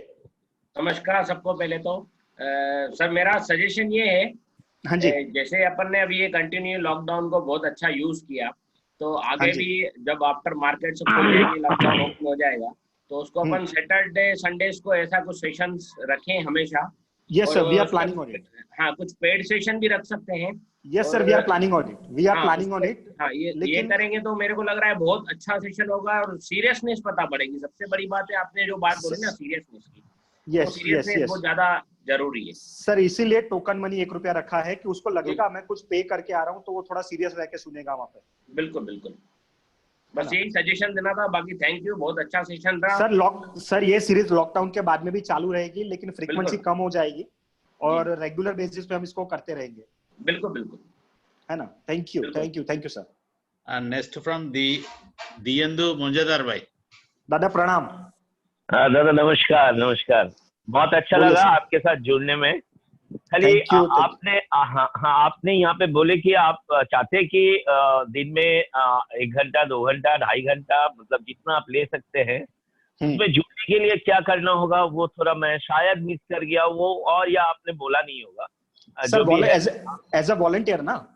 नमस्कार सबको। पहले तो सर मेरा सजेशन ये है,
हाँ जी,
जैसे अपन ने अभी ये कंटिन्यू लॉकडाउन को बहुत अच्छा यूज किया, तो आगे भी जब आफ्टर मार्केट से खुल जाएगी, लॉकडाउन ओपन हो जाएगा, तो उसको अपन सैटरडे संडेज को ऐसा कुछ सेशंस रखें हमेशा।
Yes sir, we are planning on it.
हाँ, कुछ पेड सेशन भी रख सकते हैं।
Yes sir, we are planning on it.
हाँ, ये करेंगे तो मेरे को लग रहा है बहुत अच्छा सेशन होगा, और सीरियसनेस पता पड़ेगी। सबसे बड़ी बात है आपने जो बात बोली ना सीरियसनेस की,
यस
बहुत ज्यादा जरूरी है
सर। इसीलिए टोकन मनी 1 रुपया रखा है कि उसको लगेगा मैं कुछ पे करके आ रहा हूँ, तो वो थोड़ा सीरियस रह के सुनेगा वहाँ पे।
बिल्कुल। बस यही सजेशन देना था, बाकी थैंक यू, बहुत अच्छा सेशन रहा
सर ये सीरीज लॉकडाउन के बाद में भी चालू रहेगी, लेकिन फ्रीक्वेंसी कम हो जाएगी और रेगुलर बेसिस पे हम इसको करते रहेंगे।
बिल्कुल
है ना? Thank you sir.
Next from Dibyendu Mazumdar भाई।
दादा प्रणाम।
दादा नमस्कार। नमस्कार, बहुत अच्छा लगा आपके साथ जुड़ने में। खाली आपने आपने यहाँ पे बोले कि आप चाहते हैं कि दिन में 1 घंटा 2 घंटा 2.5 घंटा मतलब जितना आप ले सकते हैं, उसमें जुड़ने के लिए क्या करना होगा वो थोड़ा मैं शायद मिस कर गया वो, और या आपने बोला नहीं होगा।
सर एज अ वॉलंटियर ना?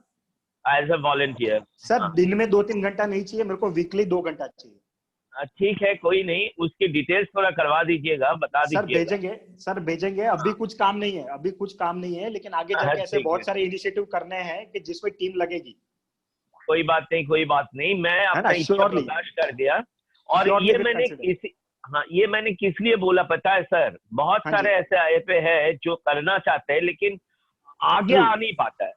एज अ वॉलंटियर
सर दिन में 2-3 घंटा नहीं चाहिए मेरे को, वीकली 2 घंटा चाहिए।
ठीक है, कोई नहीं, उसकी डिटेल्स थोड़ा करवा दीजिएगा, बता दीजिएगा।
सर भेजेंगे। अभी कुछ काम नहीं है, लेकिन आगे जाके ऐसे बहुत सारे इनिशिएटिव करने हैं कि जिसमें टीम लगेगी।
कोई बात नहीं, मैं अपना इच्छा प्रकाश कर दिया। और ये मैंने किस लिए बोला पता है सर? बहुत सारे ऐसे आईएफए है जो करना चाहते हैं लेकिन आगे आ नहीं पाता है,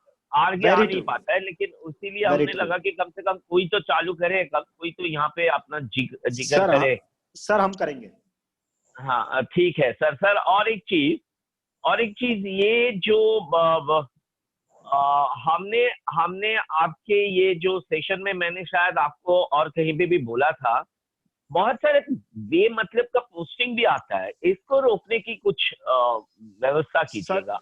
लेकिन उसीलिए हमने लगा कि कम से कम कोई तो चालू करे, कोई तो यहाँ पे अपना जिक्र करे।
सर हम करेंगे।
हाँ ठीक है सर। और एक चीज ये जो हमने आपके ये जो सेशन में मैंने शायद आपको और कहीं पे भी बोला था, बहुत सारे बेमतलब का पोस्टिंग भी आता है, इसको रोकने की कुछ व्यवस्था कीजिएगा।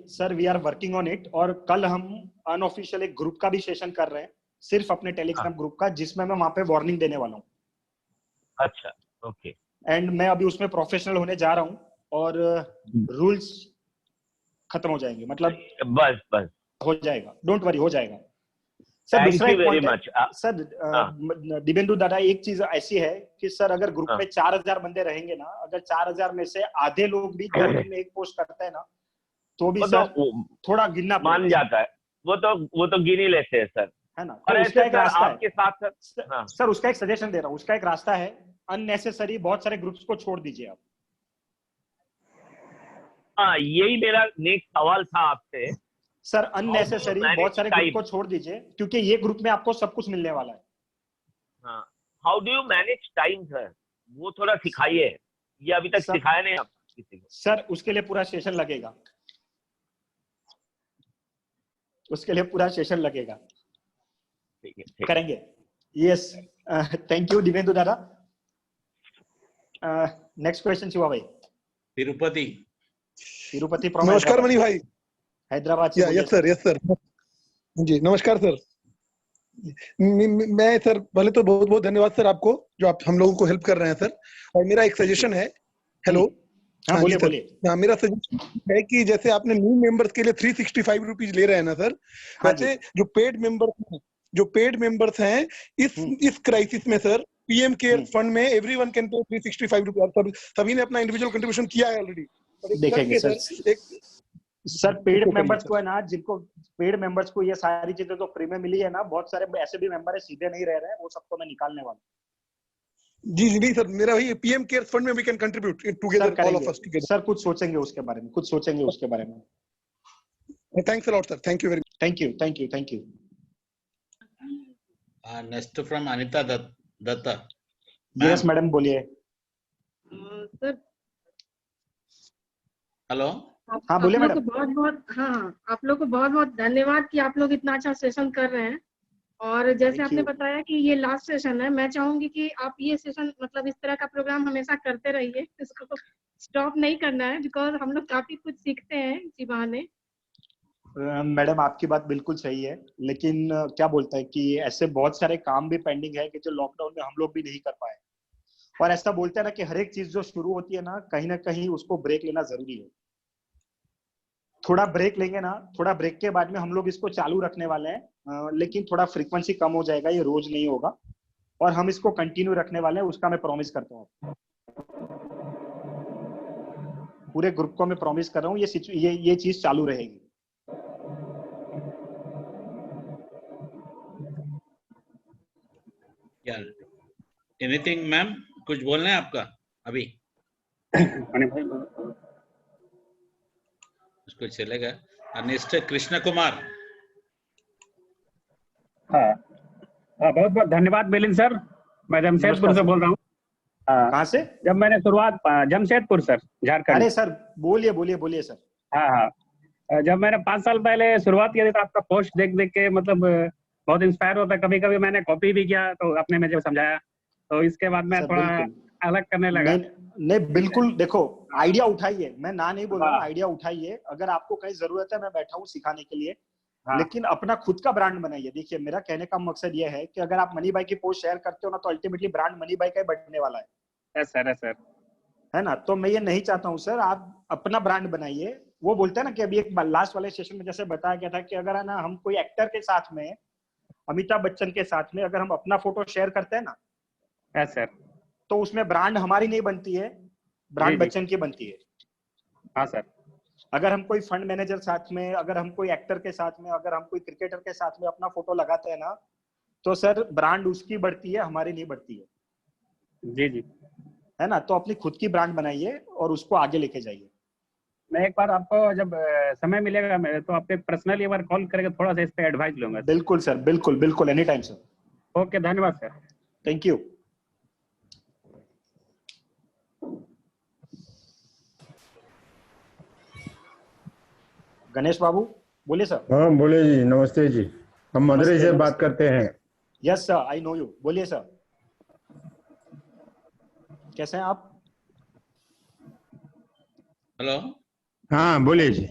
Sir we are working on it. और कल हम अनऑफिशियल एक ग्रुप का भी सेशन कर रहे हैं, सिर्फ अपने टेलीग्राम ग्रुप का, जिसमें मैं वहां पे वार्निंग देने वाला हूँ।
अच्छा, ओके।
एंड मैं अभी उसमें प्रोफेशनल होने जा रहा हूँ और रूल्स खत्म हो जाएंगे, मतलब
बस
हो जाएगा, डोंट वरी, हो जाएगा। सर दूसरा एक पॉइंट है सर, दिव्येंदु दादा, एक चीज ऐसी है कि सर अगर ग्रुप में 4000 बंदे रहेंगे ना, अगर 4000 में से आधे लोग भी 2 दिन में एक पोस्ट करते हैं ना, तो भी सर थोड़ा गिनना
मान जाता है, वो तो गिन ही लेते हैं सर,
है ना।
और
उसका एक रास्ता
आपके साथ
सर उसका एक सजेशन दे रहा हूँ, उसका एक रास्ता है, अननेसेसरी बहुत सारे ग्रुप्स को छोड़ दीजिए आप।
हाँ, यही मेरा नेक्स्ट सवाल था आपसे
सर। अननेसेसरी बहुत सारे ग्रुप को छोड़ दीजिए, क्योंकि ये ग्रुप में आपको सब कुछ मिलने वाला है।
हाँ, how do you manage time sir, वो थोड़ा सिखाइए, ये अभी तक सिखाया नहीं आप किसी को।
सर उसके लिए पूरा सेशन लगेगा,
ठीक है,
करेंगे। यस, थैंक यू दिव्येंदु दादा। नेक्स्ट क्वेश्चन शिवा भाई।
तिरुपति
नमस्कार मनी भाई,
हैदराबाद से।
यस सर जी, नमस्कार सर। मैं सर पहले तो बहुत बहुत धन्यवाद सर आपको, जो आप हम लोगों को हेल्प कर रहे हैं सर। और मेरा एक सजेशन है। हेलो,
हाँ बोलिए।
मेरा सजेशन है कि जैसे आपने न्यू मेंबर्स के लिए 365 रुपीज ले रहे हैं ना सर, वैसे जो पेड मेंबर्स हैं इस क्राइसिस में सर, पीएम केयर फंड में एवरीवन कैन पे 365 रुपीज। सभी ने अपना इंडिविजुअल कंट्रीब्यूशन किया है ऑलरेडी।
देखेंगे सर पेड मेंबर्स को है ना, जिनको पेड मेंबर्स को ये सारी चीजें तो फ्री में मिली है ना, बहुत सारे ऐसे भी मेंबर है सीधे नहीं रह रहे हैं, वो सबको मैं निकालने वाला हूँ।
जी नहीं सर, मेरा वही पीएम केयर फंड में we can contribute together, all of us together.
Sir कुछ सोचेंगे उसके बारे में,
thanks a lot sir, thank you very much.
Thank you.
Next from Anita Dutta.
Yes madam, बोलिए।
Sir
hello.
हाँ बोलिए मैडम।
आप लोग को बहुत बहुत धन्यवाद कि आप लोग इतना अच्छा सेशन कर रहे हैं। और जैसे आपने बताया कि ये लास्ट सेशन है, मैं चाहूंगी कि आप ये सेशन मतलब इस तरह का प्रोग्राम हमेशा करते रहिए, इसको स्टॉप नहीं करना है, बिकॉज हम लोग काफी कुछ सीखते हैं इसी बहाने।
मैडम आपकी बात बिल्कुल सही है, लेकिन क्या बोलता है कि ऐसे बहुत सारे काम भी पेंडिंग है कि जो लॉकडाउन में हम लोग भी नहीं कर पाए। और ऐसा बोलते हैं ना कि हर एक चीज जो शुरू होती है ना कहीं उसको ब्रेक लेना जरूरी है। थोड़ा ब्रेक लेंगे ना, थोड़ा ब्रेक के बाद में हम लोग इसको चालू रखने वाले हैं, लेकिन थोड़ा फ्रीक्वेंसी कम हो जाएगा, ये रोज नहीं होगा, और हम इसको कंटिन्यू रखने वाले हैं, उसका मैं प्रॉमिस करता हूँ। पूरे ग्रुप को मैं प्रॉमिस कर रहा हूँ ये चीज चालू रहेगी।
एनीथिंग मैम, कुछ बोलना है आपका अभी? उसको चलेगा। नेक्स्ट कृष्ण कुमार।
बहुत बहुत धन्यवाद मिलिंद सर, मैं जमशेदपुर से बोल रहा हूँ।
कहाँ से?
जब मैंने शुरुआत, जमशेदपुर सर, झारखंड।
अरे सर बोलिए सर।
हाँ, जब मैंने 5 साल पहले शुरुआत किया था, आपका पोस्ट देख के मतलब बहुत इंस्पायर होता है। कभी कभी मैंने कॉपी भी किया तो आपने मुझे समझाया, तो इसके बाद मैं थोड़ा अलग करने लगा।
नहीं बिल्कुल, देखो आइडिया उठाइए, मैं ना नहीं बोल रहा हूँ, आइडिया उठाइए। अगर आपको कहीं जरूरत है, मैं बैठा हूँ सिखाने के लिए, लेकिन अपना खुद का ब्रांड बनाइए। देखिए मेरा कहने का मकसद ये है कि अगर आप मनी भाई की पोस्ट शेयर करते हो ना, तो अल्टीमेटली ब्रांड मनी भाई का ही बढ़ने वाला है।
यस सर, यस सर,
है ना। तो मैं ये नहीं चाहता हूँ सर, आप अपना ब्रांड बनाइए। वो बोलते हैं ना कि अभी एक लास्ट वाले सेशन में जैसे बताया गया था कि अगर है ना हम कोई एक्टर के साथ में, अमिताभ बच्चन के साथ में अगर हम अपना फोटो शेयर करते हैं ना,
यस सर,
तो उसमें ब्रांड हमारी नहीं बनती है, ब्रांड बच्चन की बनती है।
हाँ सर।
अगर हम कोई फंड मैनेजर साथ में, अगर हम कोई एक्टर के साथ में, अगर हम कोई क्रिकेटर के साथ में अपना फोटो लगाते हैं ना, तो सर ब्रांड उसकी बढ़ती है, हमारी नहीं बढ़ती है।
जी जी,
है ना। तो अपनी खुद की ब्रांड बनाइए और उसको आगे लेके जाइए।
मैं एक बार आपको जब समय मिलेगा मेरे, तो आपके पर्सनली एक बार कॉल करके थोड़ा सा इस पे एडवाइस लूंगा।
बिल्कुल सर, बिल्कुल बिल्कुल, एनी टाइम सर।
ओके, धन्यवाद sir.
Thank you. Ganesh Babu बोलिए सर।
हाँ बोले जी, नमस्ते जी, हम मदुरई से बात करते हैं।
Yes sir, I know you. बोलिए सर, कैसे हैं आप?
हेलो।
हाँ बोलिए जी।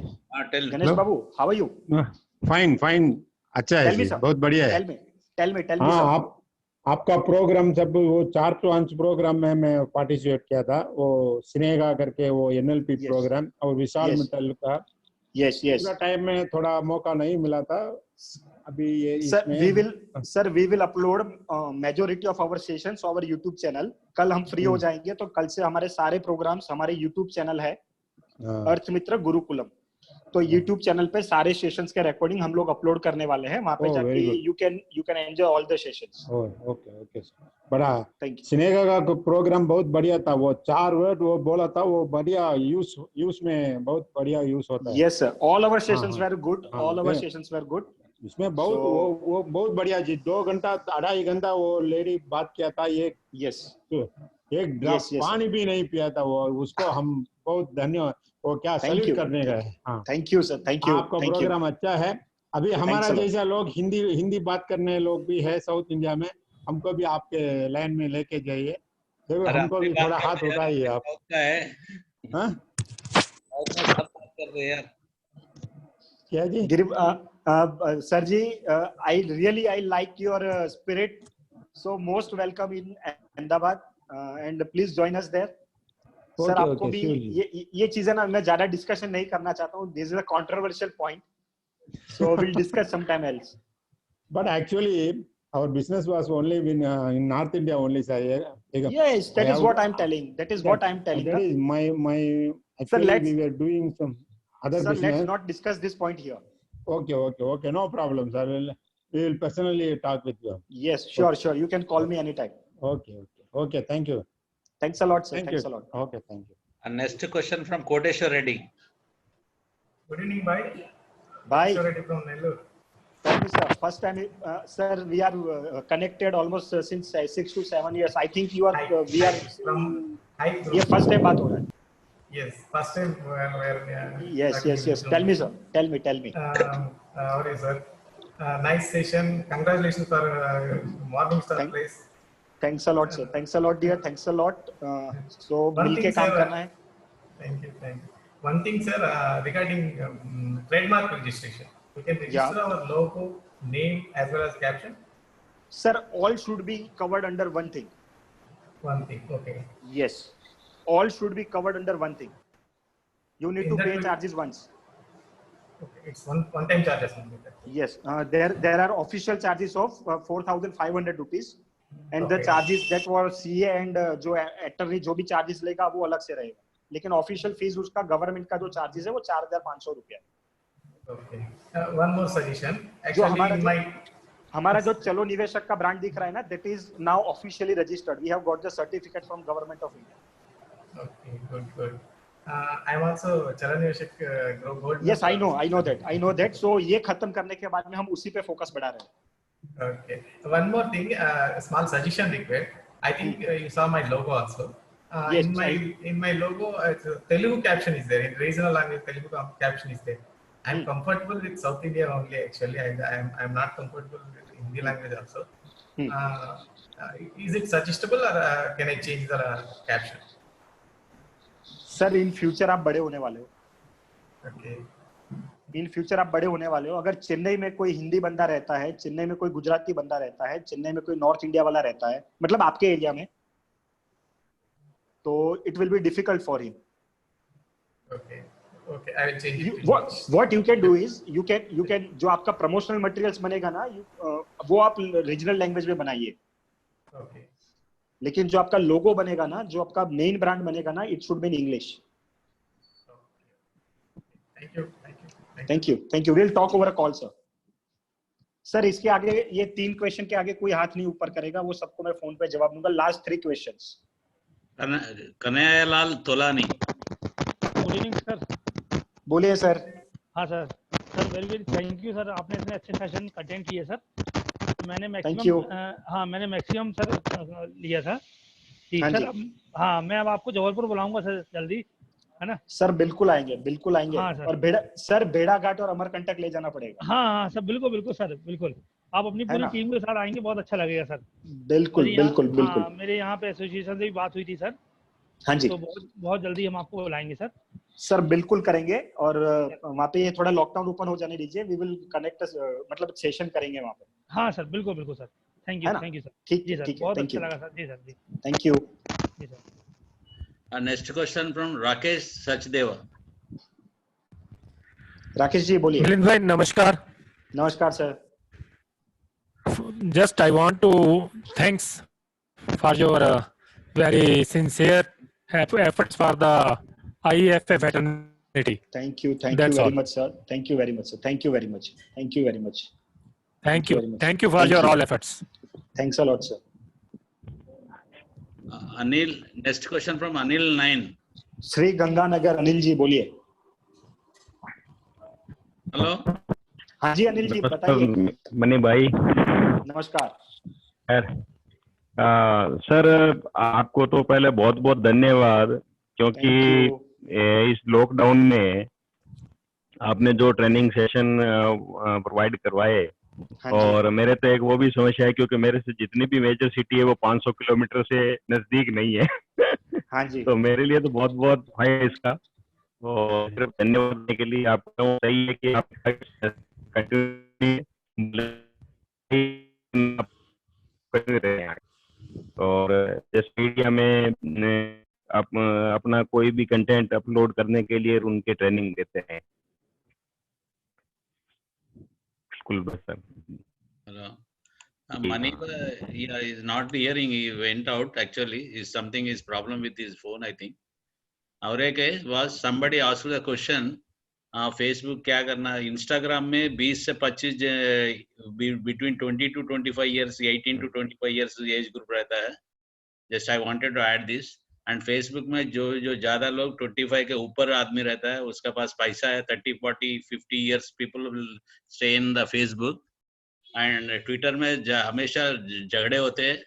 Ganesh Babu, how are you?
Fine fine, अच्छा है जी, बहुत बढ़िया है।
टेल मी
हाँ, आपका प्रोग्राम सब वो 4-5 प्रोग्राम में मैं पार्टिसिपेट किया था, वो स्नेहा करके वो NLP प्रोग्राम और विशाल मित्तल का।
यस
पूरा टाइम में थोड़ा मौका नहीं मिला था अभी ये
sir we will upload majority of our sessions over YouTube channel. कल हम फ्री हो जाएंगे, तो कल से हमारे सारे प्रोग्राम्स हमारे YouTube चैनल है, अर्थ मित्र गुरुकुलम। तो YouTube चैनल पे सारे सेशंस के रिकॉर्डिंग हम लोग अपलोड करने वाले हैं। वहां पे जाके you can enjoy all the sessions.
Okay okay sir, बड़ा स्नेहा का प्रोग्राम बहुत बढ़िया था। वो 4 वर्ड वो बोला था, वो बढ़िया यूज में बहुत बढ़िया यूज होता है।
Yes sir, all our sessions were good, all our sessions were good.
इसमें बहुत वो बहुत बढ़िया जी, 2 घंटा 2.5 घंटा वो लेडी बात किया था। एक एक ड्रॉप पानी भी नहीं पिया था वो, उसको हम बहुत धन्यवाद, वो क्या सैल्यूट करने का है। हाँ,
thank you sir, thank you.
आपका प्रोग्राम अच्छा है। अभी हमारा जैसा लोग हिंदी बात करने लोग भी है साउथ इंडिया में, हमको भी आपके लाइन में लेके जाइए, हमको भी थोड़ा हाथ उठाइए आप। क्या जी?
सर जी, I like your spirit, so most welcome in Ahmedabad and please join us there. Sir आपको भी ये चीजें ना मैं ज्यादा डिस्कशन नहीं करना चाहता हूँ, this is a controversial point, so we'll discuss sometime else.
But actually our business was only in North India only, sir.
Yes, that is what I'm telling. That is what I'm telling.
That is my actually we were doing some other business.
Sir, let's not discuss this point here.
Okay, no problem, sir. We will personally talk with you.
Yes, sure. You can call me anytime.
Okay. Thank you.
Thanks a lot, sir. Thanks a lot.
Okay, thank you.
And next question from Kodeshwar Reddy.
Good evening, bye.
Bye.
Reddy from Nellore.
Thank you, sir. First time, sir, we are connected almost since 6 to 7 years. I think you are. We are. ये first time बात हो रहा है.
Yes, first time where.
Yes. Tell me, sir. Tell me.
How are you, sir? Nice session. Congratulations for Morning Star Place.
Thanks a lot, sir. Thanks a lot, dear. Thanks a lot. So मिलके काम करना है.
Thank you. One thing, sir, regarding trademark registration, we can register our logo, name, as well as caption.
Sir, all should be covered under one thing.
One thing, okay.
Yes, all should be covered under one thing. You need to pay charges once.
Okay, it's one-time charges.
Yes, there are official charges of 4,500 rupees, and the charges that were CA and जो attorney जो भी charges लेगा वो अलग से रहेगा. लेकिन official fees उसका गवर्नमेंट का जो चार्जेस है वो 4,500 रुपया है.
Okay. One more suggestion. Actually,
हमारा जो चलो निवेशक का ब्रांड दिख रहा है ना, that is now officially registered. We have got the certificate from Government of India.
Okay, good. I'm also चलो निवेशक gold.
Yes, I know that. So ये खत्म करने के बाद में हम उसी पे फोकस बढ़ा रहे हैं.
Okay. One more thing, small suggestion required. I think you saw my logo also.
Yes,
in my logo, Telugu caption is there. In regional language, Telugu caption is there. I'm comfortable with South India only. Actually, I'm not comfortable with Hindi language also. Is it suggestible or can I change the caption?
Sir in future आप बड़े होने वाले हो.
Okay.
In future आप बड़े होने वाले हो. अगर चेन्नई में कोई हिंदी बंदा रहता है, चेन्नई में कोई गुजराती बंदा रहता है, चेन्नई में कोई नॉर्थ इंडिया वाला रहता है, मतलब आपके एरिया में, तो it will be difficult for him.
Okay. Okay. I will change it.
What you can do is you can जो आपका प्रमोशनल मटेरियल्स बनेगा ना, वो आप रीजनल लैंग्वेज में बनाइए.
Okay.
लेकिन जो आपका लोगो बनेगा ना, जो आपका मेन ब्रांड बनेगा ना, it should be in English. Thank you. Will talk over a call sir. Sir इसके आगे ये 3 क्वेश्चन के आगे कोई हाथ नहीं ऊपर करेगा, वो सबको मैं फोन पे जवाब दूंगा. Last 3 questions.
Kanhaiyalal Tolani.
Good evening sir.
बोलिए सर.
हाँ sir. Sir very very thank you sir, आपने इतने अच्छे सेशन अटेंड किए सर. मैंने मैक्सिमम सर लिया था. ठीक सर. हाँ मैं अब आपको जबलपुर बुलाऊंगा सर जल्दी, है ना
सर? बिल्कुल आएंगे, बिल्कुल आएंगे.
हाँ,
और भेड़ाघाट और अमरकंटक ले जाना पड़ेगा.
हाँ सर, बिल्कुल सर, बिल्कुल. आप अपनी पूरी टीम के साथ आएंगे, बहुत अच्छा लगेगा सर.
बिल्कुल.
मेरे यहाँ पे एसोसिएशन से भी बात हुई थी सर.
हाँ जी.
तो बहुत जल्दी हम आपको बुलाएंगे सर.
सर बिल्कुल करेंगे. और वहाँ पे ये थोड़ा लॉकडाउन ओपन हो जाने दीजिए. वी विल कनेक्ट, मतलब सेशन करेंगे वहाँ पे.
हाँ सर, बिल्कुल सर. Thank you sir.
ठीक
जी सर, बहुत अच्छा लगा सर. जी सर. जी
थैंक यू.
जी sir.
Next question from Rakesh Sachdeva.
Rakesh ji बोलिए.
मिलिंद भाई नमस्कार.
नमस्कार sir.
Just I want to thanks for your very sincere efforts for the IEFF fraternity.
Thank you very much sir. Thank you very much. Thank
you for your all efforts.
Thanks a lot sir.
Anil, next question from Anil 9.
Sri Ganganagar. Anil ji बोलिए.
Hello.
हाँ जी अनिल जी बताइए.
Money भाई
नमस्कार.
Sir आपको तो पहले बहुत बहुत धन्यवाद, क्योंकि इस लॉकडाउन में आपने जो ट्रेनिंग सेशन प्रोवाइड करवाए, और मेरे तो एक वो भी समस्या है, क्योंकि मेरे से जितनी भी मेजर सिटी है वो 500 किलोमीटर से नजदीक नहीं है.
हाँ जी.
तो मेरे लिए तो बहुत बहुत है इसका. और सिर्फ धन्यवाद देने के लिए आपको चाहिए कि आप और जिस मीडिया में आप अपना कोई भी कंटेंट अपलोड करने के लिए उनके ट्रेनिंग देते हैं.
Hello. Manipa is not hearing. He went out. Actually, is something is problem with his phone, I think. और एक was somebody asked the question. Facebook क्या करना? Instagram में 20 से 25 between 20 to 25 years, 18 to 25 years age group रहता है. Just I wanted to add this. And Facebook में जो ज्यादा लोग 25 के ऊपर आदमी रहता है, उसका पास पैसा है, 30, 40, 50 years people will stay in the Facebook. And Twitter में हमेशा झगड़े होते हैं.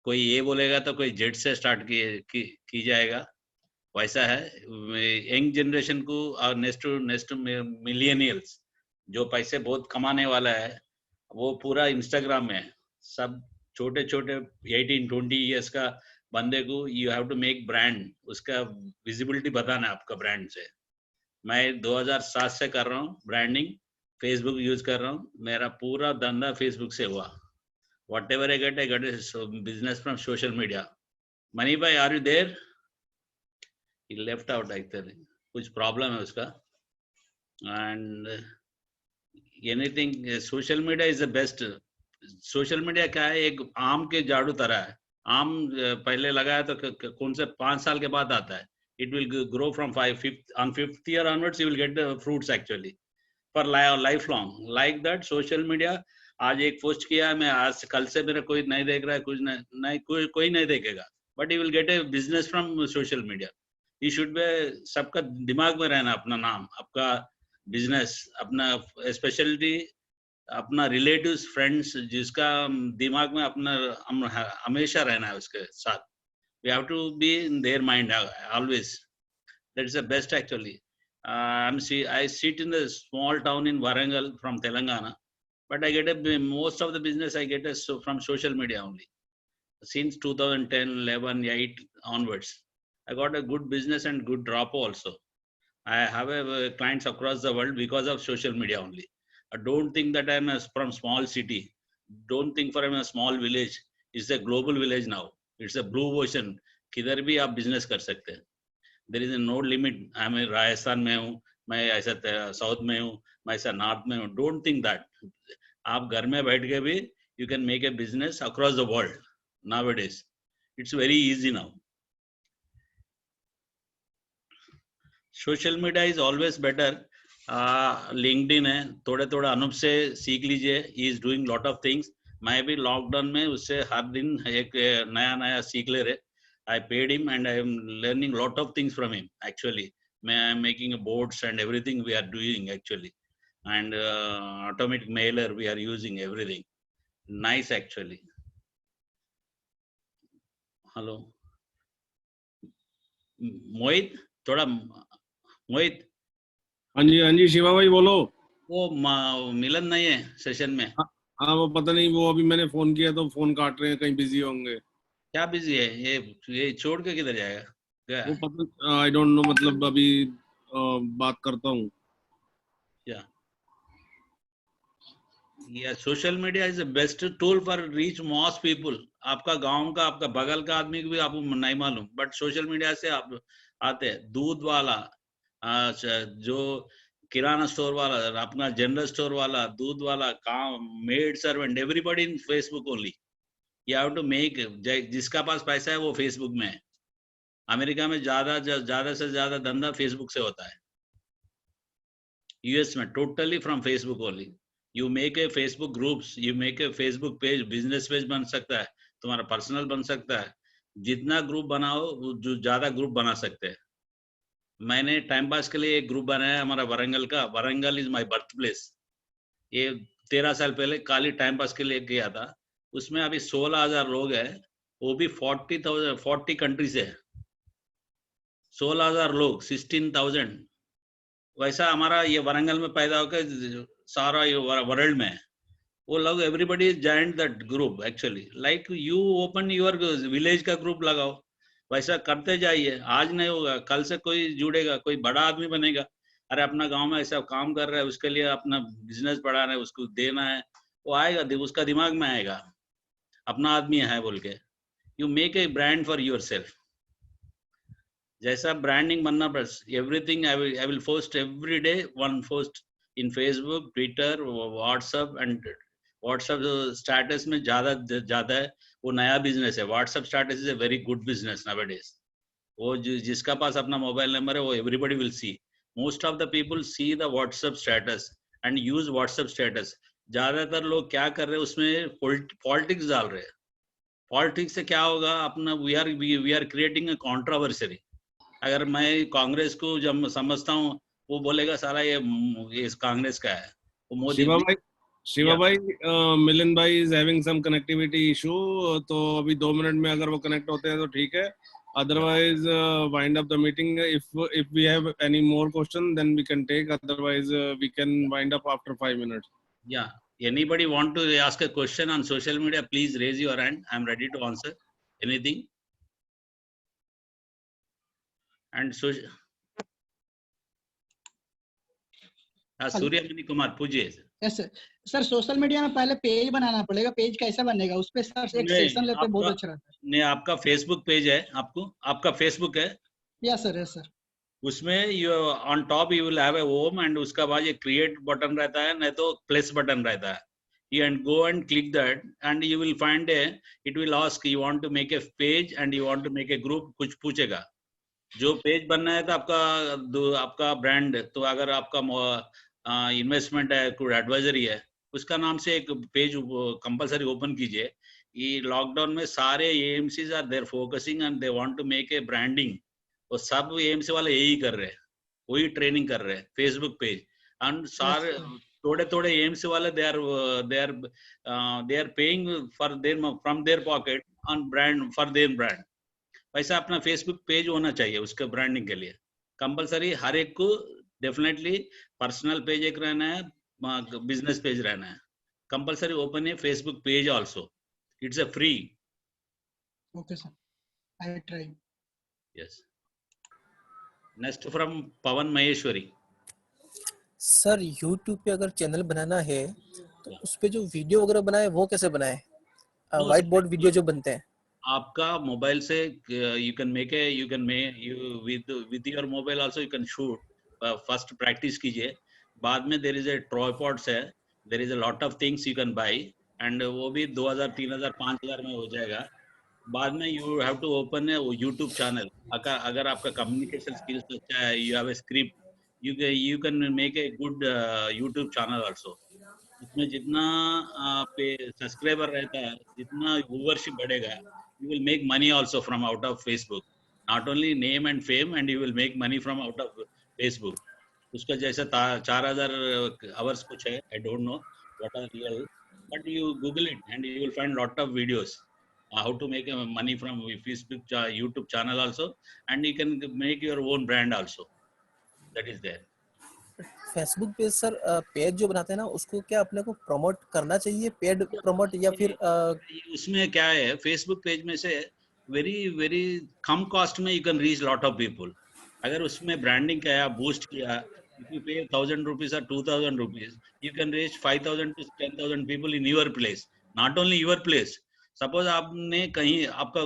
कोई ये बोलेगा तो कोई जेड से स्टार्ट की जाएगा. वैसा है यंग जनरेशन को और नेक्स्ट मिलियनियर्स जो पैसे बहुत कमाने वाला है, वो पूरा इंस्टाग्राम में सब छोटे 18-20 इयर्स का बंदे को you have to make brand, उसका विजिबिलिटी बताना है आपका ब्रांड से. मैं 2007 से कर रहा हूँ ब्रांडिंग, फेसबुक यूज कर रहा हूँ. मेरा पूरा धंधा फेसबुक से हुआ. whatever I get business from social media. Mani bhai, are you there? He left out actually. कुछ प्रॉब्लम है उसका. And anything, social media is the best. social media क्या है, एक आम के झाड़ू तरह है. आम पहले लगाया तो कौन से 5 साल के बाद आता है. It will grow from 5th year onwards. You will get the fruits actually for lifelong. Like that, social media. आज एक पोस्ट किया मैं, आज कल से मेरा कोई नहीं देख रहा है, कुछ नहीं कोई नहीं देखेगा. But you will get a business from social media. You should be, सबका दिमाग में रहना अपना नाम, आपका बिजनेस, अपना स्पेशलिटी, अपना रिलेटिव्स, फ्रेंड्स, जिसका दिमाग में अपना हमेशा रहना है उसके साथ. We have to be in their mind always. That is the best actually. I sit in the small town in Warangal from Telangana. but I get most of the business I get is from social media only. Since 2010, 11, 8 onwards, I got a good business and good drop also. I have clients across the world because of social media only. I don't think that I'm from small city. Don't think for I'm a small village. It's a global village now. It's a blue ocean. किधर भी आप business कर सकते हैं. There is no limit. मैं राजस्थान में हूँ, मैं ऐसा साउथ में हूँ, मैं ऐसा नॉर्थ में हूँ. Don't think that. आप घर में बैठ के भी you can make a business across the world nowadays. It's very easy now. Social media is always better. LinkedIn है, थोड़े अनूप से सीख लीजिए. He is doing lot of things. मैं भी लॉकडाउन में उससे हर दिन एक नया सीख ले रहे. I paid him and I am learning lot of things from him. Actually मैं I am making boards and everything we are doing actually, and automatic mailer we are using everything. Nice actually. Hello Mohit, थोड़ा मोहित.
हाँ जी शिवा भाई बोलो.
वो मिलन नहीं है session में.
हाँ वो पता नहीं, वो अभी मैंने फोन किया तो फोन काट रहे हैं, कहीं बिजी होंगे.
क्या बिजी है? ये छोड़ के किधर जाएगा? क्या
वो पता, आई डोंट नो, मतलब अभी बात करता हूँ.
या social media is the best tool for reach mass people. आपका गांव का, आपका बगल का आदमी को भी आपको नहीं मालूम, बट सोशल मीडिया से आप आते हैं. दूध वाला, जो किराना स्टोर वाला, अपना जनरल स्टोर वाला, दूध वाला, काम, maid servant, everybody in Facebook only. You have to make. जिसका पास पैसा है वो फेसबुक में है. अमेरिका में ज्यादा से ज्यादा धंधा फेसबुक से होता है. यूएस में totally from Facebook only. You make A Facebook groups, you make A Facebook page. Business page बन सकता है, तुम्हारा पर्सनल बन सकता है. जितना ग्रुप बनाओ, जो ज्यादा ग्रुप बना सकते हैं. मैंने टाइम पास के लिए एक ग्रुप बनाया हमारा वरंगल का. Warangal is my birth place. ये 13 साल पहले खाली टाइम पास के लिए किया था. उसमें अभी 16,000 लोग हैं, वो भी 40 कंट्री से है. 16,000 लोग, 16,000. वैसा हमारा ये वरंगल में पैदा होकर सारा वर्ल्ड में वो लोग, everybody joined that group actually. Like you open your village का ग्रुप लगाओ. वैसा करते जाइए. आज नहीं होगा, कल से कोई जुड़ेगा, कोई बड़ा आदमी बनेगा. अरे अपना गांव में ऐसा काम कर रहा है, उसके लिए अपना बिजनेस बढ़ाना है, उसको देना है, वो आएगा, उसका दिमाग में आएगा अपना आदमी है बोल के. You make a brand for your self. जैसा ब्रांडिंग बनना, बस everything I will post every day one post in Facebook, Twitter, WhatsApp. And WhatsApp status में ज्यादा है, वो नया बिजनेस है. WhatsApp status is a very good business nowadays. वो जिसका पास अपना मोबाइल नंबर है, वो everybody will see. Most of the people see the WhatsApp status and use WhatsApp status. ज्यादातर लोग क्या कर रहे हैं, उसमें पॉलिटिक्स डाल रहे हैं. पॉलिटिक्स से क्या होगा, अपना we are creating a controversy. अगर मैं कांग्रेस को जब समझता हूँ, वो बोलेगा सारा ये इस कांग्रेस का है. वो मोदी.
शिवा भाई, मिलन भाई is having some connectivity issue, तो अभी 2 मिनट में अगर वो कनेक्ट होते हैं तो ठीक है. Otherwise wind up the meeting. If we have any more question then we can take, otherwise we can wind up after 5 minutes.
या anybody want to ask a question on social media, please raise your hand. I'm ready to answer anything. And so Suryamani Kumar पूजिए.
Yes sir. Social media में पहले page बनाना पड़ेगा. Page कैसे बनेगा, उस पे sir एक सेशन लेते हैं, बहुत अच्छा रहता है.
नहीं, आपका फेसबुक पेज है, आपका फेसबुक है.
Yes sir, yes sir.
उसमें you on top you will have a home, and उसका बाद ये क्रिएट बटन रहता है, नहीं तो प्लेस बटन रहता है. You and go and click that, and you will find it will ask you want to make a page and you want to make a group. कुछ पूछेगा. जो पेज बनना है तो आपका ब्रांड, तो अगर आपका इन्वेस्टमेंट है, कोई एडवाइजरी है, उसका नाम से एक पेज कंपलसरी ओपन कीजिए. ये लॉकडाउन में सारे AMCs are their focusing and they want to make a branding. और सब एएमसी वाले यही कर रहे हैं, वही ट्रेनिंग कर रहे हैं, फेसबुक पेज. एंड सारे थोड़े एएमसी वाले they are paying for from their pocket on brand for their brand. वैसा अपना फेसबुक पेज होना चाहिए उसके ब्रांडिंग के लिए कंपलसरी. हर एक को डेफिनेटली पर्सनल पेज एक रहना है, बिजनेस पेज रहना है. compulsory open a Facebook page also. It's a free.
Okay, sir. I will try.
Yes. Next from Pawan Maheshwari.
Sir YouTube पे अगर चैनल बनाना है तो उस पे जो वीडियो वगैरह बनाए वो कैसे बनाए? व्हाइट बोर्ड वीडियो जो बनते हैं
आपका मोबाइल से you can make with your mobile also you can shoot. First practice कीजिए, बाद में there is a tripods है, there is a lot of things you can buy and वो भी 2000 3000 5000 में हो जाएगा. बाद में you have to open a YouTube channel. अगर आपका communication skills अच्छा है, you have a script, you can make a good YouTube channel also. इसमें जितना पे सब्सक्राइबर रहता है, जितना व्यूअरशिप बढ़ेगा, you will make money also from out of Facebook. Not only name and fame, and you will make money from out of Facebook. उसका जैसा 4000 hours कुछ है, I don't know what are real, but you Google it and you will find lot of videos how to make money from Facebook, YouTube channel also, and you can make your own brand also. That is there.
Facebook पे sir page जो बनाते हैं ना, उसको क्या अपने को promote करना चाहिए, पेड प्रमोट, या फिर
उसमें क्या है, फेसबुक पेज में से वेरी कम कॉस्ट में you can reach lot of people. अगर उसमें ब्रांडिंग किया, बूस्ट किया, if you pay 1000 rupees or 2000 rupees, you can reach 5000 to 10,000 people in your place. Not only your place. Suppose आपने कहीं, आपका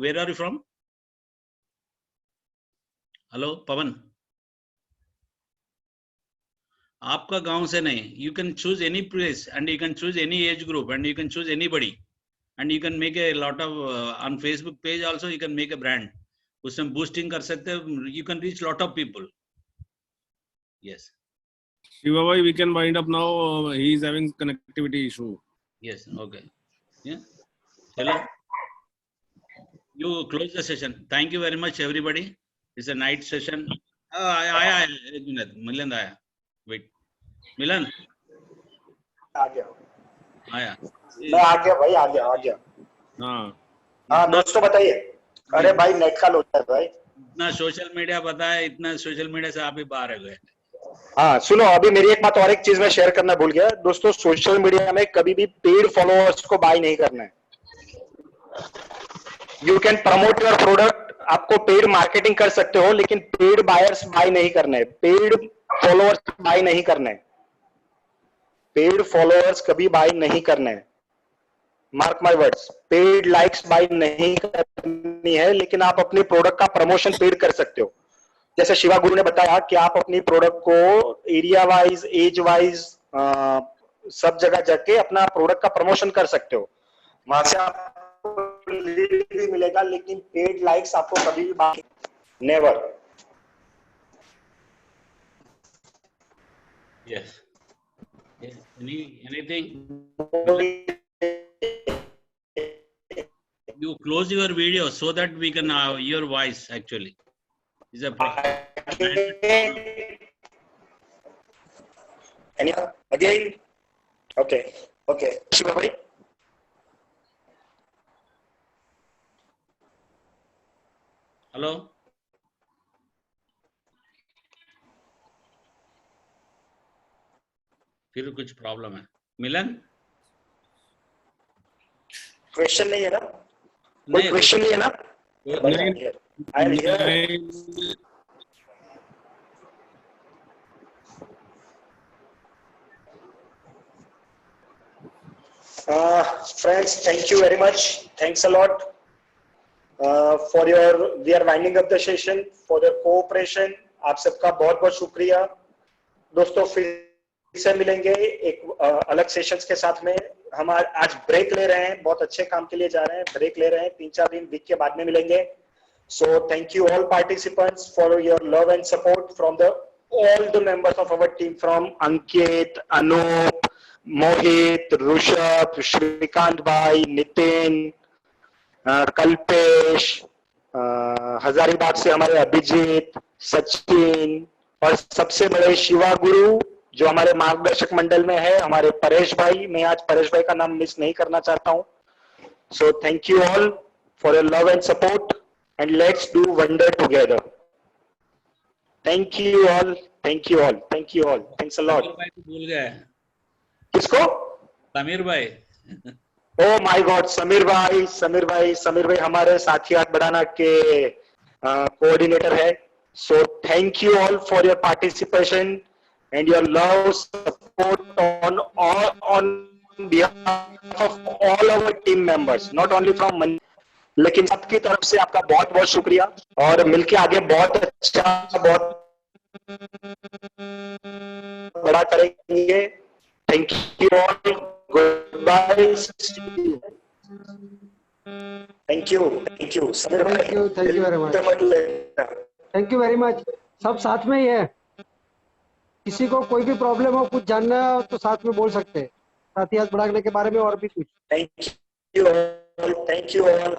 where are you from? Hello, Pawan. आपका गांव से नहीं, you can choose any place and you can choose any age group and you can choose anybody and you can make a lot of on Facebook page also you can make a brand. उसमें boosting कर सकते हो, you can reach lot of people. Yes.
Shiva bhai, we can wind up now. He is having connectivity issue.
Yes. Okay. Yeah. Hello. You close the session. Thank you very much, everybody. It's a night session. आया एक minute, मिलन आया. Wait. मिलन.
आ गया.
आया.
मैं आ गया भाई, आ गया. हाँ दोस्तों बताइए. अरे भाई नेट का लोटा है भाई.
इतना सोशल मीडिया पता है, इतना सोशल मीडिया से आप ही बाहर हो गए.
हाँ सुनो, अभी मेरी एक बात और एक चीज मैं शेयर करना भूल गया दोस्तों. सोशल मीडिया में कभी भी पेड फॉलोअर्स को बाय नहीं करना है. You can promote your product, आपको पेड मार्केटिंग कर सकते हो, लेकिन पेड बायर्स बाय नहीं करने, पेड फॉलोअर्स बाय नहीं करने, पेड फॉलोअर्स कभी बाय नहीं करने. Mark my words, paid likes buy नहीं करनी है, लेकिन आप अपने प्रोडक्ट का प्रमोशन पेड कर सकते हो. जैसे शिवा गुरु ने बताया कि आप अपनी प्रोडक्ट को एरिया वाइज, एज वाइज, सब जगह जाके अपना प्रोडक्ट का प्रमोशन कर सकते हो. वहां से आपको लीड भी मिलेगा, लेकिन पेड लाइक्स आपको कभी भी बाकी never.
Yes. Yes. Anything? You close your video so that we can your voice actually. Is a
again. Okay. Shiva bhai.
Hello. फिर कुछ प्रॉब्लम है. मिलन,
क्वेश्चन नहीं है ना? कोई क्वेश्चन नहीं है ना? Friends, thank you very much. Thanks a lot for your. We are winding up the session for the cooperation. आप सबका बहुत बहुत शुक्रिया दोस्तों. फिर से मिलेंगे एक अलग सेशंस के साथ में. हम आज ब्रेक ले रहे हैं, बहुत अच्छे काम के लिए जा रहे हैं, ब्रेक ले रहे हैं. 3-4 दिन वीक के बाद में मिलेंगे. So thank you all participants for your love and support from all the members of our team, from Ankit, Anup, Mohit, Rushabh, Shrikant bhai, Nitin, Kalpesh, Hazaribagh से हमारे अभिजीत, सचिन, और सबसे बड़े शिवा गुरु जो हमारे मार्गदर्शक मंडल में है, हमारे परेश भाई. मैं आज परेश भाई का नाम मिस नहीं करना चाहता हूं. So thank you all for your love and support. And let's do wonder together. Thank you all. Thank you all. Thank you all. Thanks a lot.
भूल गए.
किसको?
समीर भाई।
ओ माय गॉड, समीर भाई हमारे साथी हाथ बढ़ाना के कोऑर्डिनेटर है। So thank you all for your participation and your love, support on behalf of all our team members, not only from Mani, लेकिन सबकी तरफ से आपका बहुत बहुत शुक्रिया और मिलके आगे बहुत अच्छा बहुत बड़ा करेंगे। Thank you all, good bye, thank you Sameer भाई,
thank you very much, thank you very much. सब साथ में ही है, किसी को कोई भी प्रॉब्लम हो, कुछ जानना हो तो साथ में बोल सकते हैं, साथी हाथ बढ़ाने के बारे में और भी कुछ।
Thank you all,